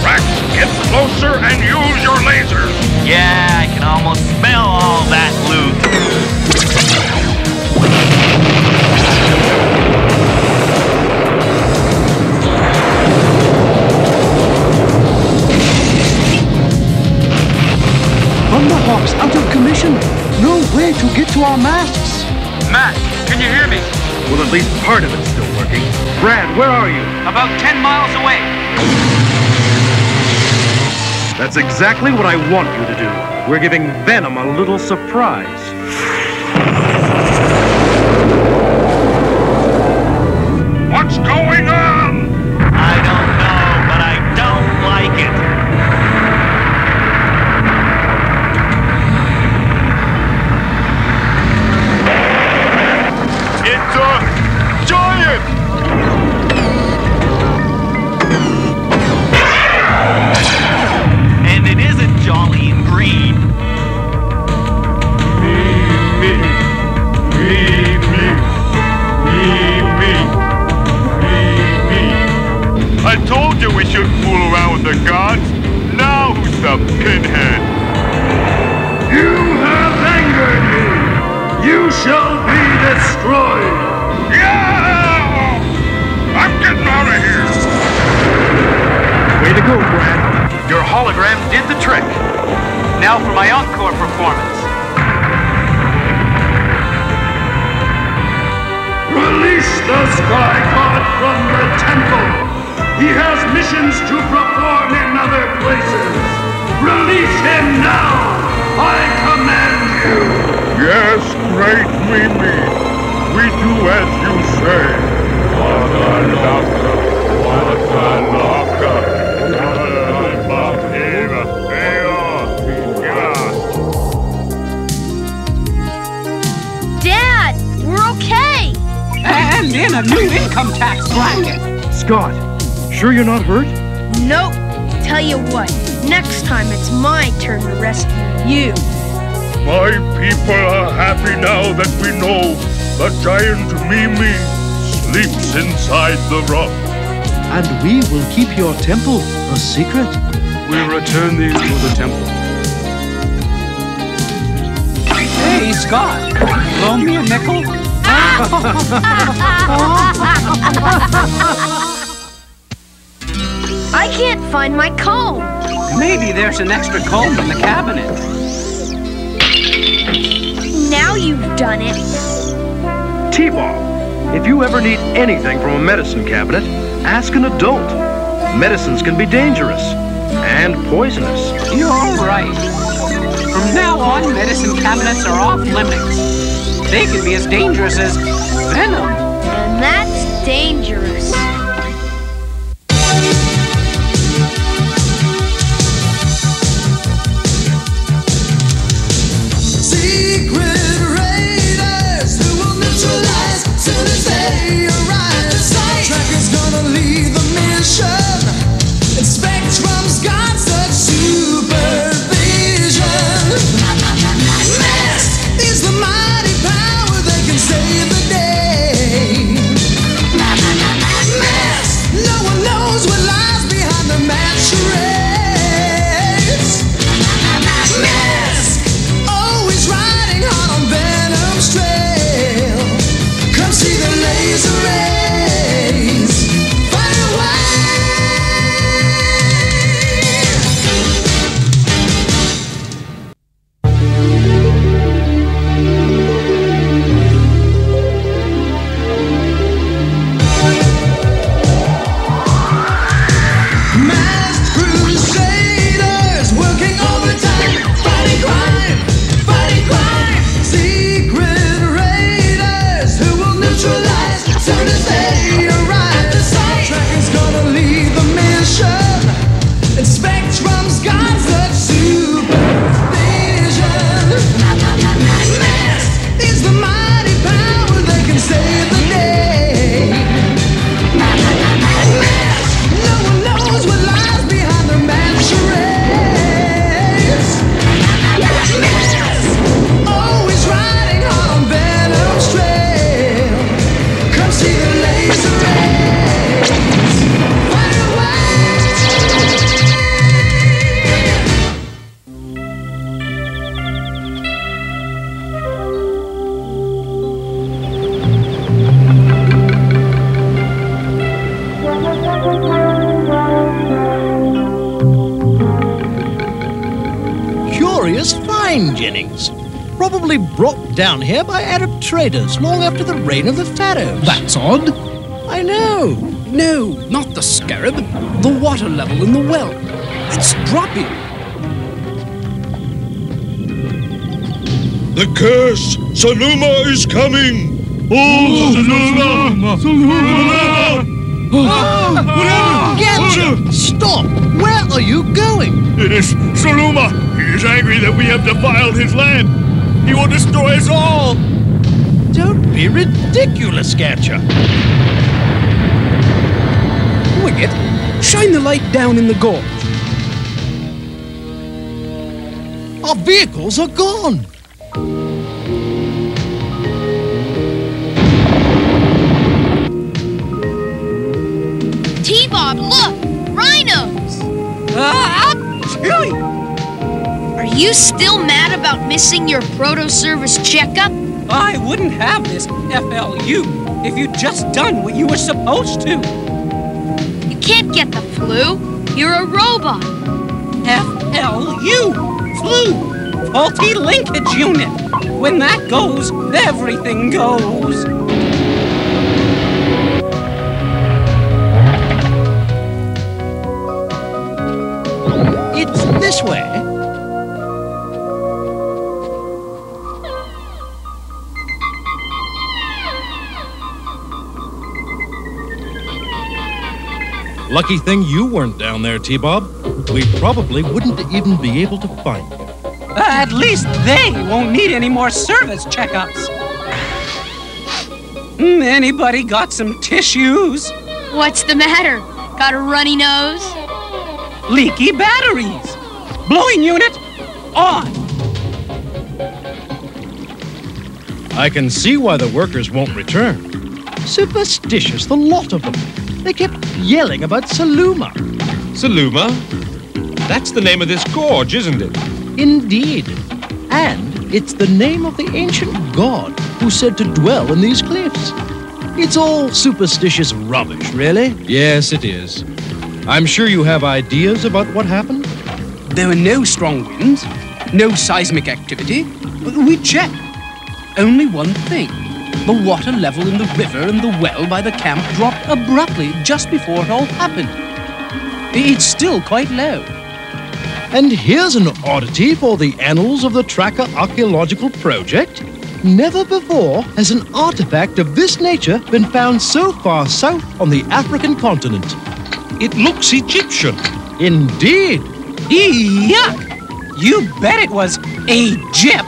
Rax, get closer and use your lasers. Yeah, I can almost smell all that loot. Thunderhawk's out of commission. No way to get to our masts. Mac, can you hear me? Well, at least part of it's still working. Brad, where are you? About 10 miles away. That's exactly what I want you to do. We're giving Venom a little surprise. What's going on? I don't know, but I don't like it. It's a giant! And it isn't jolly and green. I told you we shouldn't fool around with the gods. Now who's the pinhead? You have angered me. You shall be destroyed. Yeah! I'm getting out of here. Way to go, Brad. Your hologram did the trick. Now for my encore performance. Release the Sky God from the temple. He has missions to perform in other places. Release him now. I command you. Yes, great Mimi. We do as you say. Dad, we're okay. And in a new income tax bracket. Scott, sure you're not hurt? Nope. Tell you what, next time it's my turn to rescue you. My people are happy now that we know the giant Mimi sleeps inside the rock. And we will keep your temple a secret. We return these to the temple. Hey, Scott, loan me a nickel? I can't find my comb. Maybe there's an extra comb in the cabinet. Now you've done it. T-Bob, if you ever need anything from a medicine cabinet, ask an adult. Medicines can be dangerous and poisonous. You're right. From now on, medicine cabinets are off limits. They can be as dangerous as venom. And that's dangerous. M.A.S.K is the mighty power that can save the day. curious find, Jennings. Probably brought down here by Arab traders long after the reign of the pharaohs. That's odd. I know. No, not the scarab. The water level in the well. It's dropping. The curse! Saluma is coming! Oh, Saluma! Gadget! Stop! Where are you going? It is Saluma. He is angry that we have defiled his land. He will destroy us all. Don't be ridiculous, Gadget. Wicket, shine the light down in the gorge. Our vehicles are gone. T-Bob, look! Rhinos! Chili! Are you still mad about missing your proto-service checkup? I wouldn't have this FLU if you'd just done what you were supposed to. You can't get the flu. You're a robot. FLU! Flu! Faulty linkage unit. When that goes, everything goes. It's this way. Lucky thing you weren't down there, T-Bob. We probably wouldn't even be able to find you. At least they won't need any more service checkups. Anybody got some tissues? What's the matter? Got a runny nose? Leaky batteries. Blowing unit on. I can see why the workers won't return. Superstitious, the lot of them. They kept yelling about Saluma. Saluma? That's the name of this gorge, isn't it? Indeed. And it's the name of the ancient god who's said to dwell in these cliffs. It's all superstitious rubbish, really. Yes, it is. I'm sure you have ideas about what happened? There were no strong winds, no seismic activity. We checked. Only one thing. The water level in the river and the well by the camp dropped abruptly just before it all happened. It's still quite low. And here's an oddity for the annals of the Tracker Archaeological Project. Never before has an artifact of this nature been found so far south on the African continent. It looks Egyptian. Indeed. Yuck! You bet it was a gyp.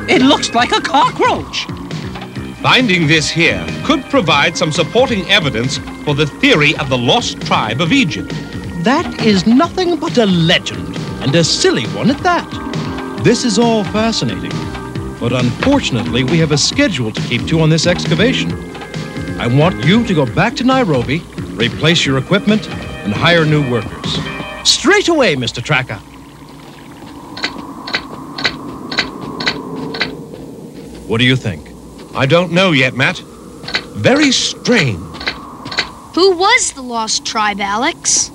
It looks like a cockroach. Finding this here could provide some supporting evidence for the theory of the lost tribe of Egypt. That is nothing but a legend, and a silly one at that. This is all fascinating, but unfortunately we have a schedule to keep to on this excavation. I want you to go back to Nairobi, replace your equipment, and hire new workers. Straight away, Mr. Tracker. What do you think? I don't know yet, Matt. Very strange. Who was the lost tribe, Alex?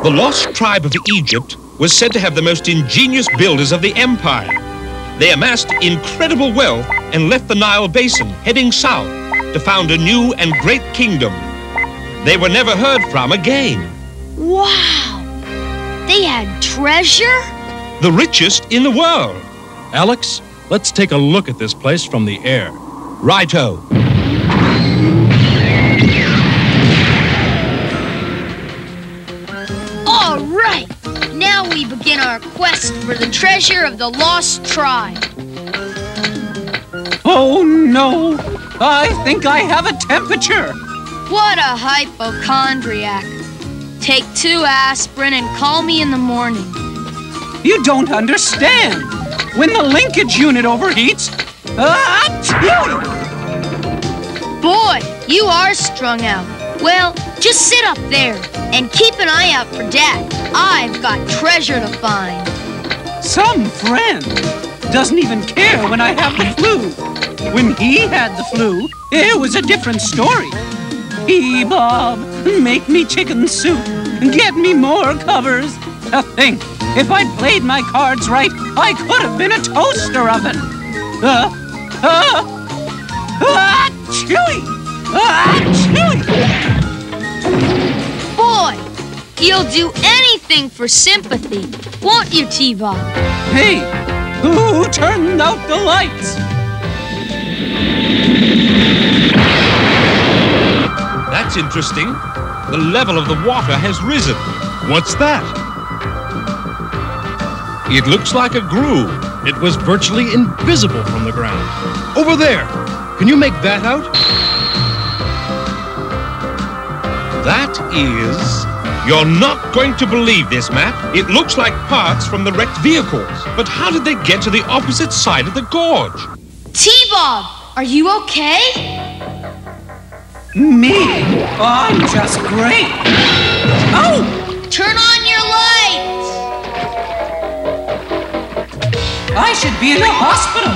The lost tribe of Egypt was said to have the most ingenious builders of the empire. They amassed incredible wealth and left the Nile basin, heading south to found a new and great kingdom. They were never heard from again. Wow! They had treasure? The richest in the world. Alex, let's take a look at this place from the air. Righto. All right! Now we begin our quest for the treasure of the lost tribe. Oh no! I think I have a temperature. What a hypochondriac. Take 2 aspirin and call me in the morning. You don't understand. When the linkage unit overheats, Boy, you are strung out. Well, just sit up there and keep an eye out for Dad. I've got treasure to find. Some friend doesn't even care when I have the flu. When he had the flu, it was a different story. Bob, make me chicken soup. Get me more covers. To think, if I'd played my cards right, I could have been a toaster oven. Chewy! Chewy! Boy, you'll do anything for sympathy, won't you, T-Bob? Hey, who turned out the lights? That's interesting. The level of the water has risen. What's that? It looks like a groove. It was virtually invisible from the ground. Over there! Can you make that out? That is... You're not going to believe this, Matt. It looks like parts from the wrecked vehicles. But how did they get to the opposite side of the gorge? T-Bob, are you okay? Me? I'm just great. Oh! Turn on your lights! I should be in the hospital.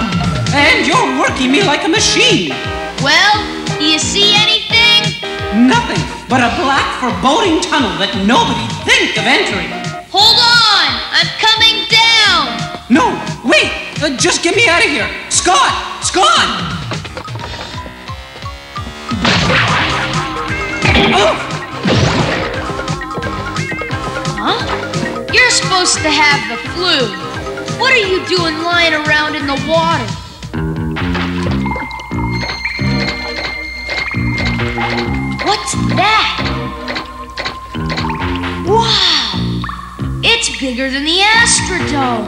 And you're working me like a machine. Well, do you see anything? Nothing but a black foreboding tunnel that nobody think of entering. Hold on! I'm coming down! No, wait! Just get me out of here! Scott! Scott! Oh. Huh? You're supposed to have the flu. What are you doing lying around in the water? What's that? Wow! It's bigger than the Astrodome.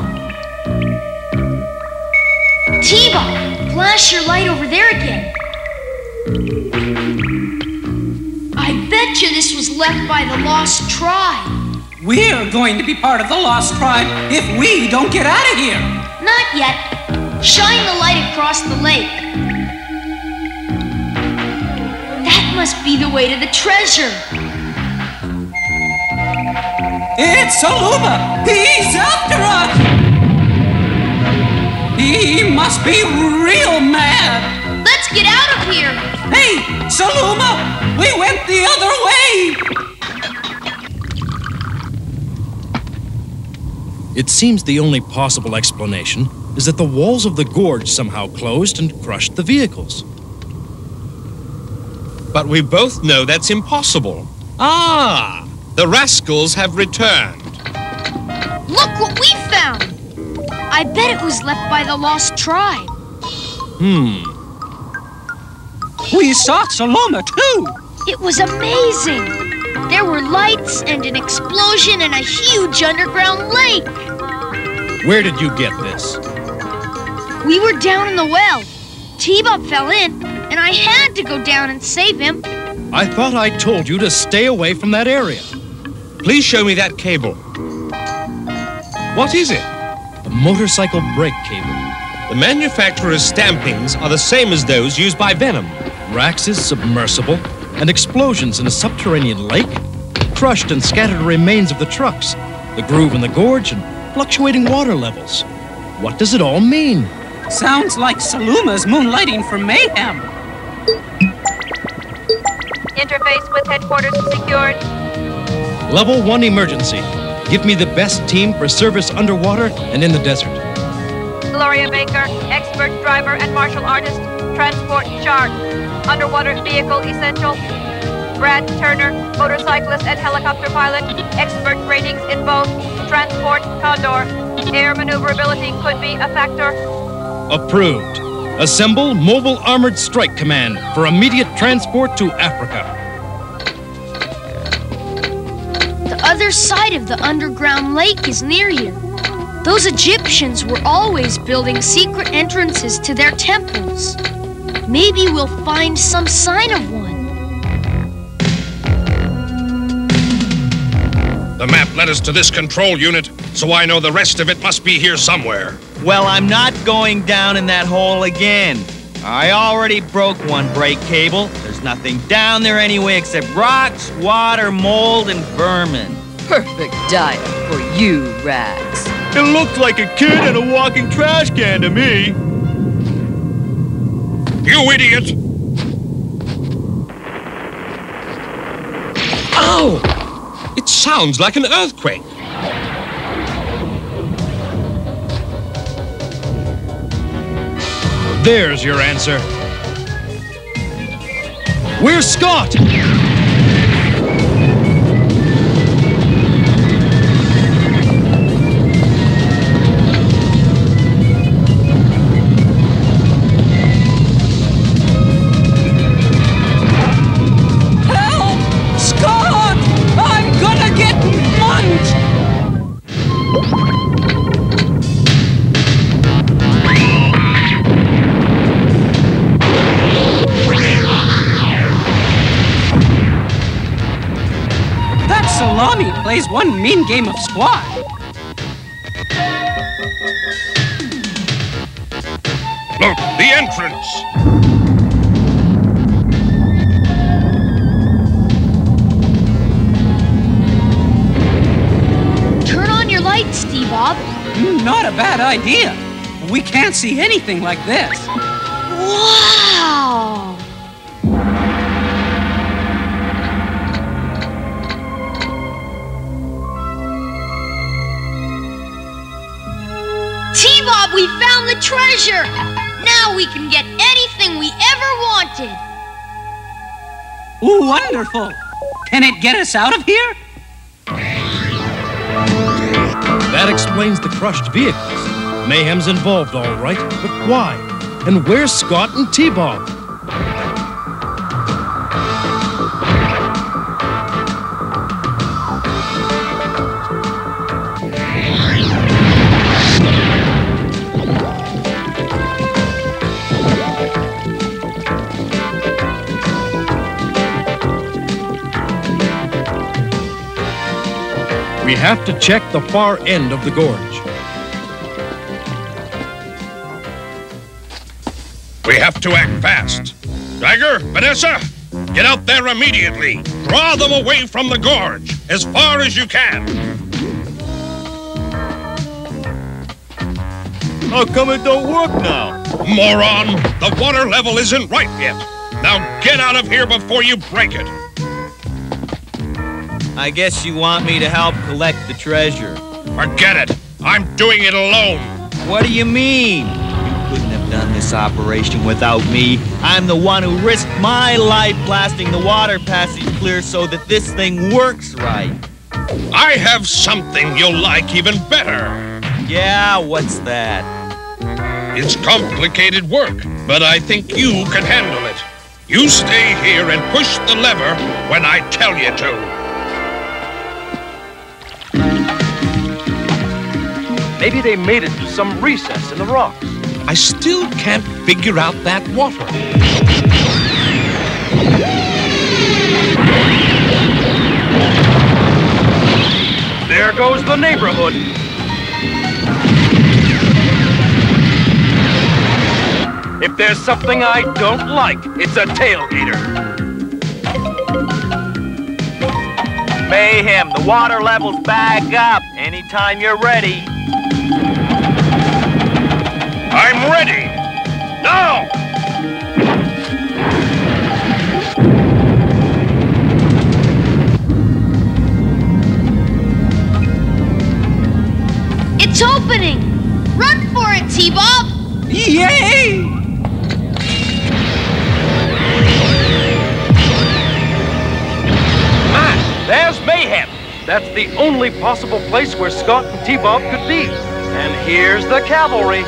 T-Bob, flash your light over there again. I bet you this was left by the Lost Tribe. We're going to be part of the Lost Tribe if we don't get out of here. Not yet. Shine the light across the lake. That must be the way to the treasure. It's Saluma! He's after us! He must be real mad! Let's get out of here! Hey, Saluma! We went the other way! It seems the only possible explanation is that the walls of the gorge somehow closed and crushed the vehicles. But we both know that's impossible. Ah! The rascals have returned. Look what we found! I bet it was left by the Lost Tribe. We saw Saluma, too! It was amazing! There were lights and an explosion and a huge underground lake. Where did you get this? We were down in the well. T-Bob fell in, and I had to go down and save him. I thought I told you to stay away from that area. Please show me that cable. What is it? A motorcycle brake cable. The manufacturer's stampings are the same as those used by Venom. Rax's submersible and explosions in a subterranean lake, crushed and scattered remains of the trucks, the groove in the gorge, and fluctuating water levels. What does it all mean? Sounds like Saluma's moonlighting for mayhem. Interface with headquarters secured. Level 1 emergency. Give me the best team for service underwater and in the desert. Gloria Baker, expert driver and martial artist. Transport chart. Underwater vehicle essential. Brad Turner, motorcyclist and helicopter pilot. Expert ratings in both. Transport Condor. Air maneuverability could be a factor. Approved. Assemble Mobile Armored Strike Command for immediate transport to Africa. The other side of the underground lake is near here. Those Egyptians were always building secret entrances to their temples. Maybe we'll find some sign of one. The map led us to this control unit, so I know the rest of it must be here somewhere. Well, I'm not going down in that hole again. I already broke one brake cable. There's nothing down there anyway except rocks, water, mold, and vermin. Perfect diet for you, Rax. It looks like a kid in a walking trash can to me. You idiot! Ow! It sounds like an earthquake. There's your answer. Where's Scott? Salami plays one mean game of squad. Look, the entrance. Turn on your lights, Steve-Bob. Not a bad idea. We can't see anything like this. Wow! T-Bob, we found the treasure! Now we can get anything we ever wanted! Wonderful! Can it get us out of here? That explains the crushed vehicles. Mayhem's involved, all right, but why? And where's Scott and T-Bob? We have to check the far end of the gorge. We have to act fast. Tiger, Vanessa, get out there immediately. Draw them away from the gorge as far as you can. How come it don't work now? Moron, the water level isn't right yet. Now get out of here before you break it. I guess you want me to help collect the treasure. Forget it. I'm doing it alone. What do you mean? You couldn't have done this operation without me. I'm the one who risked my life blasting the water passage clear so that this thing works right. I have something you'll like even better. Yeah, what's that? It's complicated work, but I think you can handle it. You stay here and push the lever when I tell you to. Maybe they made it through some recess in the rocks. I still can't figure out that water. There goes the neighborhood. If there's something I don't like, it's a tailgater. Mayhem, the water level's back up. Anytime you're ready. I'm ready! Now! It's opening! Run for it, T-Bob! Yay! There's Mayhem! That's the only possible place where Scott and T-Bob could be. And here's the cavalry.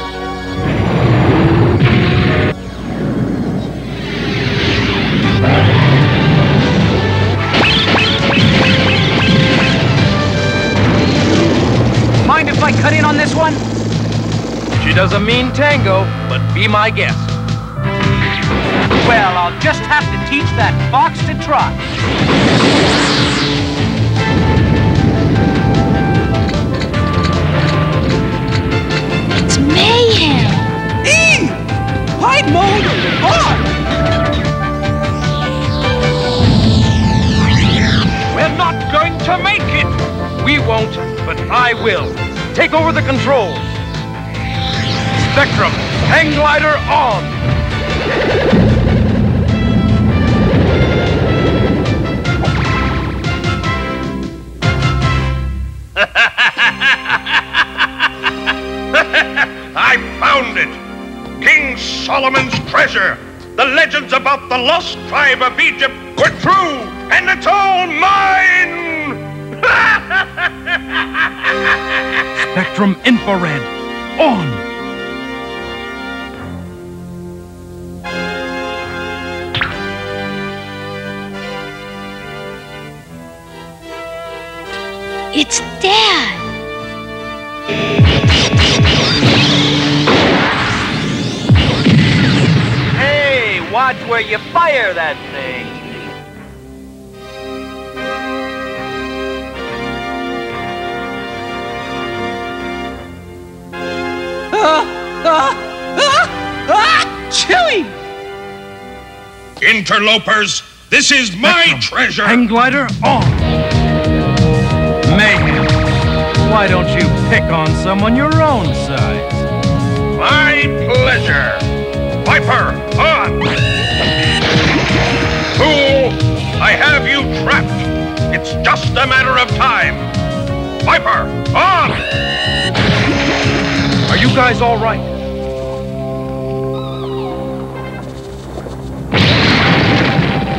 Mind if I cut in on this one? She does a mean tango, but be my guest. Well, I'll just have to teach that fox to trot. It's Mayhem! Hide mode on! We're not going to make it! We won't, but I will. Take over the controls. Spectrum, hang glider on! I found it! King Solomon's treasure. The legends about the lost tribe of Egypt were true, and it's all mine! Spectrum infrared. On! It's Dad! Hey, watch where you fire that thing. Chili! Interlopers, this is my treasure! Hang glider on! Mayhem, why don't you pick on someone your own size? My pleasure! Viper, on! Fool, I have you trapped. It's just a matter of time. Viper, on! Are you guys all right?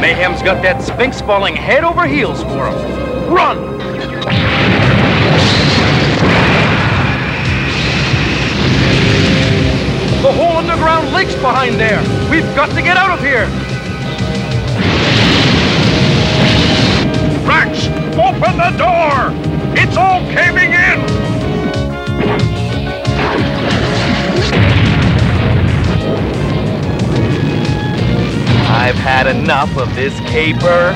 Mayhem's got that Sphinx falling head over heels for him. Run! The whole underground lake's behind there. We've got to get out of here. Rex, open the door! It's all caving in! I've had enough of this caper.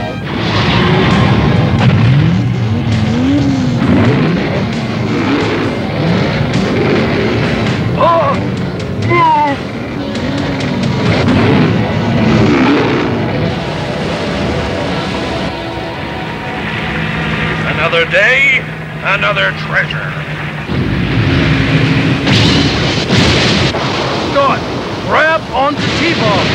Another day, another treasure. Scott, grab onto T-Bomb.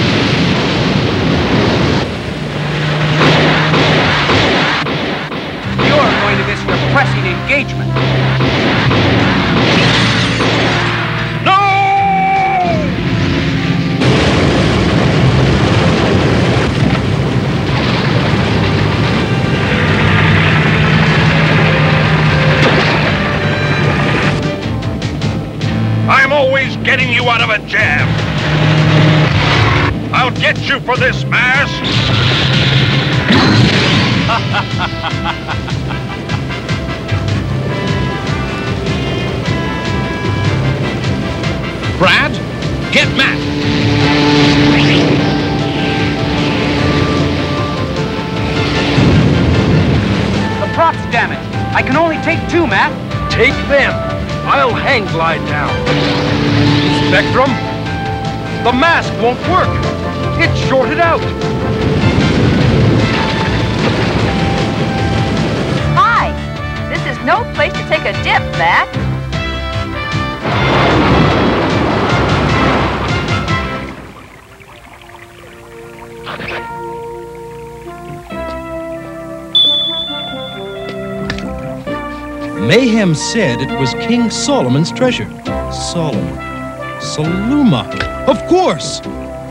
You're going to miss your pressing engagement. I'm always getting you out of a jam. I'll get you for this, M.A.S.K. Brad, get Matt. The props damaged. I can only take 2, Matt. Take them. I'll hang glide down. Spectrum, the mask won't work. It's shorted out. Hi! This is no place to take a dip, Matt. Mayhem said it was King Solomon's treasure. Solomon. Saluma. Of course!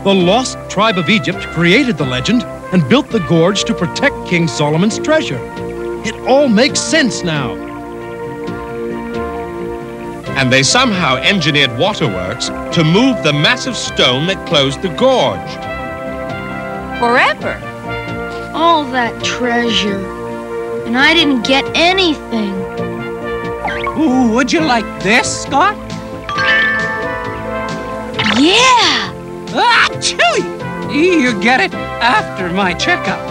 The lost tribe of Egypt created the legend and built the gorge to protect King Solomon's treasure. It all makes sense now. And they somehow engineered waterworks to move the massive stone that closed the gorge. Forever. All that treasure. And I didn't get anything. Ooh, would you like this, Scott? Yeah! Ah, Chili! You get it after my checkup.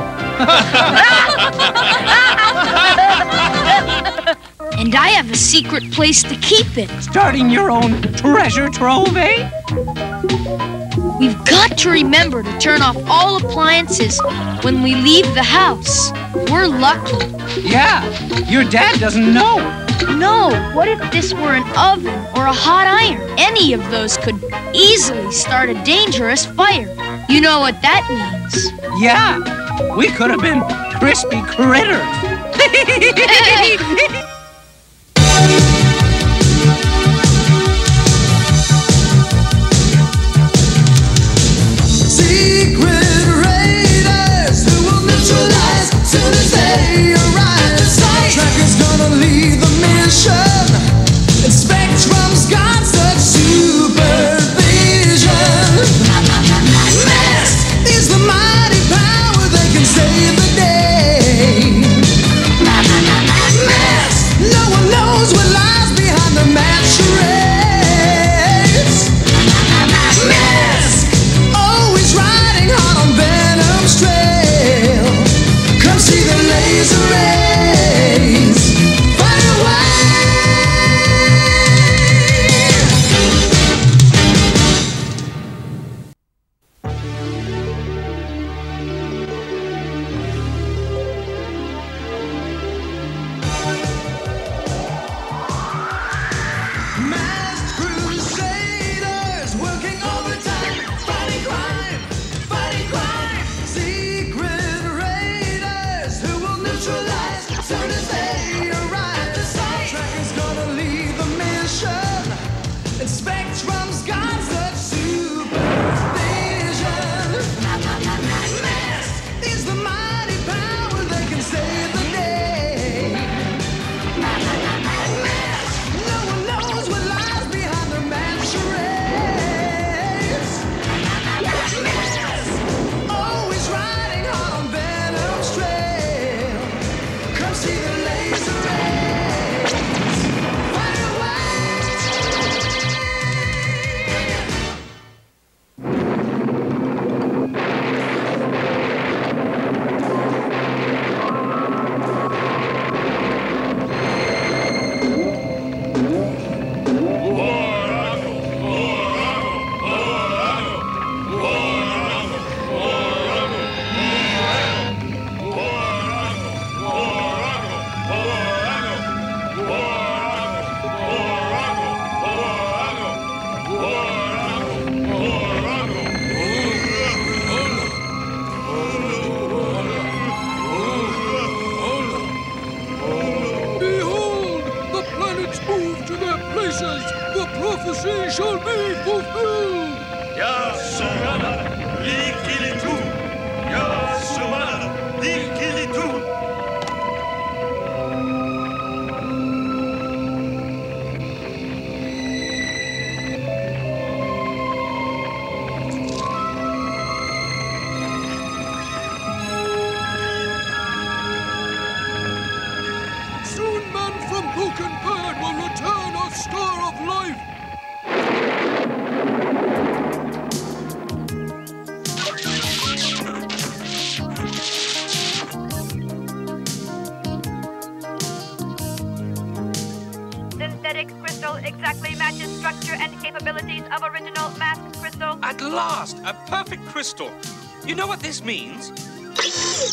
And I have a secret place to keep it. Starting your own treasure trove, eh? We've got to remember to turn off all appliances when we leave the house. We're lucky. Yeah, your dad doesn't know. No, what if this were an oven or a hot iron? Any of those could easily start a dangerous fire. You know what that means. Yeah, we could have been crispy critters. final M.A.S.K crystal? At last, a perfect crystal. You know what this means?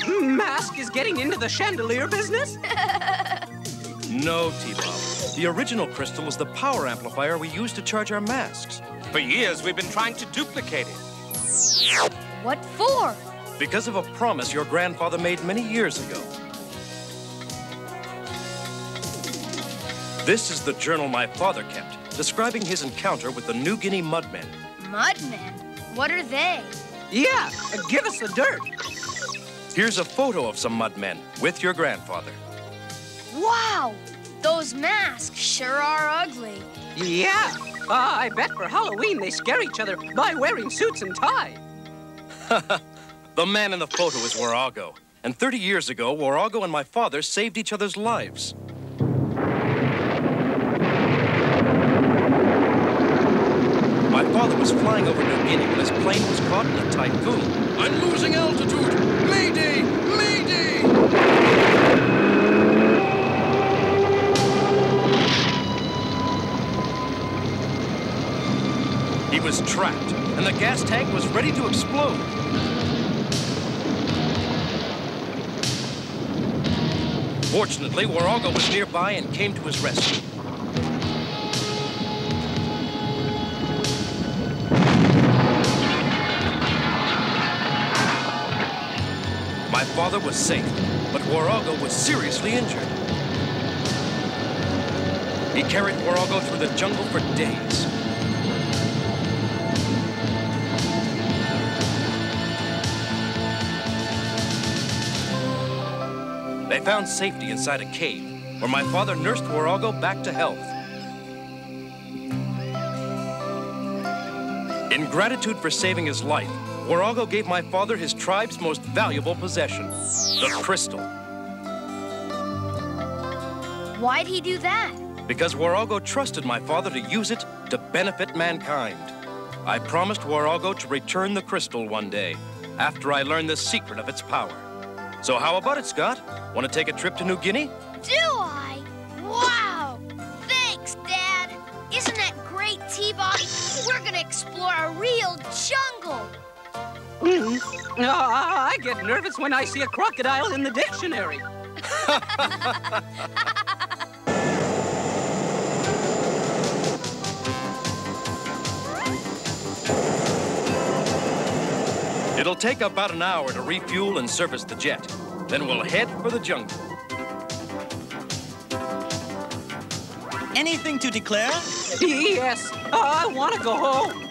M.A.S.K is getting into the chandelier business? No, T-Bob. The original crystal is the power amplifier we use to charge our masks. For years, we've been trying to duplicate it. What for? Because of a promise your grandfather made many years ago. This is the journal my father kept, describing his encounter with the New Guinea mudmen. Mudmen? What are they? Yeah, give us the dirt. Here's a photo of some mudmen with your grandfather. Wow! Those masks sure are ugly. Yeah, I bet for Halloween they scare each other by wearing suits and tie. The man in the photo is Warago. And 30 years ago, Warago and my father saved each other's lives. My father was flying over New Guinea when his plane was caught in a typhoon. I'm losing altitude! Mayday! Mayday! He was trapped, and the gas tank was ready to explode. Fortunately, Warago was nearby and came to his rescue. My father was safe, but Warago was seriously injured. He carried Warago through the jungle for days. They found safety inside a cave, where my father nursed Warago back to health. In gratitude for saving his life, Warago gave my father his tribe's most valuable possession, the crystal. Why'd he do that? Because Warago trusted my father to use it to benefit mankind. I promised Warago to return the crystal one day, after I learned the secret of its power. So how about it, Scott? Want to take a trip to New Guinea? Do I? Wow! Thanks, Dad! Isn't that great, T-Bob? We're gonna explore a real jungle! I get nervous when I see a crocodile in the dictionary. It'll take about an hour to refuel and service the jet. Then we'll head for the jungle. Anything to declare? Yes, I want to go home.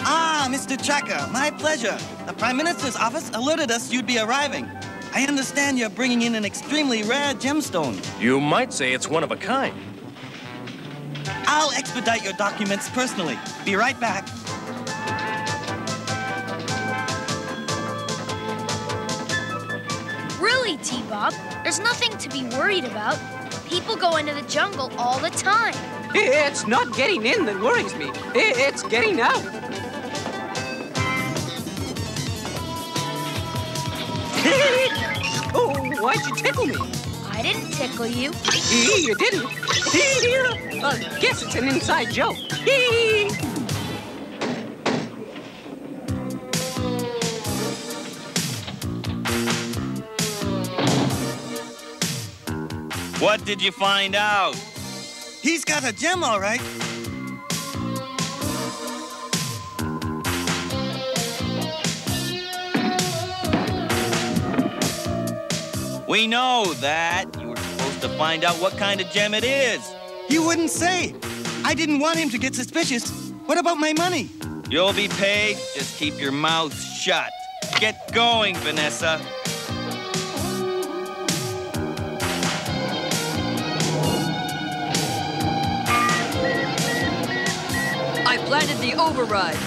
Ah, Mr. Tracker, my pleasure. The Prime Minister's office alerted us you'd be arriving. I understand you're bringing in an extremely rare gemstone. You might say it's one of a kind. I'll expedite your documents personally. Be right back. Really, T-Bob, there's nothing to be worried about. People go into the jungle all the time. It's not getting in that worries me. It's getting out. Oh, why'd you tickle me? I didn't tickle you. You didn't. Guess it's an inside joke. What did you find out? He's got a gem, all right. We know that. You were supposed to find out what kind of gem it is. He wouldn't say. I didn't want him to get suspicious. What about my money? You'll be paid. Just keep your mouth shut. Get going, Vanessa. I planted the override.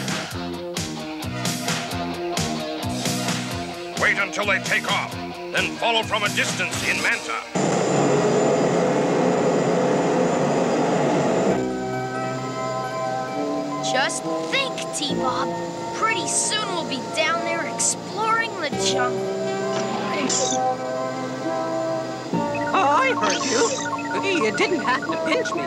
Wait until they take off, then follow from a distance in Manta. Just think, T-Bob. Pretty soon we'll be down there exploring the jungle. I heard you. You didn't have to pinch me.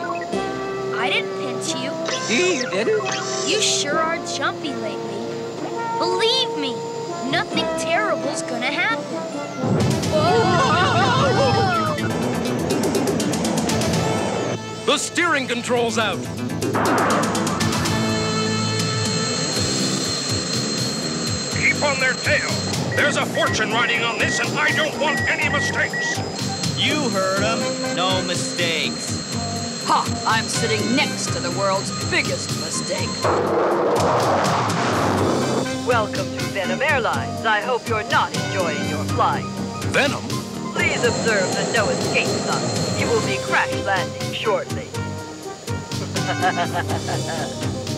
I didn't pinch you. You didn't? You sure are jumpy lately. Believe me, nothing terrible's gonna happen. Whoa! The steering control's out. Keep on their tail. There's a fortune riding on this, and I don't want any mistakes. You heard him. No mistakes. Ha! I'm sitting next to the world's biggest mistake. Welcome to Venom Airlines. I hope you're not enjoying your flight. Venom? Please observe the no escape sign. You will be crash landing shortly.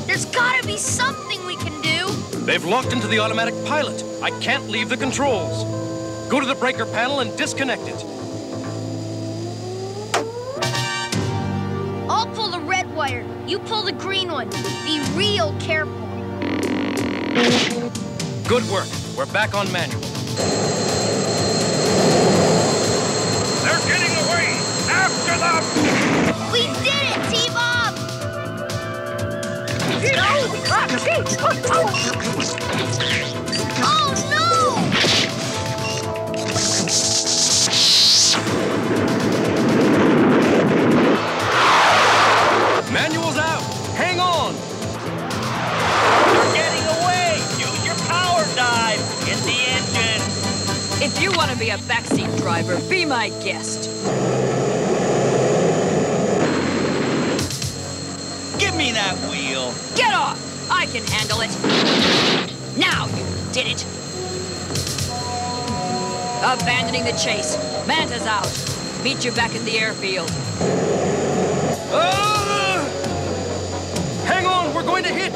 There's gotta be something we can do. They've locked into the automatic pilot. I can't leave the controls. Go to the breaker panel and disconnect it. I'll pull the red wire. You pull the green one. Be real careful. Good work. We're back on manual. They're getting away! After them! We did it, T-Bob! Oh, no! Manual's out! Hang on! You're getting away! Use your power dive! Hit the engine! If you want to be a backseat driver, be my guest. Give me that wheel! Get off! I can handle it. Now you did it. Abandoning the chase. Manta's out. Meet you back at the airfield. Hang on, we're going to hit!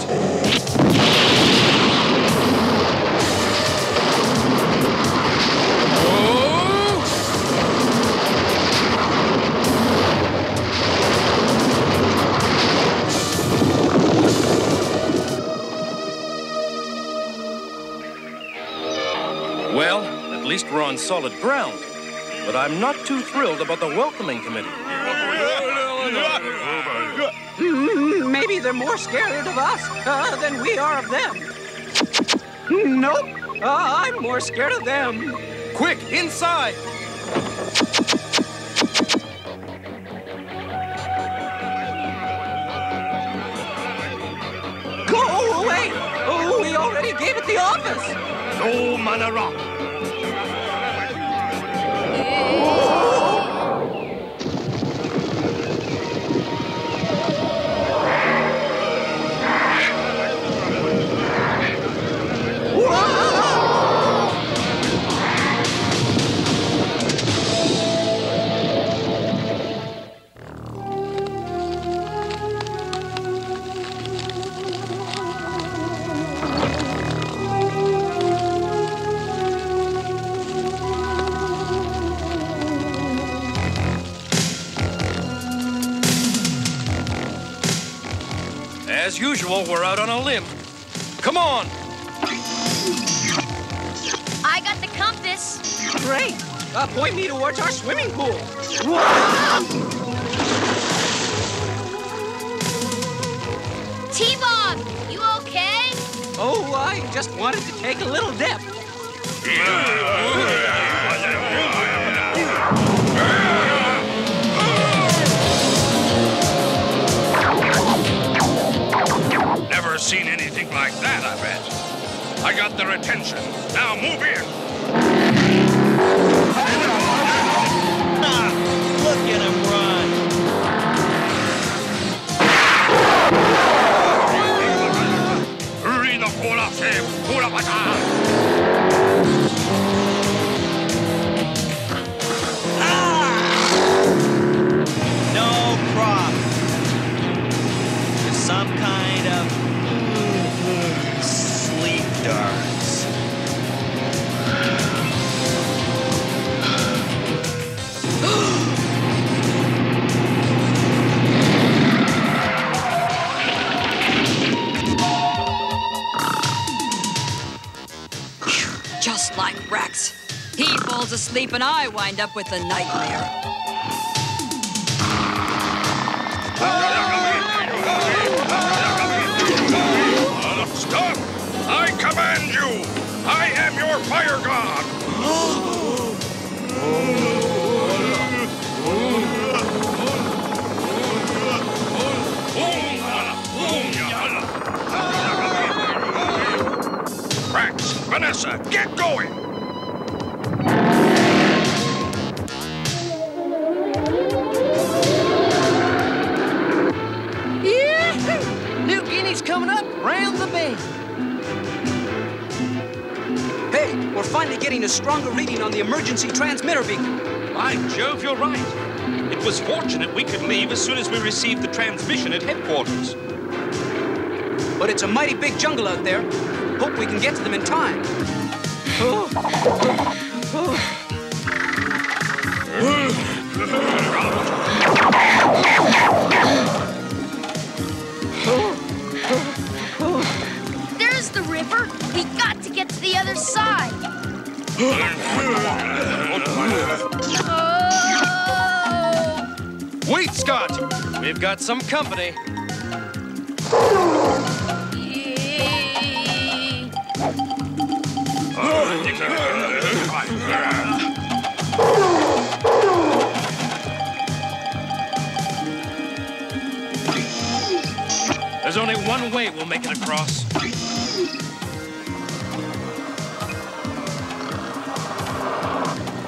Well, at least we're on solid ground. But I'm not too thrilled about the welcoming committee. Maybe they're more scared of us than we are of them. Nope. I'm more scared of them. Quick, inside! Go away! Oh, we already gave it the office. No mana rock. As usual, we're out on a limb. Come on! I got the compass. Great. Point me towards our swimming pool. T-Bob, you okay? Oh, I just wanted to take a little dip. Never seen anything like that, I bet. I got their attention. Now move in. Look at him run! Hurry the pula save, pula bata. No prop. There's some kind of sleep darts. Just like Rex. He falls asleep and I wind up with a nightmare. Dear God! Rex, Vanessa, get going! New Guinea's coming up round the bend. Hey, we're finally getting a stronger reading on the emergency transmitter beacon. By Jove, you're right. It was fortunate we could leave as soon as we received the transmission at headquarters. But it's a mighty big jungle out there. Hope we can get to them in time. There's the river. We got to get to the other side. Wait, Scott! We've got some company. There's only one way we'll make it across.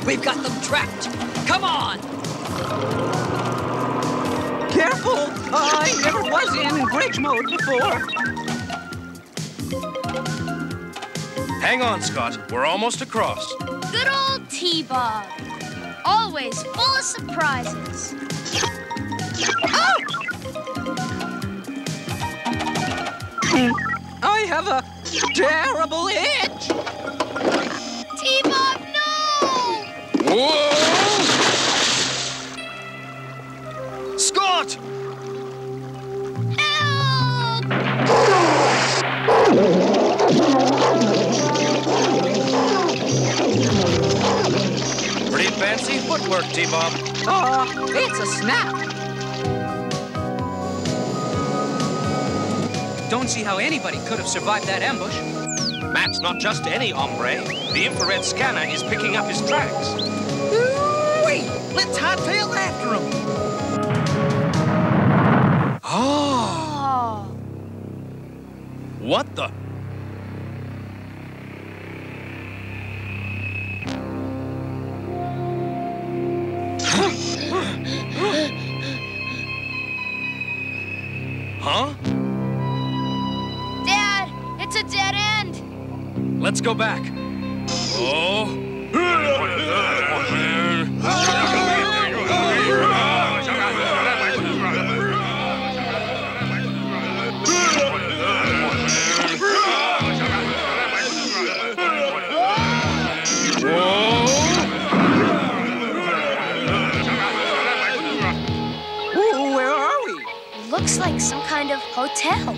We've got them trapped. Come on! Careful! I never was in bridge mode before. Hang on, Scott. We're almost across. Good old T-Bob. Always full of surprises. I have a terrible itch! T-Bob, no! Whoa! Scott! Pretty fancy footwork, T-Bob. It's a snap. Don't see how anybody could have survived that ambush. Matt's not just any hombre. The infrared scanner is picking up his tracks. Wait, let's hightail after him. Oh! What the? Huh? Dad, it's a dead end. Let's go back. Oh. Where are we? Looks like some kind of hotel.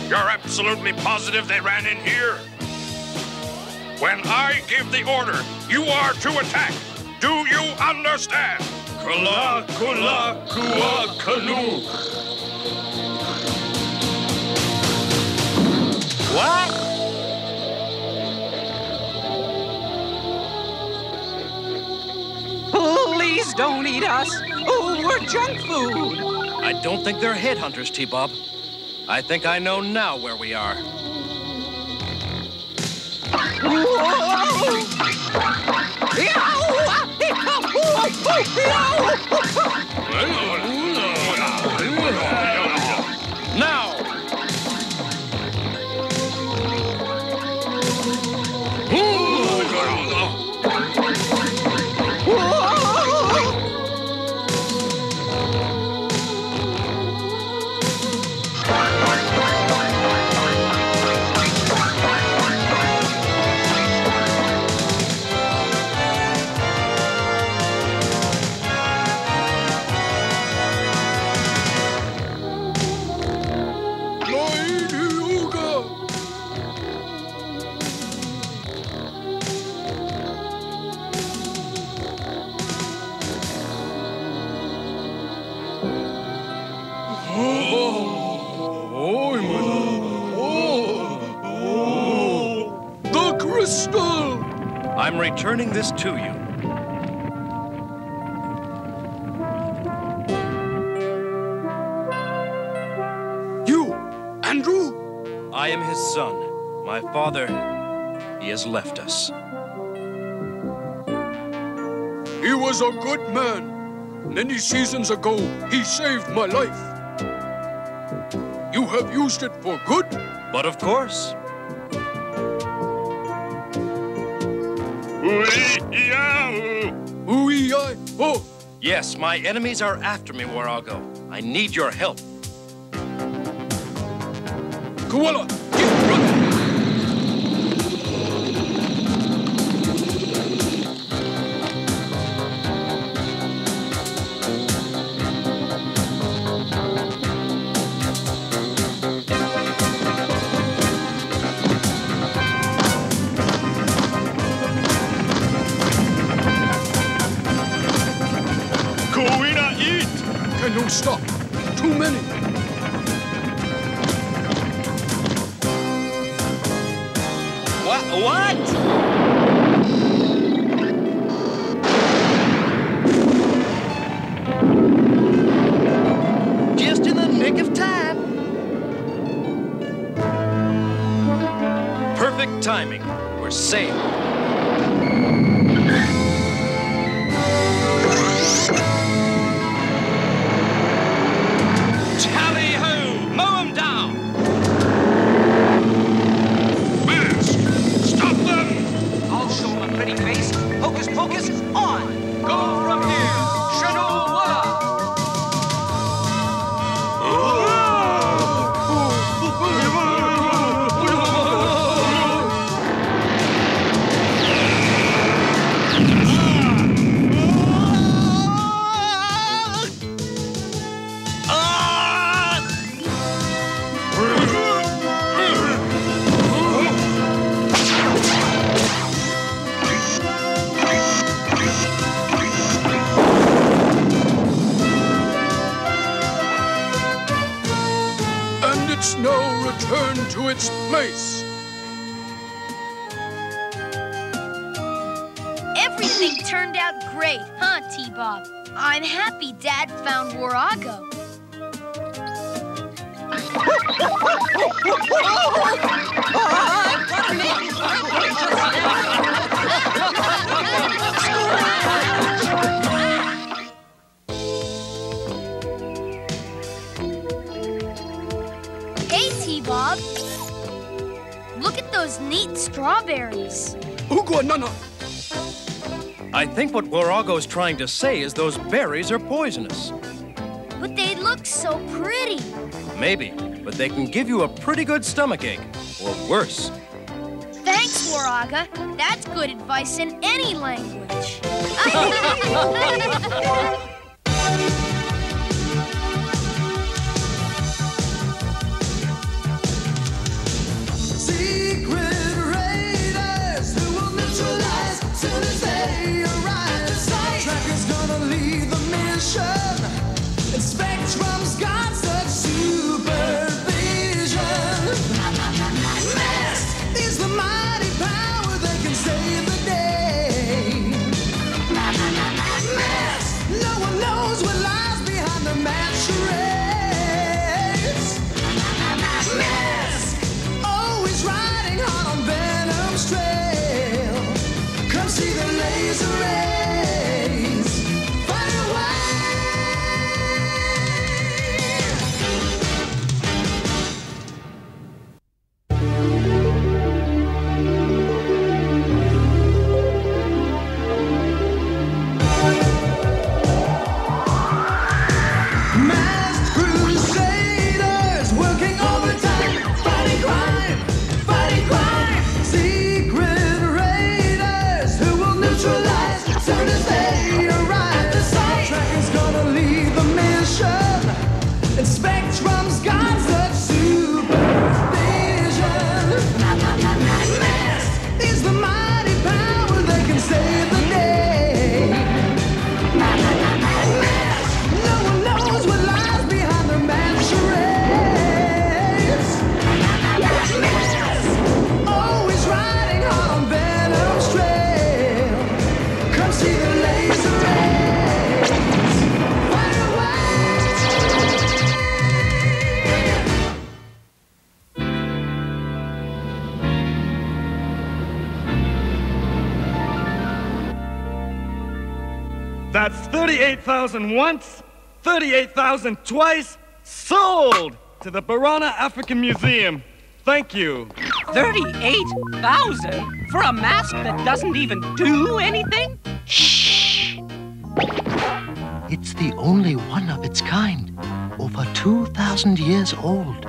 You're absolutely positive they ran in here? When I give the order, you are to attack. Do you understand? Kula, kula, kua, kanu. What? Please don't eat us. Oh, we're junk food. I don't think they're headhunters, T-Bob. I think I know now where we are. Now! am returning this to you. You, Andrew? I am his son. My father, he has left us. He was a good man. Many seasons ago, he saved my life. You have used it for good? But of course. Oh! Yes, my enemies are after me, Warago. I need your help. Koala, keep running! Don't stop. Too many. What? Just in the nick of time. Perfect timing. We're safe. Hocus pocus, on! Go from here! Shadowala! Return to its place. Everything turned out great, huh, T-Bob? I'm happy Dad found Warago. Bob. Look at those neat strawberries. I think what Warago's trying to say is those berries are poisonous. But they look so pretty. Maybe, but they can give you a pretty good stomachache, or worse. Thanks, Waraga. That's good advice in any language. And Spectrum's got such supervision. M.A.S.K is the mighty power that can save the day. M.A.S.K, no one knows what lies behind the mad charades. M.A.S.K, always riding hard on Venom's trail. Come see the laser rays. Fire away. Master 38,000 once, 38,000 twice, sold to the Barana African Museum. Thank you. 38,000 for a mask that doesn't even do anything? Shh! It's the only one of its kind, over 2,000 years old.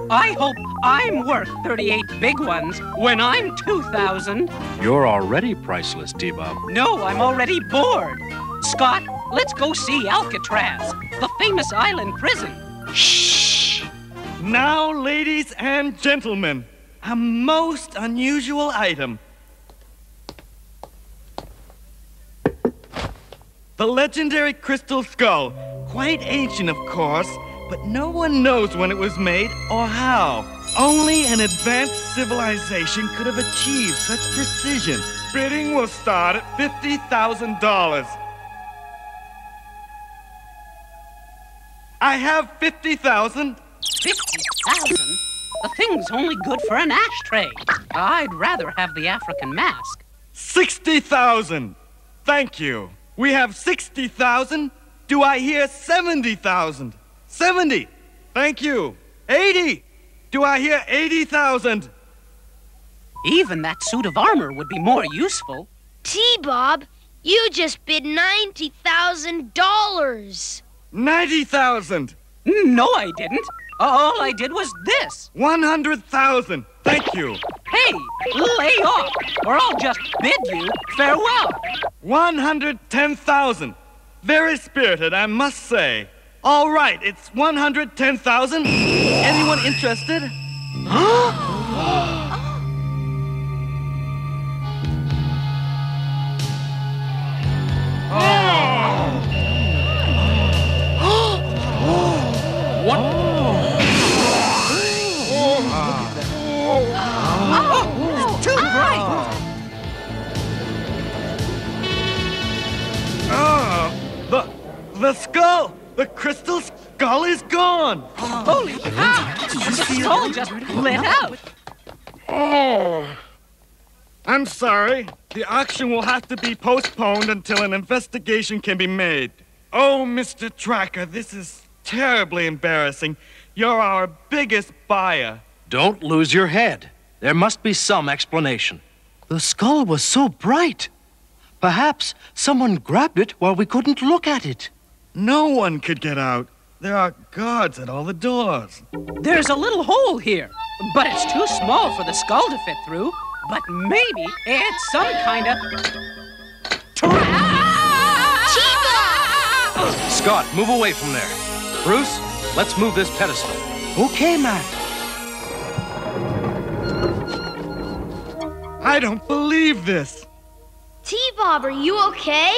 I hope I'm worth 38 big ones when I'm 2,000. You're already priceless, T-Bob. No, I'm already bored. Scott, let's go see Alcatraz, the famous island prison. Shh! Now, ladies and gentlemen, a most unusual item. The legendary crystal skull. Quite ancient, of course, but no one knows when it was made or how. Only an advanced civilization could have achieved such precision. Bidding will start at $50,000. I have 50,000. 50,000? The thing's only good for an ashtray. I'd rather have the African mask. 60,000. Thank you. We have 60,000. Do I hear 70,000? 70. Thank you. 80. Do I hear 80,000? Even that suit of armor would be more useful. T-Bob, you just bid $90,000. 90,000. No, I didn't. All I did was this. 100,000. Thank you. Hey, lay off, or I'll just bid you farewell. 110,000. Very spirited, I must say. All right, it's 110,000. Anyone interested? What? Too bright. The skull! The crystal skull is gone! Holy cow! The skull just lit out! Oh! I'm sorry. The auction will have to be postponed until an investigation can be made. Oh, Mr. Tracker, this is terribly embarrassing. You're our biggest buyer. Don't lose your head. There must be some explanation. The skull was so bright. Perhaps someone grabbed it while we couldn't look at it. No one could get out. There are guards at all the doors. There's a little hole here, but it's too small for the skull to fit through. But maybe it's some kind of trap! Scott, move away from there. Bruce, let's move this pedestal. Okay, Matt. I don't believe this. T-Bob, are you okay?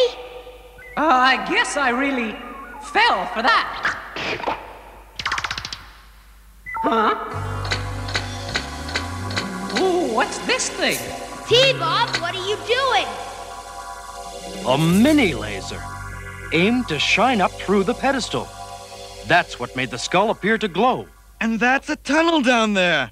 I guess I really fell for that. Huh? Ooh, what's this thing? T-Bob, what are you doing? A mini laser, aimed to shine up through the pedestal. That's what made the skull appear to glow. And that's a tunnel down there.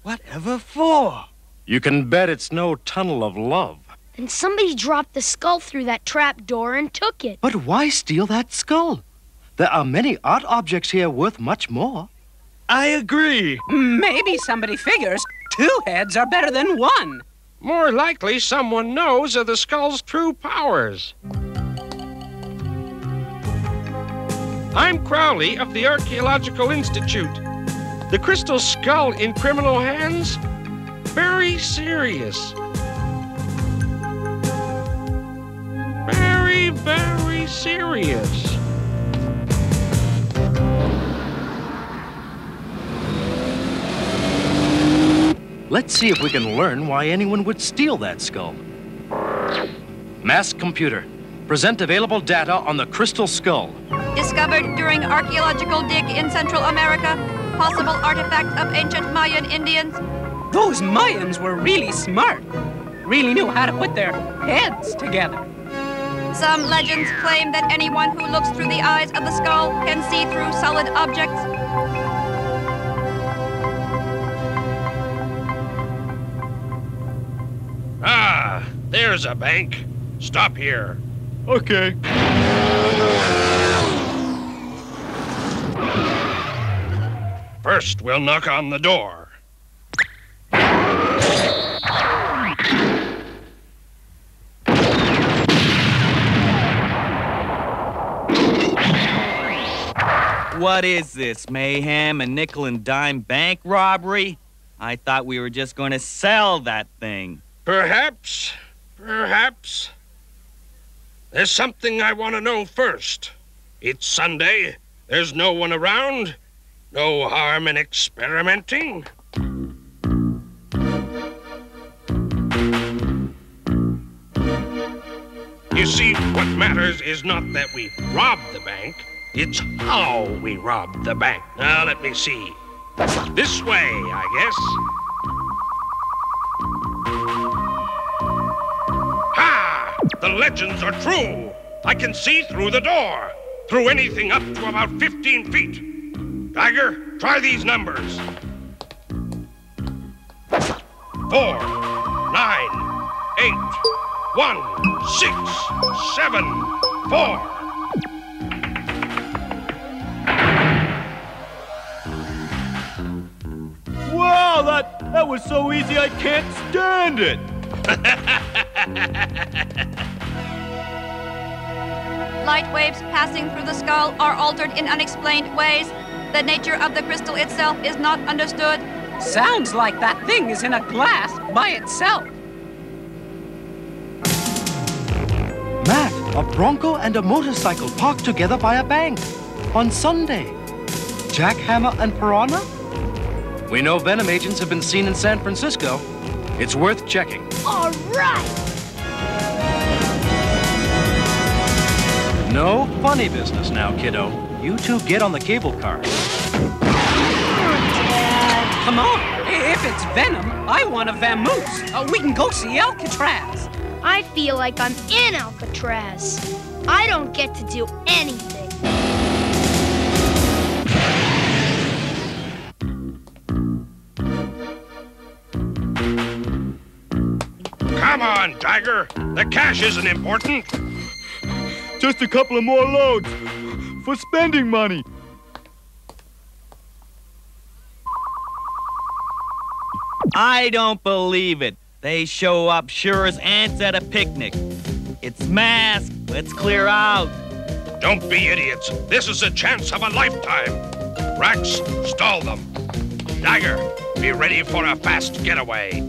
Whatever for? You can bet it's no tunnel of love. And somebody dropped the skull through that trap door and took it. But why steal that skull? There are many art objects here worth much more. I agree. Maybe somebody figures 2 heads are better than 1. More likely someone knows of the skull's true powers. I'm Crowley of the Archaeological Institute. The crystal skull in criminal hands? Very serious. Very, very serious. Let's see if we can learn why anyone would steal that skull. M.A.S.K computer, present available data on the crystal skull. Discovered during archaeological dig in Central America. Possible artifact of ancient Mayan Indians. Those Mayans were really smart. Really knew how to put their heads together. Some legends claim that anyone who looks through the eyes of the skull can see through solid objects. Ah, there's a bank. Stop here. Okay. First, we'll knock on the door. What is this, mayhem, a nickel and dime bank robbery? I thought we were just going to sell that thing. Perhaps. There's something I want to know first. It's Sunday. There's no one around. No harm in experimenting. You see, what matters is not that we robbed the bank. It's how we robbed the bank. Now, let me see. This way, I guess. Ha! The legends are true. I can see through the door. Through anything up to about 15 feet. Tiger, try these numbers. 4, 9, 8, 1, 6, 7, 4. Wow, that was so easy I can't stand it. Light waves passing through the skull are altered in unexplained ways. The nature of the crystal itself is not understood. Sounds like that thing is in a glass by itself. Matt, a Bronco and a motorcycle parked together by a bank on Sunday. Jackhammer and Piranha? We know Venom agents have been seen in San Francisco. It's worth checking. All right! No funny business now, kiddo. You two get on the cable car. Come on. If it's Venom, I want a vamoose. We can go see Alcatraz. I feel like I'm in Alcatraz. I don't get to do anything. Come on, Tiger. The cash isn't important. Just a couple of more loads for spending money. I don't believe it. They show up sure as ants at a picnic. It's M.A.S.K. Let's clear out. Don't be idiots. This is a chance of a lifetime. Rax, stall them. Tiger, be ready for a fast getaway.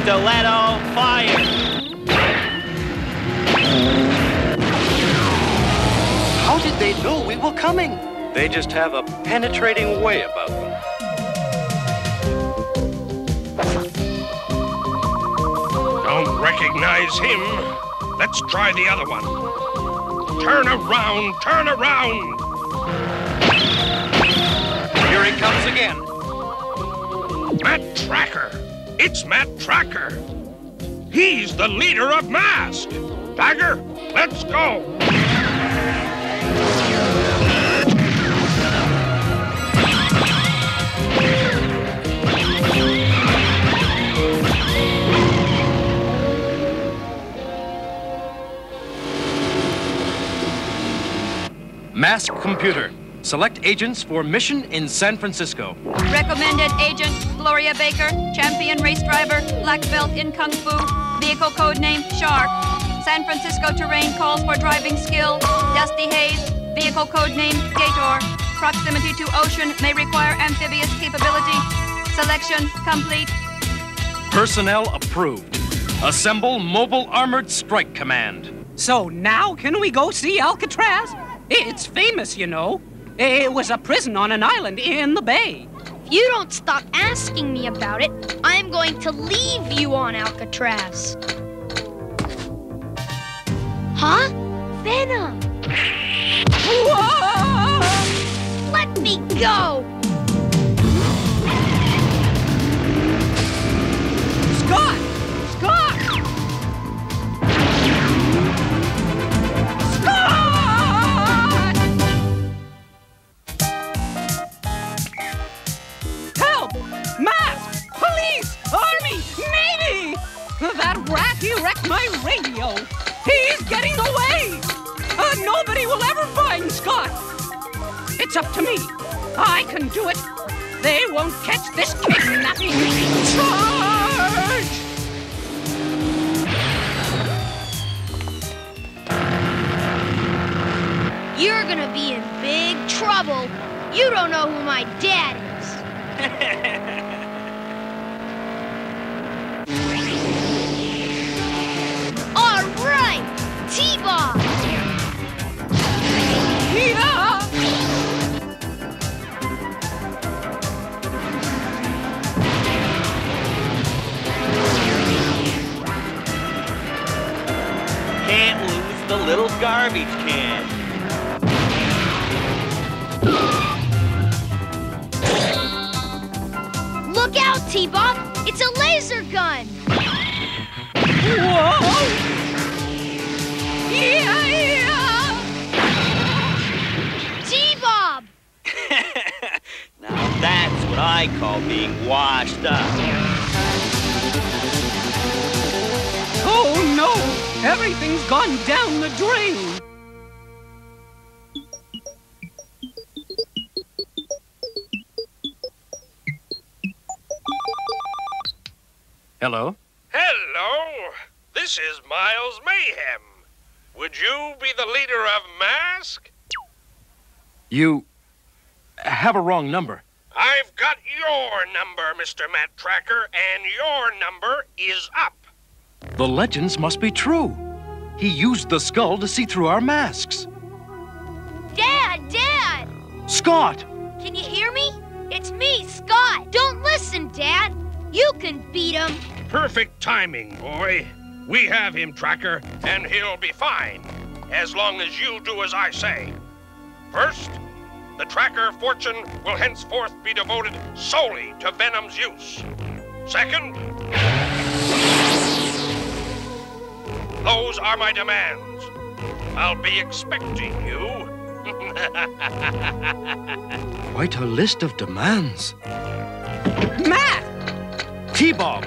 Stiletto, fire! How did they know we were coming? They just have a penetrating way about them. Don't recognize him. Let's try the other one. Turn around, turn around! Here he comes again. Matt Tracker! It's Matt Tracker! He's the leader of M.A.S.K! Tiger, let's go! M.A.S.K. computer. Select agents for mission in San Francisco. Recommended agent, Gloria Baker, champion race driver, black belt in Kung Fu, vehicle code name Shark. San Francisco terrain calls for driving skill, dusty haze, vehicle code name Gator. Proximity to ocean may require amphibious capability. Selection complete. Personnel approved. Assemble Mobile Armored Strike Command. So now can we go see Alcatraz? It's famous, you know. It was a prison on an island in the bay. If you don't stop asking me about it, I'm going to leave you on Alcatraz. Huh? Venom! Whoa! Let me go! Scott! Scott! Scott! Help! M.A.S.K! Police! Army! Navy! That rat It's up to me. I can do it. They won't catch this kidnapping charge! You're gonna be in big trouble. You don't know who my dad is. All right, T-Bob. Yeah! Can't lose the little garbage can. Look out, T-Bob. It's a laser gun. Whoa! Yeah! T-Bob! Now that's what I call being washed up. Oh no! Everything's gone down the drain! Hello? Hello, this is Miles Mayhem. Would you be the leader of M.A.S.K? You have a wrong number. I've got your number, Mr. Matt Tracker, and your number is up. The legends must be true. He used the skull to see through our masks. Dad! Dad! Scott! Can you hear me? It's me, Scott. Don't listen, Dad. You can beat him. Perfect timing, boy. We have him, Tracker, and he'll be fine, as long as you do as I say. First, the Tracker fortune will henceforth be devoted solely to Venom's use. Second, those are my demands. I'll be expecting you. Quite a list of demands. Matt! T-Bob!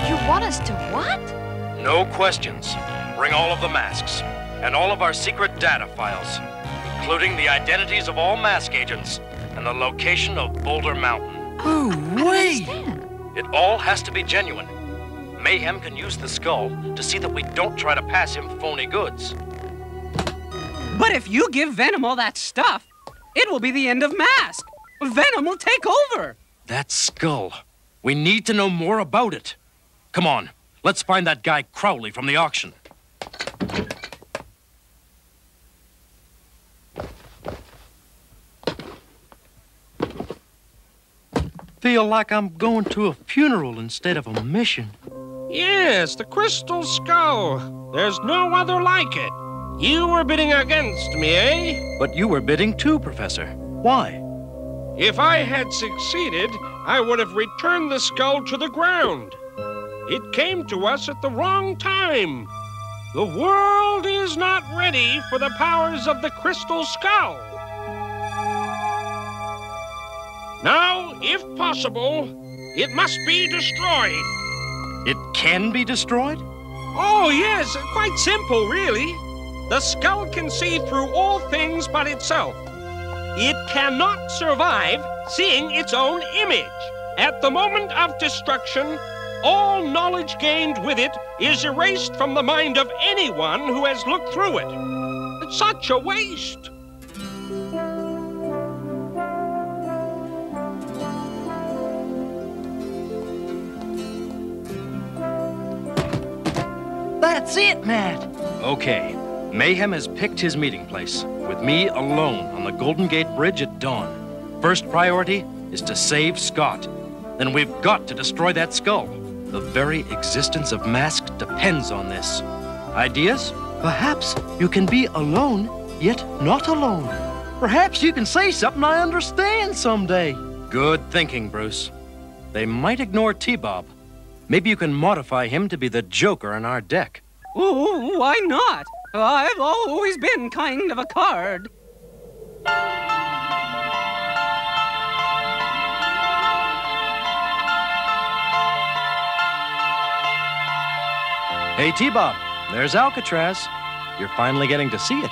You want us to what? No questions. Bring all of the masks and all of our secret data files, including the identities of all mask agents and the location of Boulder Mountain. Oh, wait! It all has to be genuine. Mayhem can use the skull to see that we don't try to pass him phony goods. But if you give Venom all that stuff, it will be the end of M.A.S.K. Venom will take over. That skull. We need to know more about it. Come on, let's find that guy Crowley from the auction. Feel like I'm going to a funeral instead of a mission. Yes, the crystal skull. There's no other like it. You were bidding against me, eh? But you were bidding too, Professor. Why? If I had succeeded, I would have returned the skull to the ground. It came to us at the wrong time. The world is not ready for the powers of the crystal skull. Now, if possible, it must be destroyed. It can be destroyed? Oh, yes, quite simple, really. The skull can see through all things but itself. It cannot survive seeing its own image. At the moment of destruction, all knowledge gained with it is erased from the mind of anyone who has looked through it. It's such a waste. That's it, Matt. Okay. Mayhem has picked his meeting place, with me alone on the Golden Gate Bridge at dawn. First priority is to save Scott. Then we've got to destroy that skull. The very existence of M.A.S.K depends on this. Ideas? Perhaps you can be alone, yet not alone. Perhaps you can say something I understand someday. Good thinking, Bruce. They might ignore T-Bob. Maybe you can modify him to be the Joker in our deck. Ooh, why not? I've always been kind of a card. Hey, T-Bob, there's Alcatraz. You're finally getting to see it.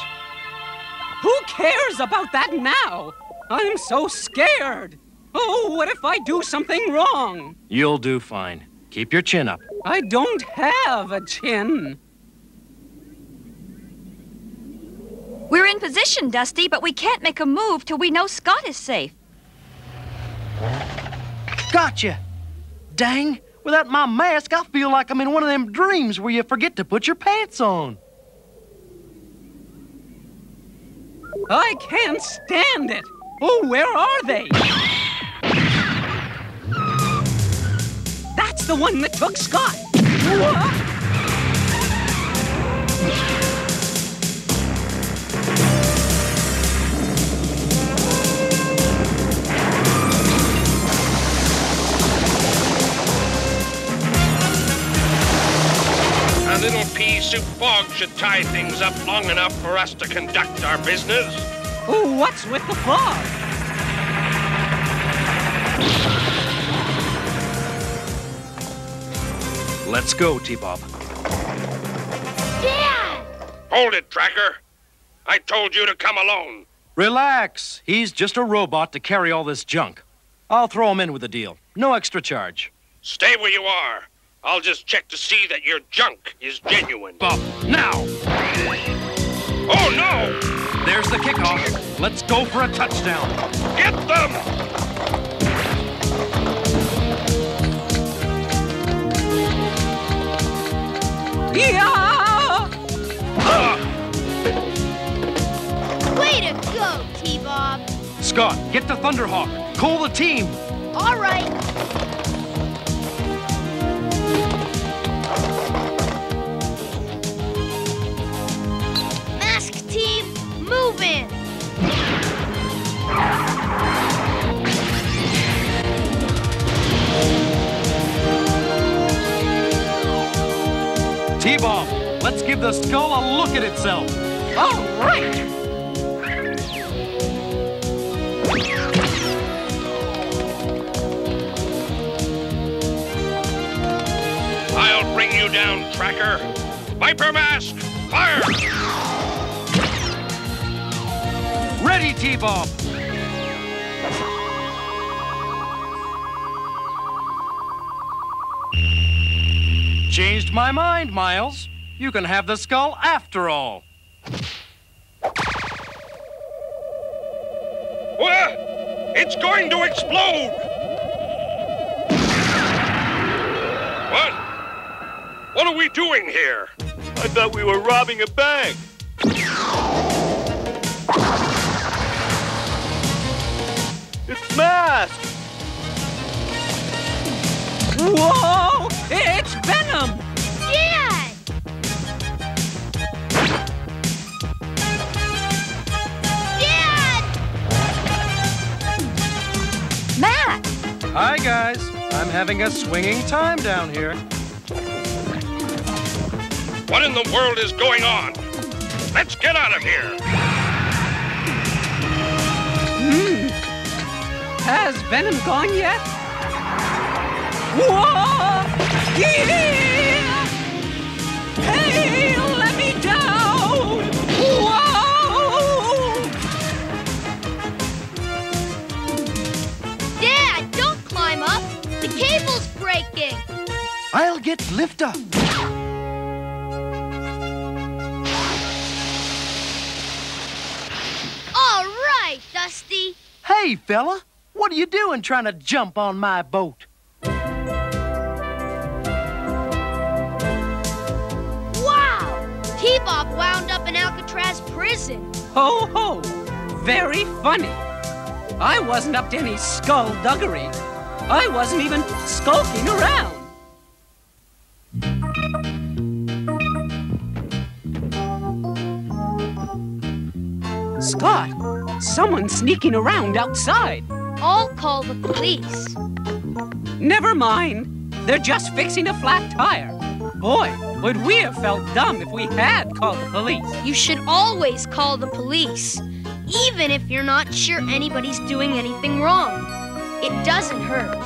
Who cares about that now? I'm so scared. Oh, what if I do something wrong? You'll do fine. Keep your chin up. I don't have a chin. We're in position, Dusty, but we can't make a move till we know Scott is safe. Gotcha! Dang, without my mask, I feel like I'm in one of them dreams where you forget to put your pants on. I can't stand it. Oh, where are they? That's the one that took Scott. A little pea soup fog should tie things up long enough for us to conduct our business. Oh, what's with the fog? Let's go, T-Bob. Dad! Hold it, Tracker. I told you to come alone. Relax. He's just a robot to carry all this junk. I'll throw him in with a deal. No extra charge. Stay where you are. I'll just check to see that your junk is genuine. Bob, now! Oh, no! There's the kickoff. Let's go for a touchdown. Get them! Yeah! Way to go, T-Bob. Scott, get the Thunderhawk. Call the team. All right. M.A.S.K team, move in. T-Bob, let's give the skull a look at itself. All right. I'll bring you down, Tracker. Viper Mask, fire! Ready, T-Bob. Changed my mind, Miles. You can have the skull after all. What? It's going to explode! What? What are we doing here? I thought we were robbing a bank. It's M.A.S.K. Whoa! It's Venom! Dad! Dad! Matt! Hi, guys. I'm having a swinging time down here. What in the world is going on? Let's get out of here! Has Venom gone yet? Whoa! Yeah! Hey, let me down! Whoa! Dad, don't climb up. The cable's breaking. I'll get lifter. All right, Dusty. Hey, fella, what are you doing trying to jump on my boat? Wow! T-Bob wound up in Alcatraz prison. Ho, ho! Very funny. I wasn't up to any skullduggery. I wasn't even skulking around. Scott, someone's sneaking around outside. I'll call the police. Never mind. They're just fixing a flat tire. Boy, would we have felt dumb if we had called the police. You should always call the police, even if you're not sure anybody's doing anything wrong. It doesn't hurt.